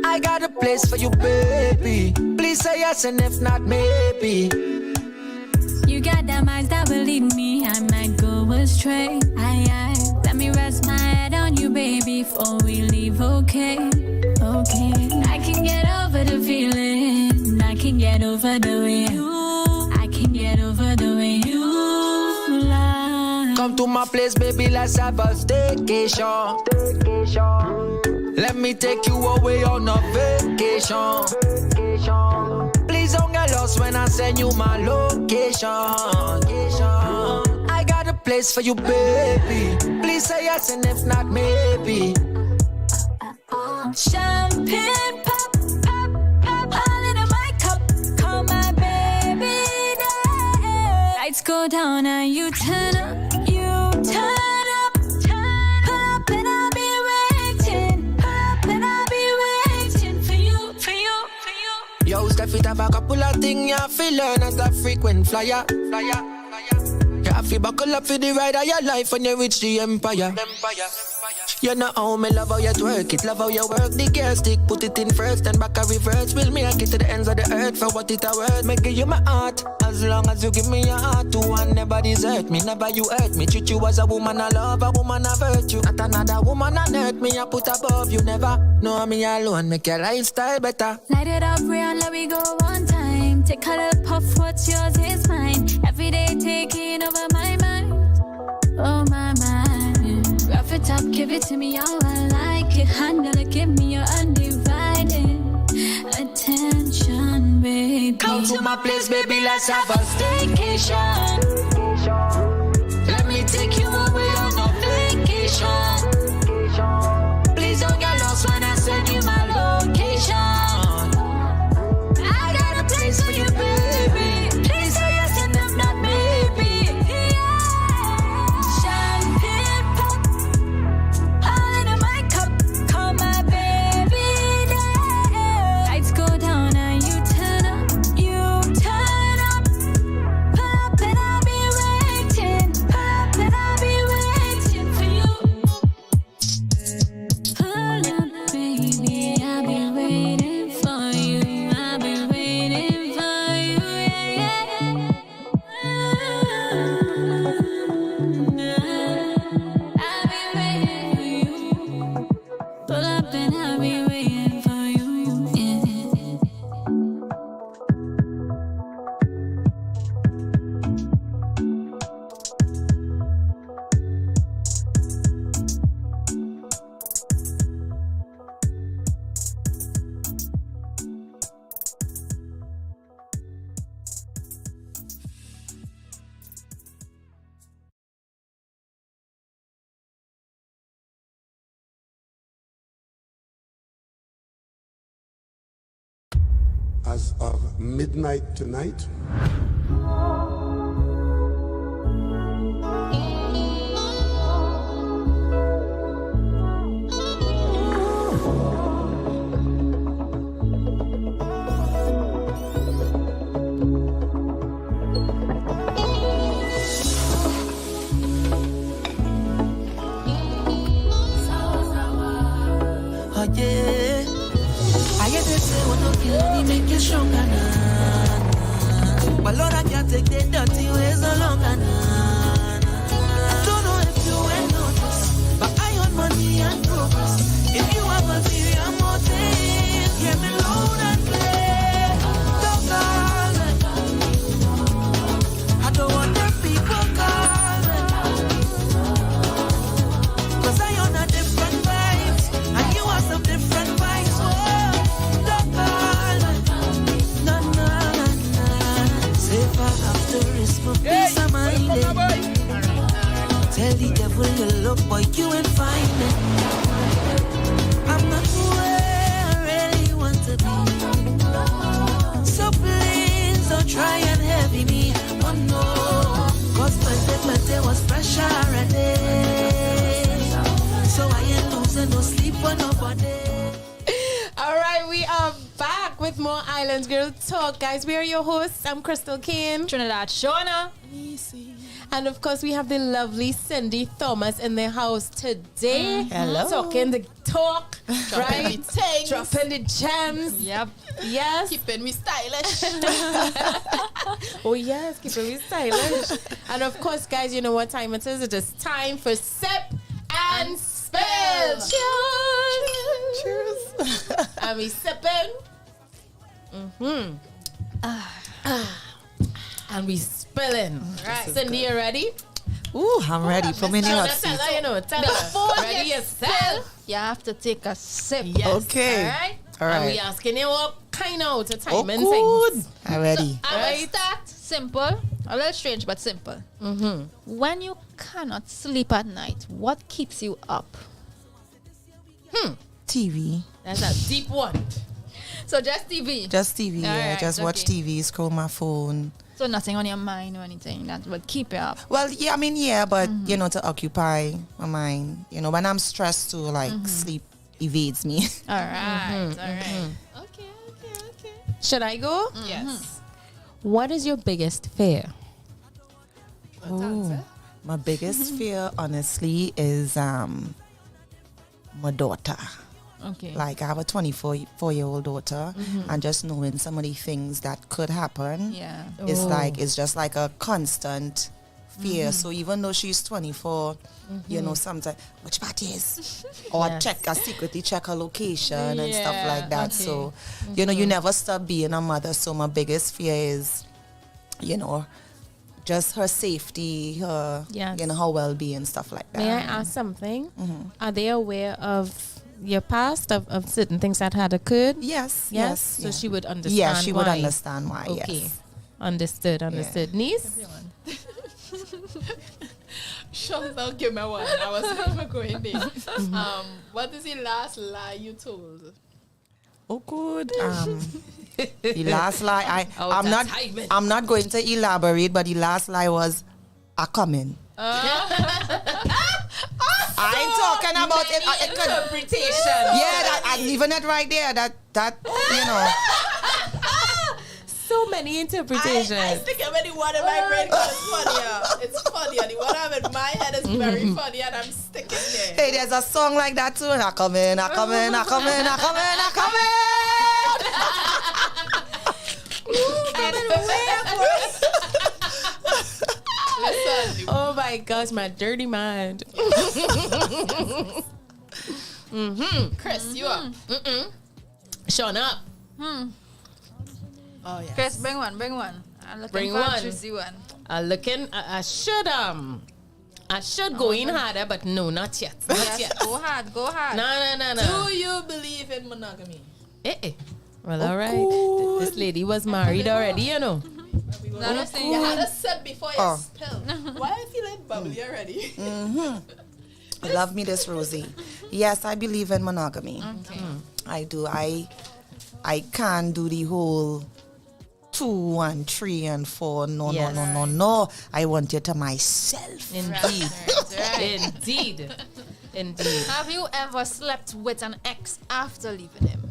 I got a place for you, baby. Please say yes, and if not, maybe. You got that mind that will lead me. I might go astray. Let me rest my head on you, baby, before we leave. Okay. I can get over the feeling. I can get over the way I can get over the way you lie. Come to my place, baby, let's have a staycation. Let me take you away on a vacation. Please don't get lost when I send you my location. I got a place for you, baby. Please say yes, and if not, maybe. Champagne pop, pop, pop, all in my cup. Call my baby day. Lights go down and you turn up. Pull up and I'll be waiting. Pull up and I'll be waiting for you. Yo, Steffi, have a couple of things you feel learn as a frequent flyer. You have to buckle up for the ride of your life when you reach the empire. You know how me love how you twerk it, love how you work the gear stick, put it in first and back a reverse. Will make it to the ends of the earth for what it a worth. Make give you my heart, as long as you give me your heart too. And never desert me, never you hurt me. Treat you as a woman I love, a woman I virtue. Not another woman on earth, me I put above you. Never know me alone, make your lifestyle better. Light it up, Rihanna, let we go one time. Take a little puff, what's yours is mine. Every day taking over my mind. Oh my mind. Rough it up, give it to me how I like it. Handle it, give me your undivided attention, baby. Come to my place, baby, let's have a staycation. Let me take you away on a vacation. Please don't get lost when I send you my location. I got a place for you, baby. Please say yes and if not, maybe. Champagne pop, all in my cup. Call my baby day. Lights go down and you turn up. Pull up and I'll be waiting. Pull up and I'll be waiting for you. Pull up, baby, I'll be waiting for you. I'll be waiting for you, yeah. I'll be waiting for you. Pull up and I'll be waiting for you, yeah. As of midnight tonight, Oh yeah, I get to say what don't kill me, make you stronger, nah. But Lord, I can't take the dirty ways no longer, nah. Don't know if you will notice, but I own money and progress. If you have a serious motive, hear me loud and clear. Don't call me. I don't want the people call me. 'Cause I own a different vibes, and you have some different vibes. Oh, don't call me. Nah, nah, nah. Safer after risk, my peace of mind. with more Island Girl Talk, guys. We are your hosts. I'm Krystal Khayne. Trinidad Shawna. Neicy. And of course, we have the lovely Cindy Thomas in the house today. Hello. Talking the talk, right? things. Dropping the gems. Yep. Yes. Keeping me stylish. Oh, yes. Keeping me stylish. And of course, guys, you know what time it is. It is time for Sip and Spill. Cheers. And we sipping. And we spilling. Right. Cindy, you ready? Ooh, I'm ready. Put me in the hot seat. Tell her, you know, tell her. Before Ready you yourself. You have to take a sip. Yes. Okay. All right. All And right. we asking you what kind of to time Oh, and good. things. I'm ready. I will Right. start simple. A little strange, but simple. When you cannot sleep at night, what keeps you up? TV. That's a deep one. So just TV. Just TV, yeah. Alright, Just watch okay. TV, scroll my phone. So nothing on your mind or anything that would keep you up. Well, yeah, I mean, yeah, but, you know, to occupy my mind. You know, when I'm stressed too, like, sleep evades me. All right. All right. Okay. Should I go? Yes. What is your biggest fear? Oh, my biggest fear, honestly, is my daughter. Okay. Like, I have a 24-year-old daughter, and just knowing some of the things that could happen, Yeah. it's like, it's just like a constant fear. So even though she's 24, you know, sometimes, which part is? Or Yes. I secretly check her location and stuff Yeah, like that. okay. So, you know, you never stop being a mother. So my biggest fear is, you know, just her safety, her, Yes. you know, her well-being, stuff like that. May I ask something? Are they aware of your past, of certain things that had occurred? Yes. So she would understand. Yeah, she would why. understand why, Okay. yes. Understood. Niece? Sure, don't give me one. I was never going there. What is the last lie you told? Oh, good. The last lie, Oh, I'm that's not, hyping. I'm not going to elaborate, but the last lie was, I come in. I ain't talking about it. Interpretation. Yeah, that, and even that right there, that you know. So many interpretations. I stick every one in my brain because it's funnier. It's funnier. The one I have in my head is very funny and I'm sticking there. Hey, there's a song like that too. And I come in. Listen, Oh my gosh, my dirty mind. Chris, you up? Showing up. Oh, yeah. Chris, bring one. I'm looking Bring for one. a juicy one. I should go in harder, but no, not yet. Not Yes, yet. go hard. No. Do you believe in monogamy? Well, all right. This lady was married already, you know. Let us see. You had a sip before you Oh. spill. Why are you feeling bubbly already? Love me this, Rosie. Yes, I believe in monogamy. Okay. I do. I can't do the whole 2 and 3 and 4. No. I want you to myself. Indeed. Right. Indeed. Have you ever slept with an ex after leaving him?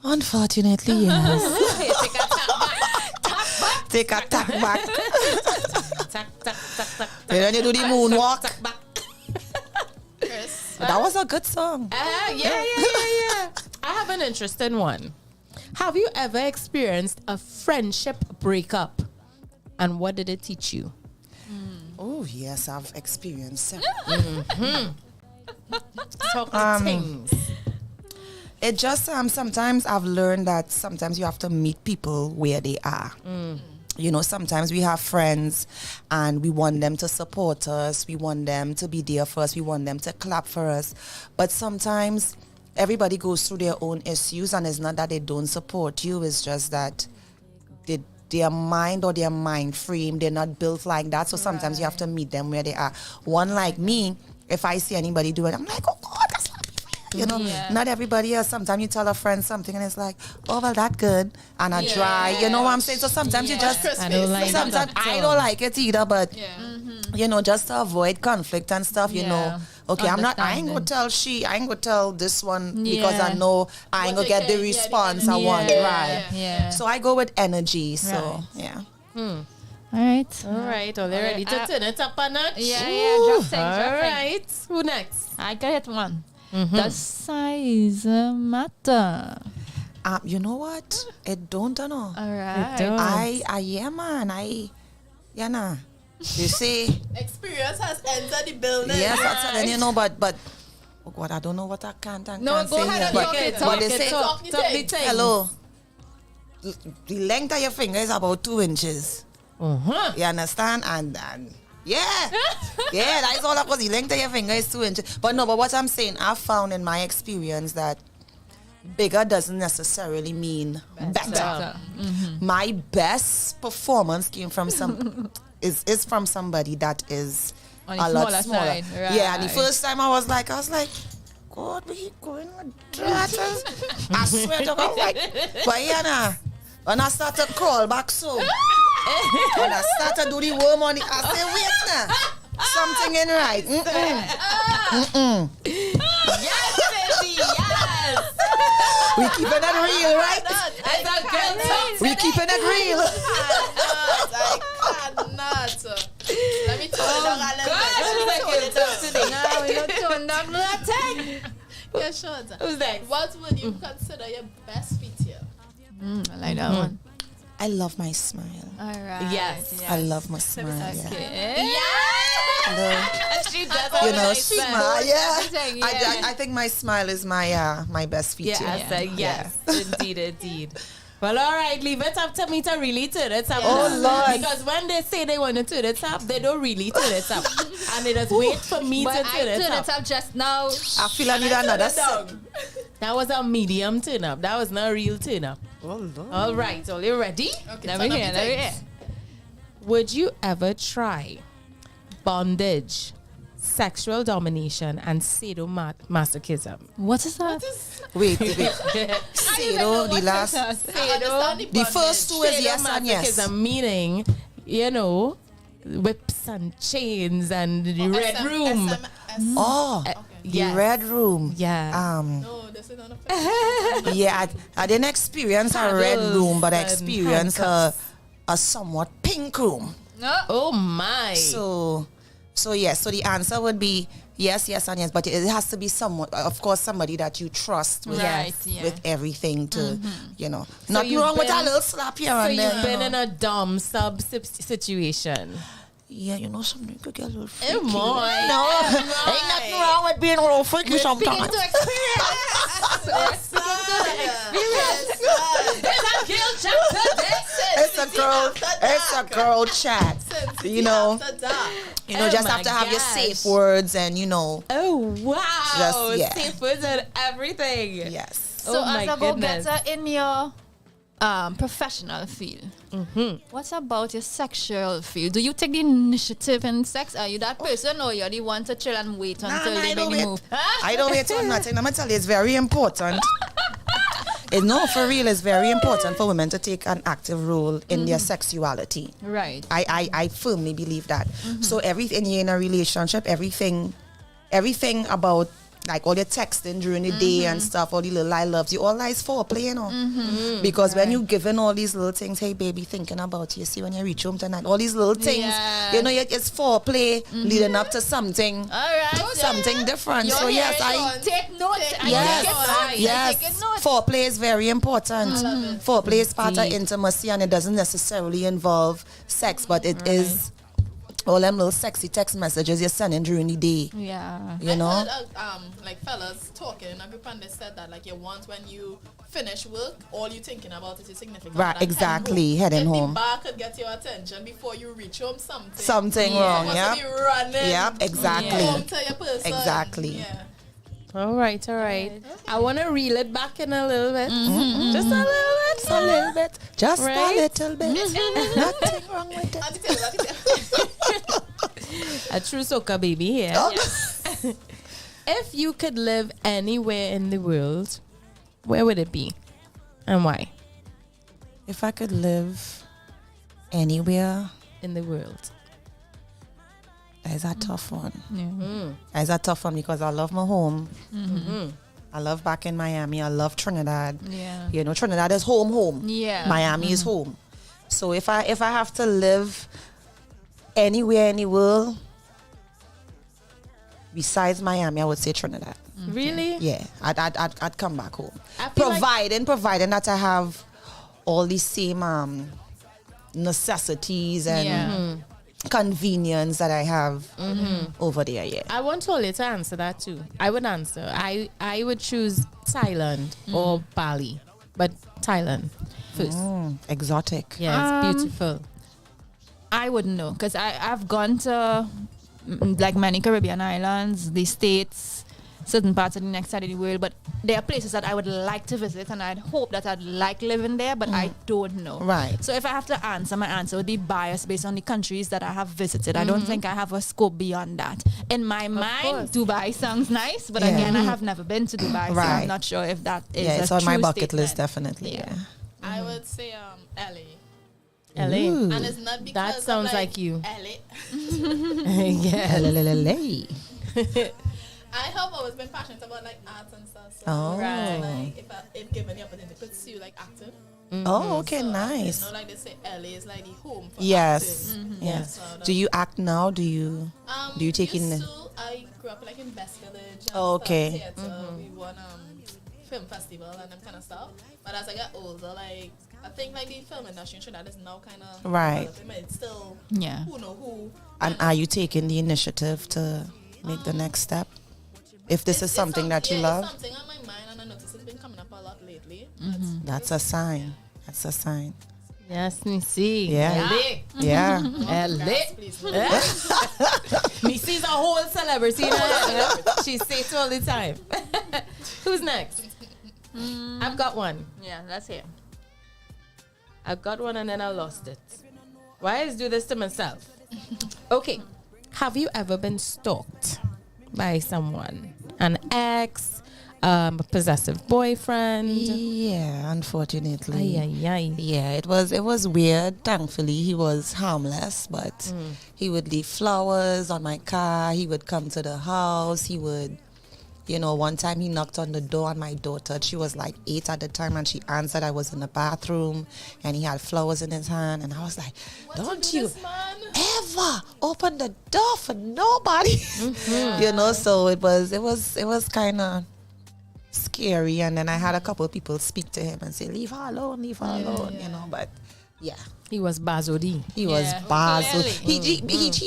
Unfortunately, yes. Take a tack back. Tack. And then you do the moonwalk. Tack back. Chris? That was a good song. Yeah. I have an interesting one. Have you ever experienced a friendship breakup? And what did it teach you? Oh, yes, I've experienced it. Talk the things. It just, sometimes I've learned that sometimes you have to meet people where they are. You know, sometimes we have friends and we want them to support us. We want them to be there for us. We want them to clap for us. But sometimes everybody goes through their own issues, and it's not that they don't support you. It's just that their mind or their mind frame, they're not built like that. So sometimes you have to meet them where they are. One like me, if I see anybody do it, I'm like, oh God, that's not me. You know, not everybody else. Sometimes you tell a friend something and it's like, oh, well, that good. And I try. You know what I'm saying? So sometimes you just, I don't like sometimes that I too. don't like it either, but, you know, just to avoid conflict and stuff, you know, okay, I ain't gonna tell this one because I know I ain't gonna get the response I want, right? Yeah. So I go with energy. So yeah. All right. Are they ready to turn it up a notch? Yeah. Drop things. All right. Who next? I got it one. Does size matter? You know what? It don't know. All right. Nah. You see? Experience has entered the building. Yes, that's it. And you know, but oh God, I don't know what I can't go say ahead here. and But they say, talk the things. hello. The length of your finger is about 2 inches. You understand? And yeah, that is all that was. The length of your finger is 2 inches. But what I'm saying, I've found in my experience that bigger doesn't necessarily mean better. My best performance came from is from somebody that is on a lot smaller. Side. Right. Yeah, and the first time I was like, God, we going with that? I swear to God, like, but yeah, nah. When I start to crawl back so, when I start to do the worm on it, I say, wait now, something ain't right. Yes, baby, yes. We keeping it real, right? It's a good talk. We keeping it real. I cannot. Let me turn it down a little bit. No, we don't turn down nothing. Yeah, sure. Who's next? What would you consider your best feature? I like that one. I love my smile. All right. Yes. I love my smile. Okay. She does. You know, smile. Yeah. Everything, yeah. I think my smile is my best feature. Yes, indeed. Well, all right, leave it up to me to really turn it up. Oh, Lord. Because when they say they want to turn it up, they don't really turn it up. And they just wait for me to turn it up. I turned it up just now. I feel I need another sip. That was a medium turn up. That was not a real turn up. Oh, Lord. All right, are you ready? Okay, Let me hear. Would you ever try bondage, sexual domination, and sadomasochism? What is that? Wait. Sado, the last. The first two is yes and yes. Sadomasochism meaning, whips and chains and the red room. The red room. Yeah. No, this is not a Yeah, I didn't experience a red room, but I experienced a somewhat pink room. Oh my. So yes. So the answer would be yes, and yes. But it has to be someone, of course, somebody that you trust with, with everything to, Nothing wrong with a little slap here and there. So you've been in a dom sub situation. Yeah, something could get a little freaky. Ain't nothing wrong with being a little freaky sometimes. It's a girl chat. Just have to have your safe words and Oh wow! Just, safe words and everything. Yes. So as a go-getter in your professional field, what about your sexual field? Do you take the initiative in sex? Are you that person, or you're the one to chill and wait until they make the move? I don't wait on nothing. I'm gonna tell you, it's very important. For real, it's very important for women to take an active role in their sexuality. Right. I firmly believe that. So everything you're in a relationship, everything about like all your texting during the day and stuff, all the little I loves you, all that is foreplay, Because when you giving all these little things, hey baby, thinking about you, see when you reach home tonight, all these little things, it's foreplay leading up to something, all right, something different. So yes, I take notes. Yes, foreplay is very important. Foreplay is part of intimacy, and it doesn't necessarily involve sex, but it is all them little sexy text messages you're sending during the day. Yeah. I heard, like fellas talking in a group, and they said that like you want when you finish work, all you thinking about is your significant other. Right, exactly. Heading home. The bar could get your attention before you reach home. Something wrong. Yeah. Be running. Yep. Exactly. Home to your person. Exactly. Yeah. All right. I want to reel it back in a little bit. Just a little bit. Just right? a little bit. Nothing wrong with it. A true soca baby here. Yes. If you could live anywhere in the world, where would it be? And why? If I could live anywhere in the world. That is a tough one. Yeah. That is a tough one because I love my home. I love back in Miami. I love Trinidad. Yeah. You know, Trinidad is home. Yeah. Miami is home. So if I have to live anywhere in the world besides Miami, I would say Trinidad. Really? Yeah, I'd come back home. I feel Providing that I have all these same necessities and convenience that I have over there. Yeah. I want Tole to answer that too. I would answer. I would choose Thailand or Bali, but Thailand first. Exotic. Yeah, it's beautiful. I wouldn't know because I've gone to like many Caribbean islands, the States, certain parts of the next side of the world, but there are places that I would like to visit and I'd hope that I'd like living there, but I don't know. Right. So if I have to answer, my answer would be biased based on the countries that I have visited. I don't think I have a scope beyond that. In my mind, Dubai sounds nice, but again, I have never been to Dubai, so I'm not sure if that is Yeah, it's a on my true bucket list, statement. definitely. Yeah. I would say LA. LA. Ooh. And it's not because That sounds of, like you. LA. Yeah. LA. I have always been passionate about like arts and stuff. So Oh. like if given the opportunity to pursue like acting. Oh, okay, So, nice. You know, like they say, LA is like the home for Yes. acting. Yes. So Do you act now? Do you take in? used to, I grew up like in Best Village. And Oh, okay. Theater. We won film festival and that kind of stuff. But as I got older, like I think like the film industry in Trinidad is now kind of Right. It's still who know who. And are you taking the initiative to make the next step? If this is something that you love, It's something on my mind, and I notice it's been coming up a lot lately. that's a sign. That's a sign. Yes, Neicy. Yeah. LA. Yeah. LA. Neicy's a whole celebrity in her head. She says it all the time. Who's next? I've got one. Yeah, let's hear. I've got one and then I lost it. Why is do this to myself? Okay. Have you ever been stalked by someone? An ex, a possessive boyfriend? Yeah, unfortunately. Ay, ay, ay. Yeah, it was weird. Thankfully, he was harmless, but he would leave flowers on my car. He would come to the house. He would, one time he knocked on the door on my daughter. She was like 8 at the time, and she answered. I was in the bathroom, and he had flowers in his hand, and I was like, "Don't you ever open the door for nobody?" So it was kind of scary. And then I had a couple of people speak to him and say, leave her alone, but yeah, he was Bazodi. He was Bazo.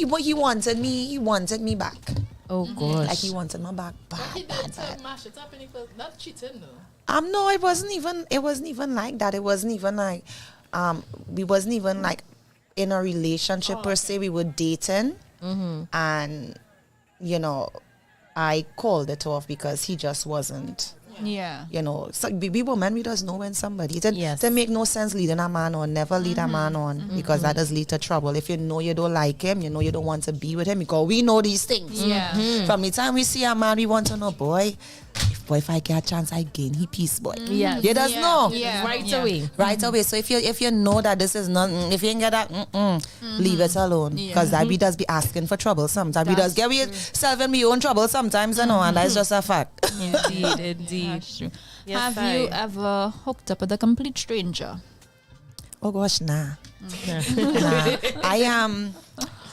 He wanted me back. Oh gosh. Like he wanted my back bad. He did to mash it up, and he felt not cheating though. No, it wasn't even like that. It wasn't even like we wasn't even like in a relationship per se. We were dating, and I called it off because he just wasn't. Yeah. So we women, we just know when somebody. It make no sense leading a man on, never lead a man on, because that does lead to trouble. If you know you don't like him, you know you don't want to be with him, because we know these things. Yeah. From the time we see a man, we want to know, boy, if I get a chance, I gain he peace, boy. Yeah. You just know. Yeah. Right away. So if you know that this is not, if you ain't get that, leave it alone, because that we does be asking for trouble sometimes. We does get ourselves in our own trouble sometimes, and that's just a fact. Indeed. That's true. Yes, Have you ever hooked up with a complete stranger? Oh gosh, nah.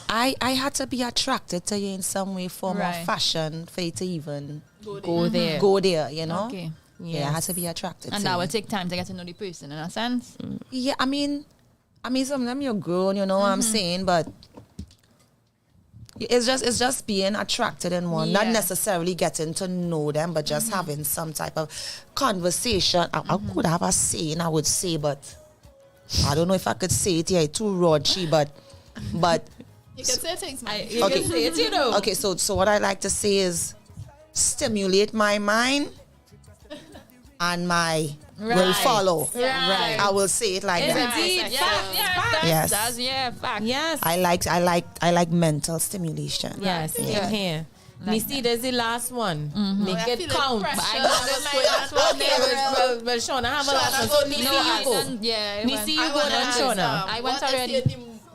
I had to be attracted to you in some way, form, or fashion for you to even go there. Okay. Yeah, I had to be attracted. And to that you. will take time to get to know the person in a sense. Yeah, I mean, some of them you're grown, you know what I'm saying, but it's just being attracted in one, not necessarily getting to know them, but just having some type of conversation. I could have a saying, I would say, but I don't know if I could say it here, too raunchy, but you can say things, man. You can say it, Okay, so what I like to say is stimulate my mind and my will follow. Right. I will say it like that. Indeed. Yes. Fact. Yes. I like mental stimulation. Yes. Same here. Neicy, there's the last one. Make it count. Well, Shawna, have a last one. So Neicy, you go. Yeah. Neicy, you go then Shawna. I went already.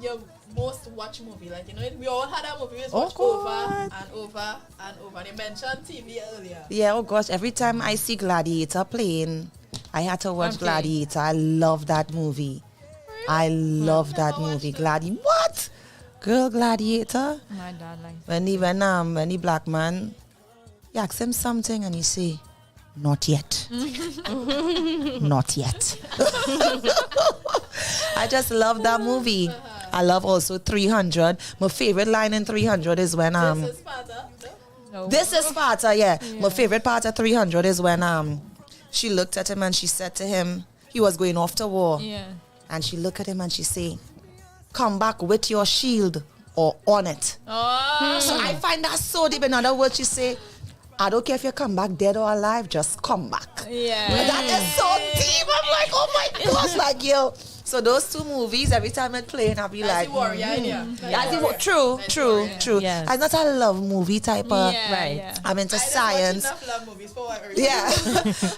Your most watched movie? Like, we all had a movie we watched over and over and over. And you mentioned TV earlier. Yeah, oh gosh, every time I see Gladiator playing, I had to watch Gladiator. I love that movie. I love that movie. What? Girl, Gladiator? My dad likes when the black man, he asks him something and he say, not yet. Not yet. I just love that movie. I love also 300. My favorite line in 300 is when This is Sparta. No. This is Sparta, yeah. My favorite part of 300 is when she looked at him and she said to him, he was going off to war. Yeah. And she looked at him and she say, come back with your shield or on it. Oh. So I find that so deep. In other words, she say, I don't care if you come back dead or alive, just come back. Yeah. That is so deep. I'm like, oh my gosh, like, yo. So those two movies, every time it's playing, I'll be like, true. Yes. I'm not a love movie type of, Right. Yeah. I'm into science. Enough love movies for everything. Yeah,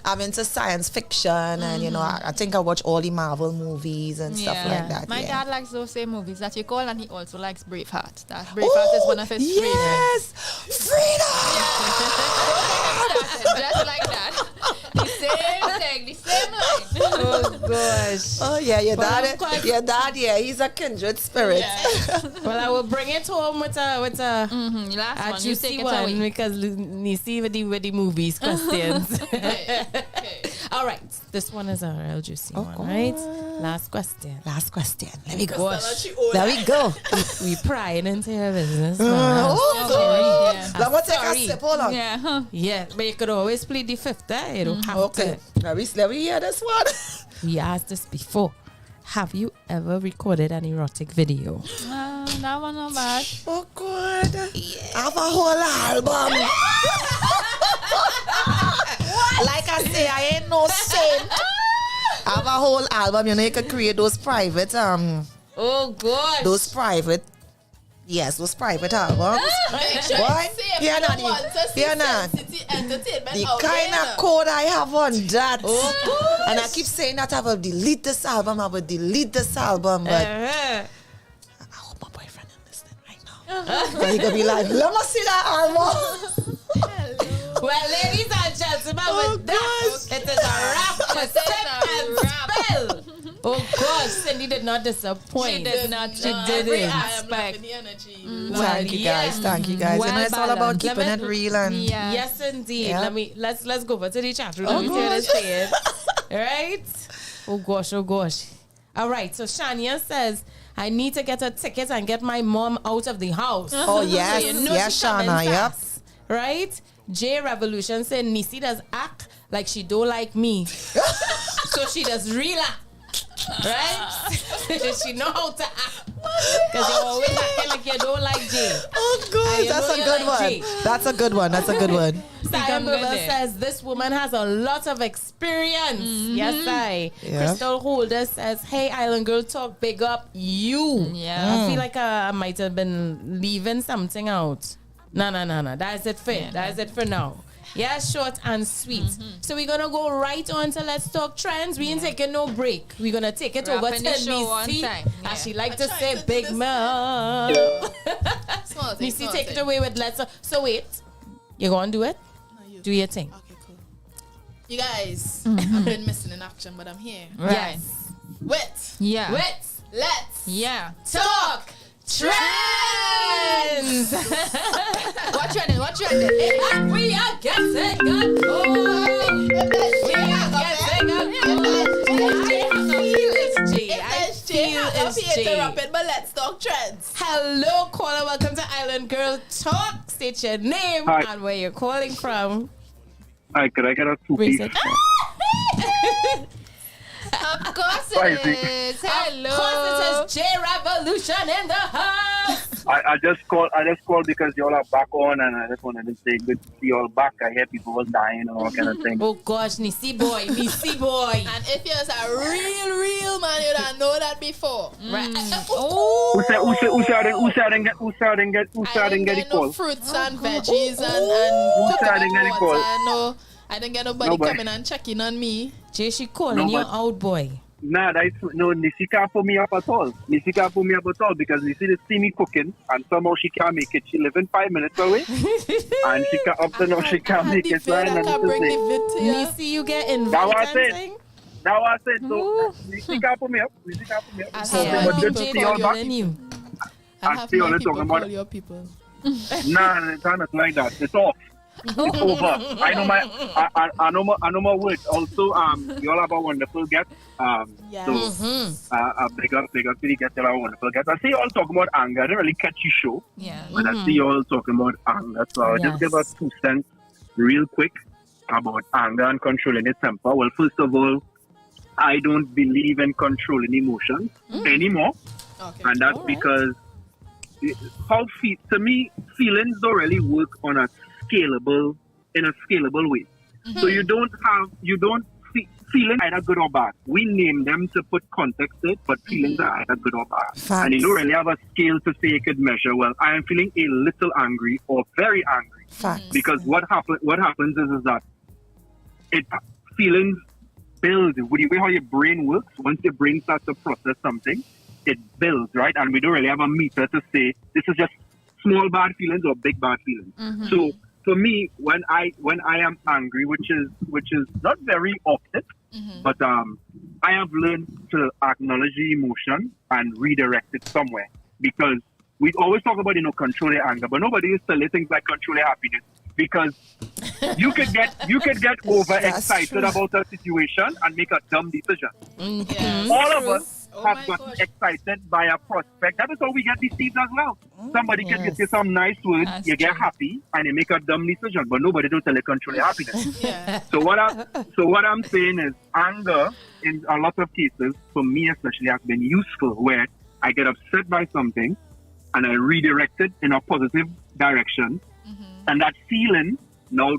I'm into science fiction, and I think I watch all the Marvel movies and stuff like that. My dad likes those same movies that you call, and he also likes Braveheart. That Braveheart is one of his favorites. Freedom! Just like that. The same thing, the same line. Oh gosh. Oh yeah, your dad, yeah, he's a kindred spirit. Yeah. Well, I will bring it home with a Last one, you juicy take it one away. because Neicy with the movies questions. All right, this one is a real juicy one, right? Last question. Let me go. Gosh. There we go. We prying into your business. Let me take a sip. Hold on. Yeah. Yeah, but you could always plead the fifth. You don't have to. Let me hear this one. We asked this before. Have you ever recorded an erotic video? That one not bad. Oh God. I have a whole album. Like I say, I ain't no saint. I have a whole album. You could create those private Oh gosh. those private albums. Make sure What? it's safe. Yeah, You don't nah, want to see yeah, nah. sensitive entertainment The out kind there. of code I have on that. Oh, and I keep saying that I will delete this album. But I hope my boyfriend is listening right now. Because he could be like, let me see that album. Well, ladies and gentlemen, with that, it is a wrap for Sip and Spill. Oh gosh, Cindy did not disappoint. She did not. She I didn't. am loving the energy. Thank you guys. Well It's all about balanced. keeping Let it me- real and Yes, indeed. Yeah. Let's go over to the chat room. Let me hear this saying. Right? Oh gosh. All right. So Shania says, I need to get a ticket and get my mom out of the house. Oh yes, So you know yes, she coming Shawna. Yep. fast, right? J Revolution said Neicy does act like she don't like me, so she does relax. Right? She know how to act. Because you always acting like you don't like Jay. Oh God, that's a good one. That's a good one. Siam Bubble says this woman has a lot of experience. Yes, I. Yeah. Krystal Holder says, hey, Island Girl, talk big up you. Yeah. I feel like I might have been leaving something out. No. That's it for That's it for now. Yeah, short and sweet. So we're going to go right on to Let's Talk Trends. We ain't taking no break. We're going to take it over to Wrapping the show on Neicy. time. Yeah. As she like to trying say, to do big this. man. Small thing, Neicy, small take thing. it away with Let's Talk. So wait, you going to do it? No, you. Do your thing. Okay, cool. You guys, I've been missing in action, but I'm here. Right. Yes. Yeah. Let's Yeah. Talk Trends. What trending? We are getting good. We are getting good. but let's talk trends. Hello, caller. Welcome to Island Girl Talk. State your name and where you're calling from. Hi, could I get a two-piece? Of course it is. Hello. Of course it is J Revolution in the house. I just called because y'all are back on, and I just wanted to say good to see y'all back. I hear people was dying and all kind of things. Oh gosh, Neicy boy. And if you're a real man, you don't know that before. Right. Who said get the No call? fruits and veggies and started getting coconut called? water. No, I didn't get nobody coming and checking on me. Jay, she calling you out, boy. Nah, Neicy can't put me up at all. Neicy can't put me up at all because Neicy just see me cooking and somehow she can't make it. She live in 5 minutes away and she can't up to now she can't make it. So I can't bring the vid to you. Neicy, you get invited. Now I said so. Neicy can't put me up. Neicy can't put me up. I So have but my just people see all call back. you. I have see all my the people talking call about your people. Nah, it's not like that. It's off. It's over. I know my words. Also, you all have a wonderful guest. Yes. So big up to the guest. You all have a wonderful guest. I see you all talking about anger. I didn't really catch your show. Yeah. But I see you all talking about anger. So I'll just give us 2 cents real quick about anger and controlling your temper. Well, first of all, I don't believe in controlling emotions anymore. Okay. And that's because to me, feelings don't really work in a scalable way. So you don't feelings either good or bad. We name them to put context to it, but feelings are either good or bad. Facts. And you don't really have a scale to say you could measure. Well, I am feeling a little angry or very angry. Facts. Because what happens is that feelings build. With the way how your brain works, once your brain starts to process something, it builds, right? And we don't really have a meter to say this is just small bad feelings or big bad feelings. So for me, when I am angry, which is not very often, but I have learned to acknowledge the emotion and redirect it somewhere. Because we always talk about control your anger, but nobody used to say things like control your happiness. Because you could get overexcited about a situation and make a dumb decision. Yes. All of us have gotten excited by a prospect. That is how we get deceived as well. Somebody can give you some nice words, you get happy, and you make a dumb decision, but nobody don't tell you control your happiness. So what I'm saying is anger in a lot of cases, for me especially, has been useful where I get upset by something and I redirect it in a positive direction. And that feeling now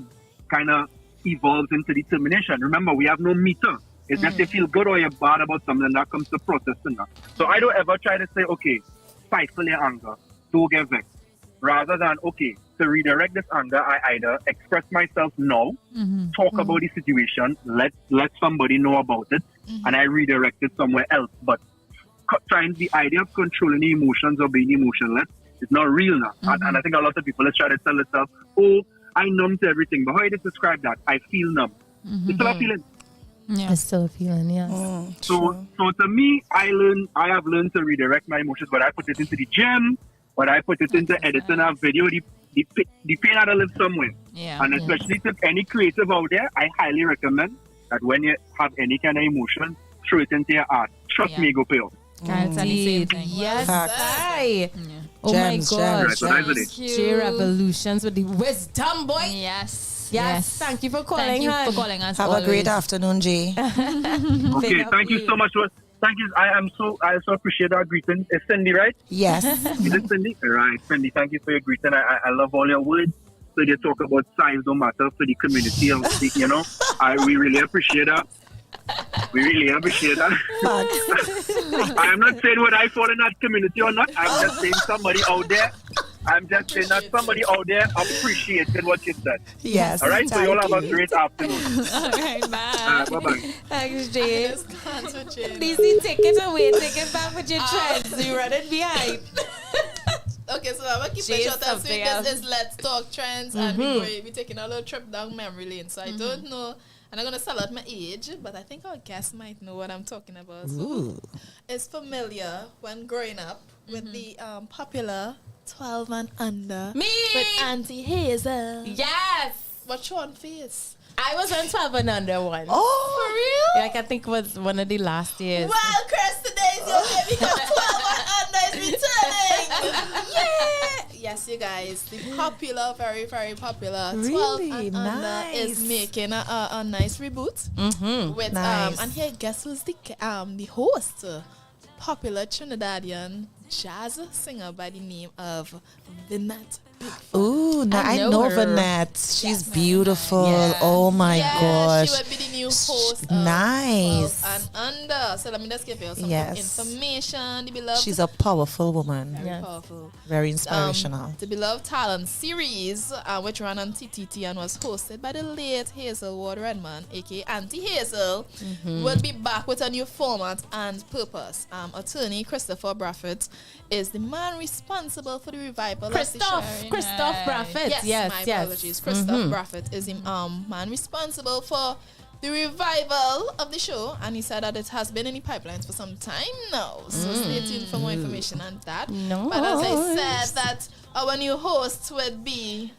kind of evolves into determination. Remember, we have no meter. It's just you feel good or you're bad about something that comes to processing that. So I don't ever try to say, okay, stifle your anger, don't get vexed. Rather than, okay, to redirect this anger, I either express myself now, talk about the situation, let somebody know about it, and I redirect it somewhere else. But trying the idea of controlling the emotions or being emotionless is not real now. And I think a lot of people are trying to tell themselves, oh, I numb to everything. But how you describe that? I feel numb. It's still a feeling. Yeah. It's still a feeling, yes. So to me, I have learned to redirect my emotions, but I put it into the gym, but I put it into editing a video. The pain had to live somewhere. Yeah. And especially to any creative out there, I highly recommend that when you have any kind of emotion, throw it into your art. Trust me, go pay off. Yes, I. Oh Gems, my God. Right, so nice J Revolutions with the wisdom, boy. Yes. Thank you for calling. Thank you for calling us. Have a great afternoon, Jay. Okay, thank you so much. Thank you. I so appreciate that greeting. It's Cindy, right? Yes. Is it Cindy? Right, Cindy. Thank you for your greeting. I love all your words. So they talk about size don't matter for the community. We really appreciate that. We really appreciate that. I am not saying whether I fall in that community or not. I'm just saying somebody out there. I'm just saying that somebody out there appreciated what you said. Yes. All right. So you all have a great afternoon. All right, bye. Bye-bye. Thanks, Jay. Neicy, take it away. Take it back with your trends. You run it behind. Okay, so I'm gonna keep it short and sweet. This is Let's Talk Trends, and we're taking a little trip down memory lane. So I don't know. And I'm going to sell out my age, but I think our guests might know what I'm talking about. So it's familiar when growing up with the popular 12 and Under. Me! With Auntie Hazel. Yes! What's your face? I was on 12 and Under once. Oh, for real? Like, I think it was one of the last years. Well, Chris, today's your day because 12 and Under is returning. Yeah! Yes, you guys. The popular, very, very popular 12 and Under is making a nice reboot. With and here, guess who's the host? Popular Trinidadian jazz singer by the name of Vinette Ooh, now I know Vanette. She's beautiful. Yeah. Oh my gosh. She would be the new host of Nice. 12 and Under. So let me just give you some information. The beloved. She's a powerful woman. Very powerful. Very inspirational. The Beloved Talent series, which ran on TTT and was hosted by the late Hazel Ward Redman, aka Auntie Hazel, will be back with a new format and purpose. Attorney Christopher Braffett is the man responsible for the revival Christoph Braffett. Yes, my apologies. Christoph Braffett is the man responsible for the revival of the show, and he said that it has been in the pipelines for some time now. So stay tuned for more information on that. But as I said, that our new host would be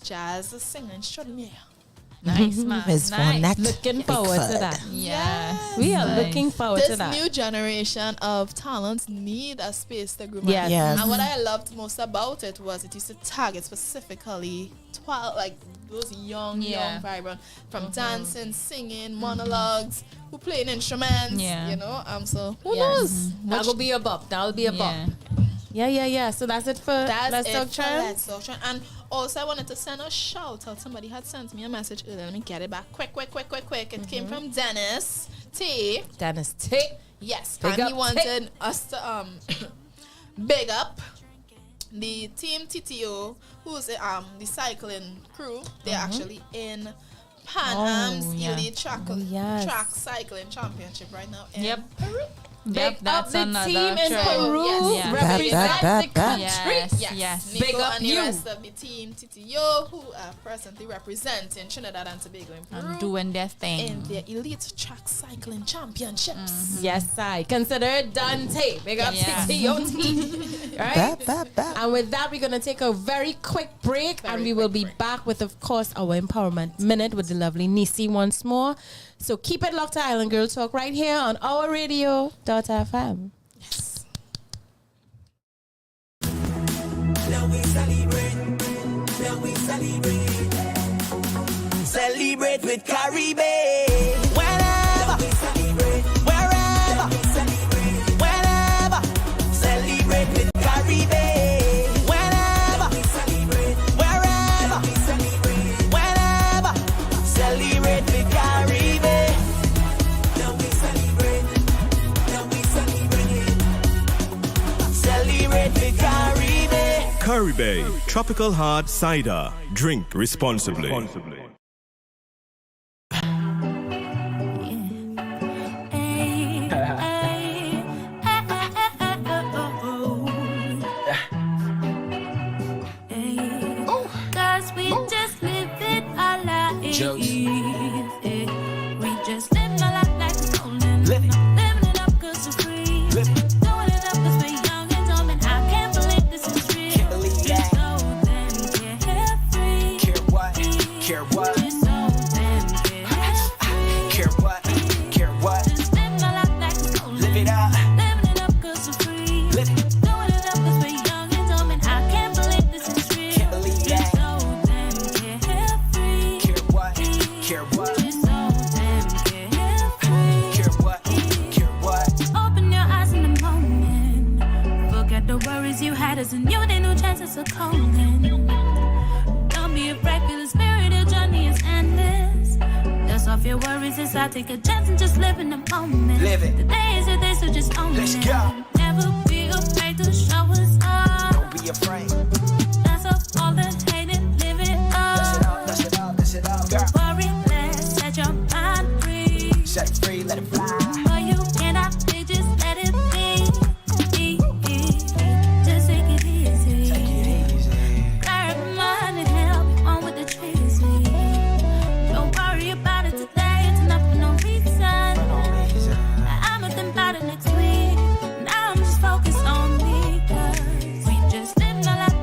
jazz singer extraordinaire. Nice, man. Nice. Looking forward to that. Yes. We are looking forward to that. This new generation of talents need a space to grow. Yes. And what I loved most about it was it used to target specifically 12, like those young, vibrant, from dancing, singing, monologues, who playing instruments, you know. So who knows? That'll be a bop. That'll be a bop. Yeah. So that's it for Let's Talk Trend. Let's Talk Trend. And also I wanted to send a shout out. Somebody had sent me a message earlier. Let me get it back quick. It came from Dennis T. Yes. Big and up he wanted us to big up the team TTO, who's the cycling crew. They're actually in Pan Am's Elite Track Cycling Championship right now in Peru. Big up the team in Peru. Represent the country. Yes. Nico Big up and you. the rest of the team TTO, who are presently representing Trinidad and Tobago in Peru. And doing their thing. In their Elite Track Cycling Championships. Yes, I consider it done. Big up TTO team. Right? And with that, we're going to take a very quick break, and we will be back with, of course, our Empowerment Minute with the lovely Neicy once more. So keep it locked to Island Girl Talk right here on our radio.fm. Yes. Now we celebrate. Celebrate with Caribbean. Whenever we celebrate. Wherever we celebrate. Whenever celebrate with Caribbean. Whenever we celebrate. Wherever we celebrate. Whenever celebrate with Caribbean. Now we celebrate. Celebrate with Caribbean. Caribbean Tropical Hard Cider. Drink responsibly. Cause we just living our life. We just living our life like it's golden. Living it up cause we're free. Doing it up cause we're young and dumb, and I can't believe this is real. Can't believe that. So damn carefree. Care what? Care what? We're so damn carefree. Care what? Care what? Just living our life like it's golden. Live it up. Living it up cause we're free. Live it. Doing it up cause we're young and dumb, and I can't believe this is real. Can't believe that. So damn carefree. Care what? Care what? We're so damn carefree. Care what? Care what? Open your eyes in the moment. Forget the worries you had as a new day, new chances are calling. Don't be afraid, feel the spirit, your journey is endless. Dust off your worries inside, take a chance and just live in the moment. Live it. The day is your day, so just own Let's it. go. Never be afraid to show us up. Don't be afraid. Dance off all the hate and live it up. Let's it up, girl. Worry less, set your mind free. Set it free, let it fly. Or you cannot be, just let it be. Just take it easy. Clear your mind and help you on with the trees. Don't worry about it today, it's not for no reason. I'ma think about it next week. Now I'm just focused on me, 'cause we just live our life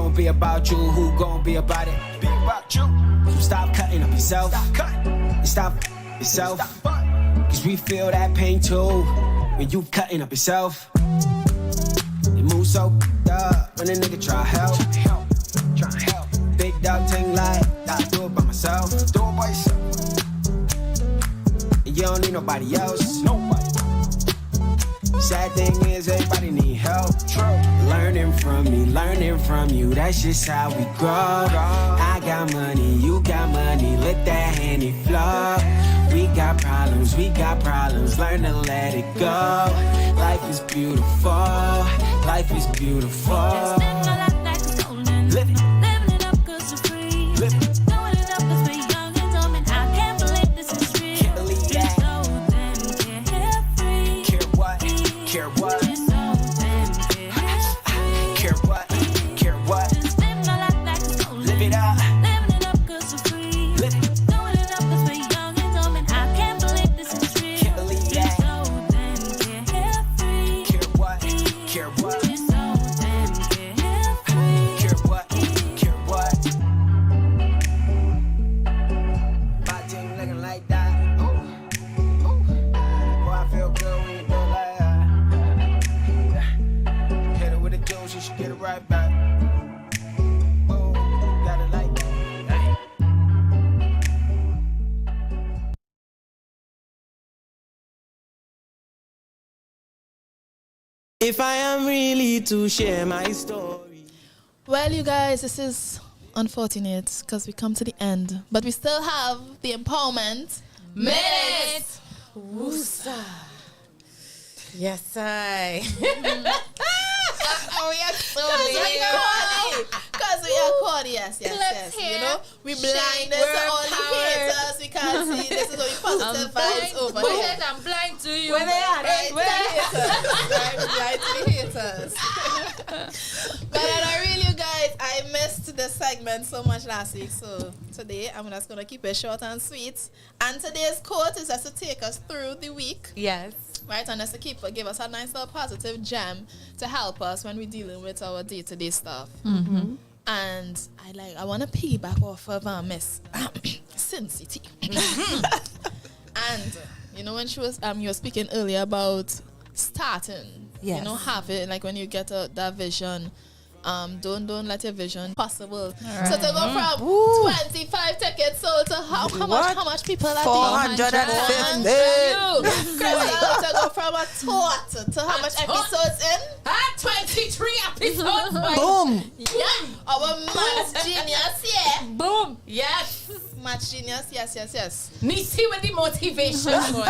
gon' be about you? Who gon' be about it? Be about you. So stop cutting up yourself. Stop yourself. Cause we feel that pain too when you cutting up yourself. You move so up when a nigga try help. Big dog thing like I do it by myself. Do it by yourself. And you don't need nobody else. Nobody. Sad thing is everybody need help. Learning from you, that's just how we grow. I got money, you got money, let that handy flow. We got problems, learn to let it go. Life is beautiful, life is beautiful. Live it. Living it up cause you're free. Live it. Throwing it up cause we're young and dumb and I can't believe this is real. Can't believe that. Care what? Care what? Care what? Care what? Live it up. Living it up cause you're free. Live it. Throwing it up cause we're young and dumb and I can't believe this is real. Can't believe that. Care what? Care what? Get it right back. Oh, got it like that. If I am really to share my story. Well, you guys, this is unfortunate because we come to the end, but we still have the empowerment minute. Woosa. Yes, I. Oh, we are so because we are corny. Yes. You know, we blinded to all the haters. We can't see. This is only positive vibes over here. I'm blind to you. Where they are? Right, we're blind to the haters. But I really, you guys, I missed the segment so much last week. So today, I'm just going to keep it short and sweet. And today's quote is just to take us through the week. Yes. Right, and just to give us a nice little positive gem to help us when we're dealing with our day-to-day stuff. Mm-hmm. And I want to piggyback off of Miss Sin City. And you know when she was you were speaking earlier about starting, yes. You know, have it like when you get that vision. Don't let your vision possible. Right. So to go from 25 tickets sold to how much people are 450. Krystal, to go from a thought to how much episodes in? 23 episodes. Boom. Yeah. Our maths genius, yeah. Boom. Yes. Maths genius, yes. Neicy with the motivation, boy.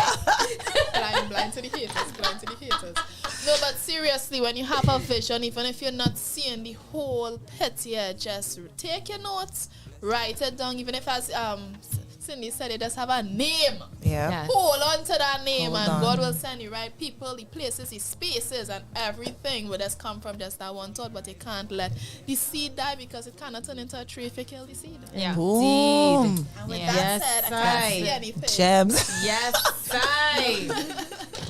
blind to the haters. No, but seriously, when you have a vision, even if you're not seeing the whole picture, just take your notes, write it down, even if as Cindy said, it does have a name. Yeah. Yes. Hold on to that name, Hold and on. God will send you right people, the places, the spaces, and everything will just come from just that one thought. But you can't let the seed die because it cannot turn into a tree if you kill the seed. Yeah. Boom. And with that said, I can't see anything. Gems. Yes, I.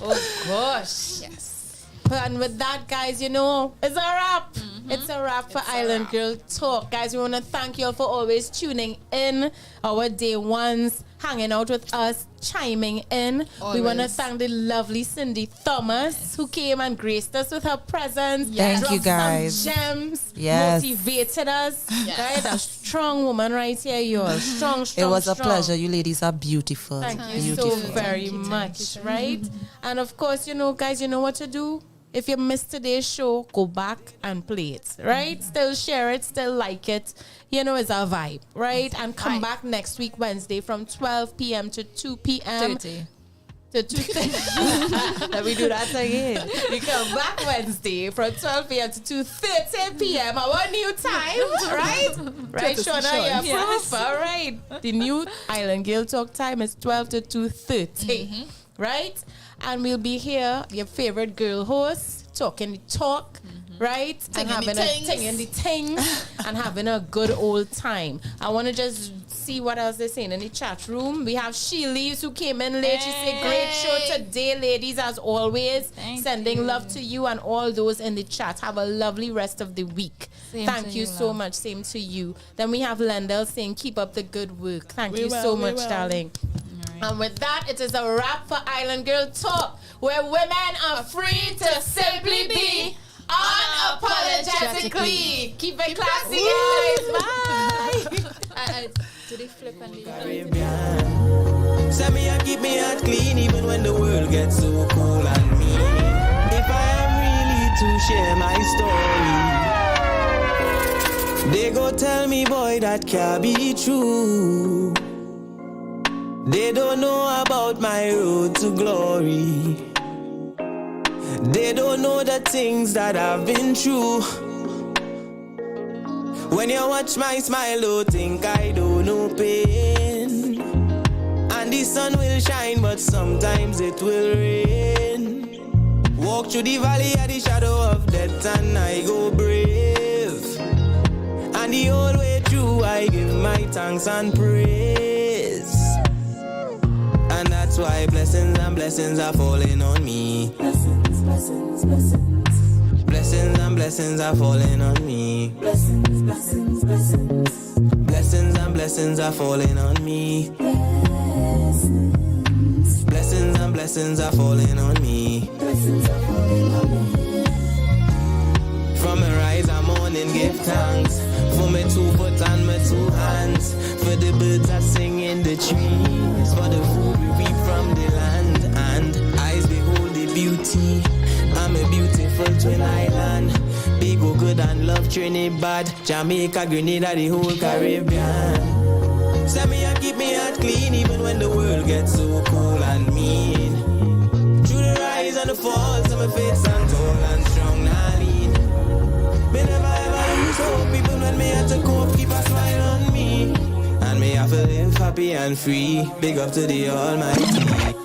Oh gosh. Yes. And with that, guys, you know, it's a wrap. Mm-hmm. It's a wrap for Island Girl Talk. Guys, we want to thank you all for always tuning in. Our day ones, hanging out with us, chiming in. Always. We want to thank the lovely Cindy Thomas, who came and graced us with her presence. Yes. Thank you, guys. Some gems. Yes. Motivated us. Yes. Right? A strong woman right here, you all. Strong. It was a pleasure. You ladies are beautiful. Thank you beautiful. so very much, right? And of course, you know, guys, you know what to do. If you missed today's show, go back and play it, right? Still share it, still like it. You know, it's a vibe, right? And come back next week, Wednesday, from 12 p.m. to 2 p.m. 30. To 2:30. Let me do that again. You come back Wednesday from 12 p.m. to 2:30 p.m. Our new time, right? Right, Shawna, you approve? Yes. All right. The new Island Girl Talk time is 12 to 2:30, right? And we'll be here, your favorite girl host, talking the talk, right? And having a ting in the ting and having a good old time. I want to just see what else they're saying in the chat room. We have Sheelys who came in late. She said, great show today, ladies, as always. Sending love to you and all those in the chat. Have a lovely rest of the week. Thank you so much. Same to you. Then we have Lendell saying, keep up the good work. Thank you so much, darling. Right. And with that, it is a wrap for Island Girl Talk, where women are free to simply be unapologetically. Keep it classy, guys. Bye. Do they flip and Caribbean. Send me and keep me heart clean, even when the world gets so cold and mean. If I am really to share my story, they go tell me, boy, that can't be true. They don't know about my road to glory. They don't know the things that I've been through. When you watch my smile, don't think I don't know pain. And the sun will shine, but sometimes it will rain. Walk through the valley of the shadow of death and I go brave. And the whole way through I give my thanks and praise. And that's why blessings and blessings are falling on me. Blessings, blessings, blessings. Blessings and blessings are falling on me. Blessings, blessings, blessings. Blessings and blessings are falling on me. Blessings. Blessings and blessings are falling on me. Blessings are falling on me. From a rise I'm on and give thanks. For my 2 foot and my 2 hands. For the birds that sing in the trees. For the food we reap from the land. And eyes behold the beauty. I'm a beautiful twin island. Big go good and love Trinidad, Jamaica, Grenada, the whole Caribbean. Send me and keep me heart clean, even when the world gets so cold and mean. Through the rise and the falls, I'm a faith stand tall and strong, now lean. Me never ever lose hope, even when me had to cope, keep a smile on me. And me have to live happy and free. Big up to the Almighty.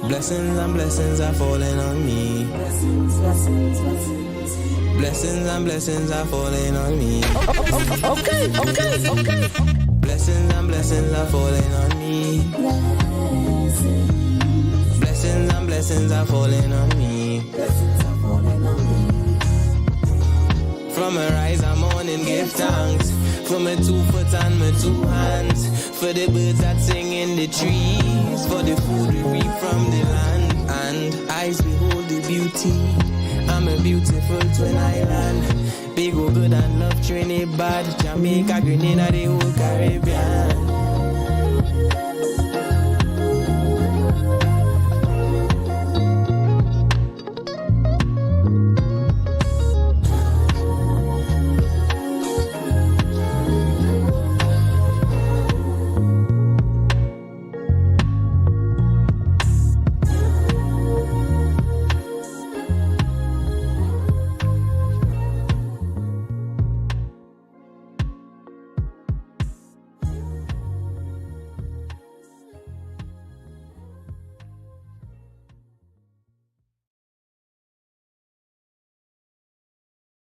Blessings and blessings are falling on me. Blessings, blessings, blessings. Blessings and blessings are falling on me. Okay. Blessings and blessings are falling on me. Blessings and blessings are falling on me. Blessings are falling on me. From a rise I'm on and give thanks. For my 2 foot and my 2 hands. For the birds that sing in the trees. For the food we reap from the land. And eyes behold the beauty. I'm a beautiful twin island. Big go good and love Trinidad, Jamaica, Grenada, the whole Caribbean.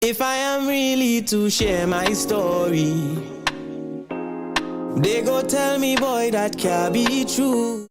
If I am really to share my story, they go tell me, boy, that can't be true.